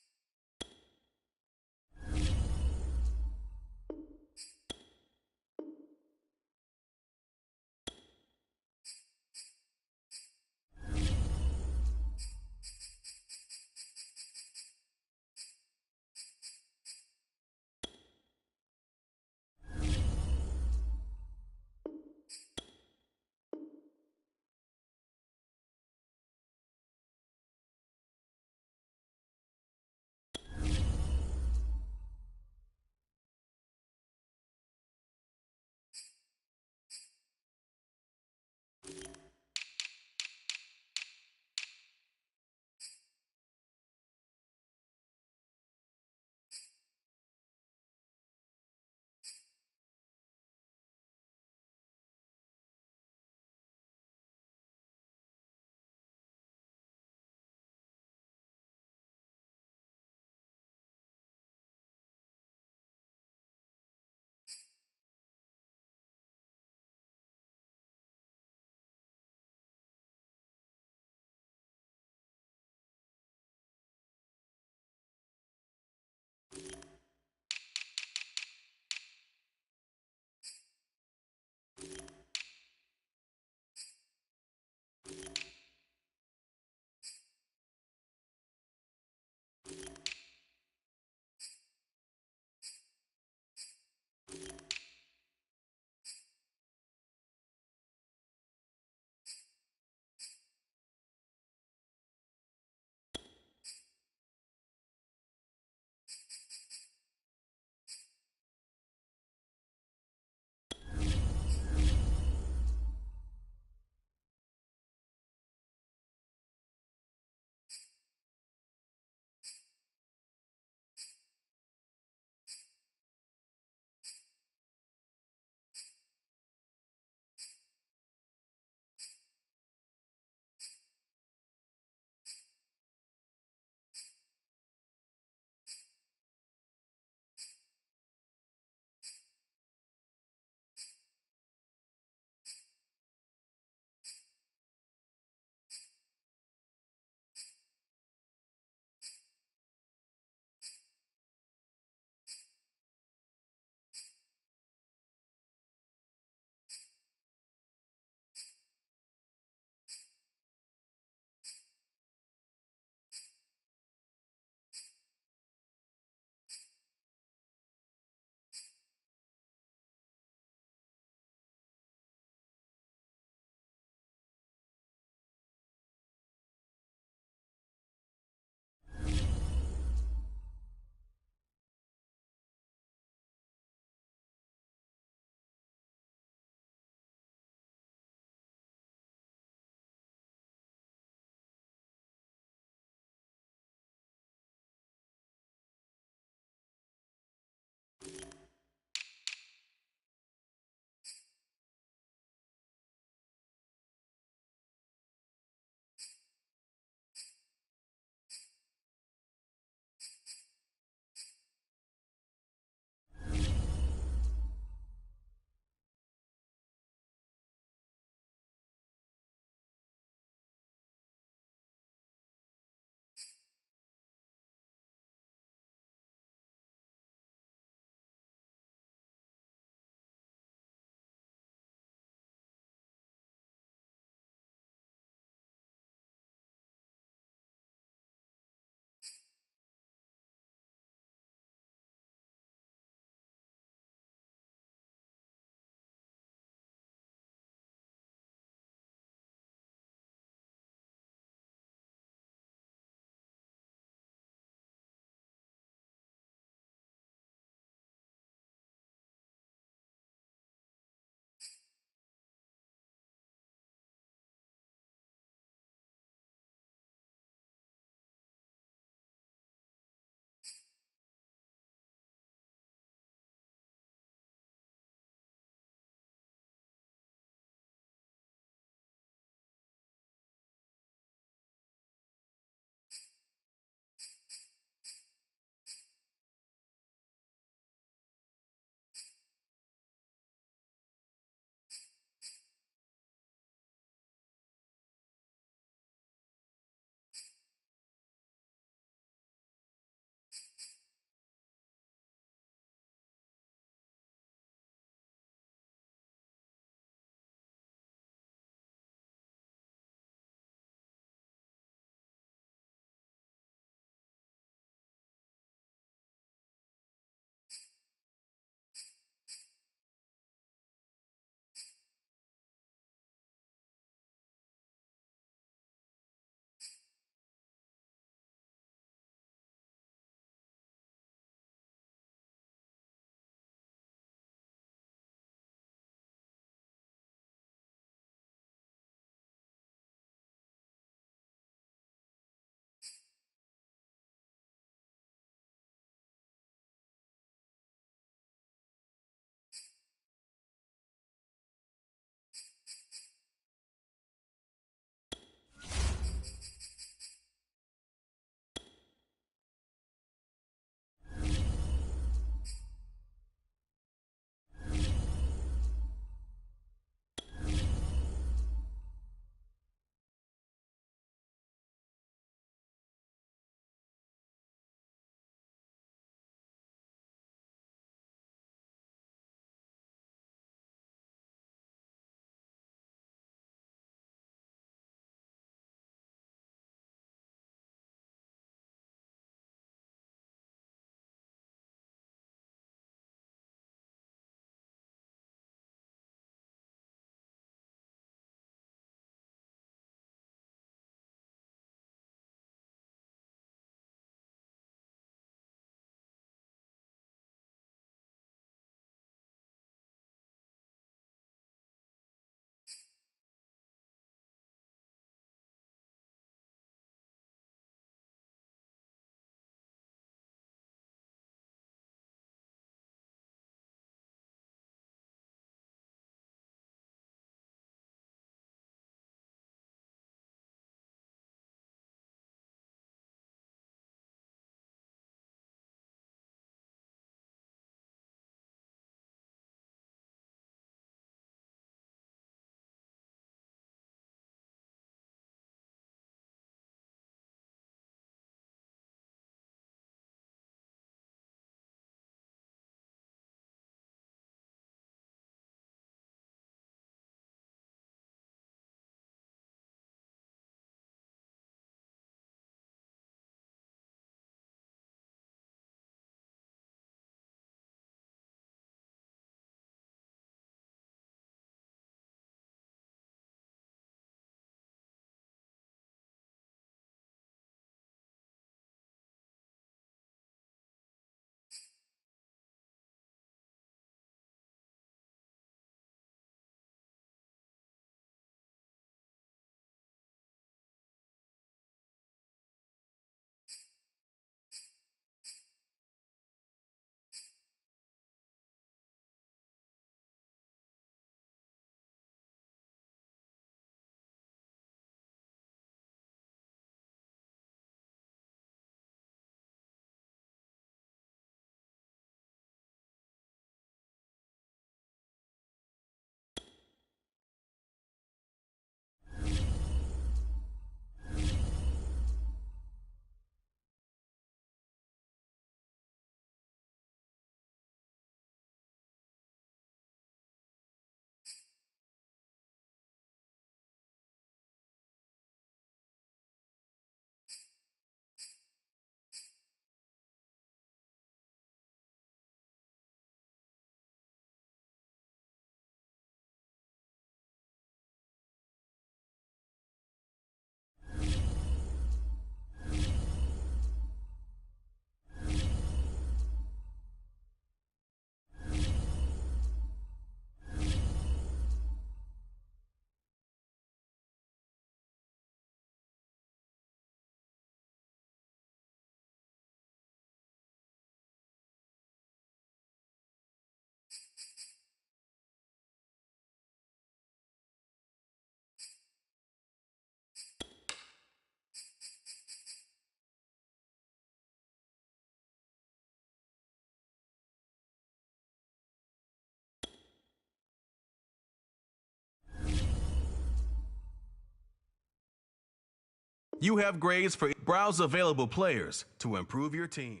You have grades for browse available players to improve your team.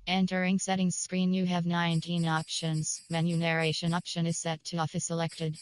Entering settings screen, you have 19 options. Menu narration option is set to off is selected.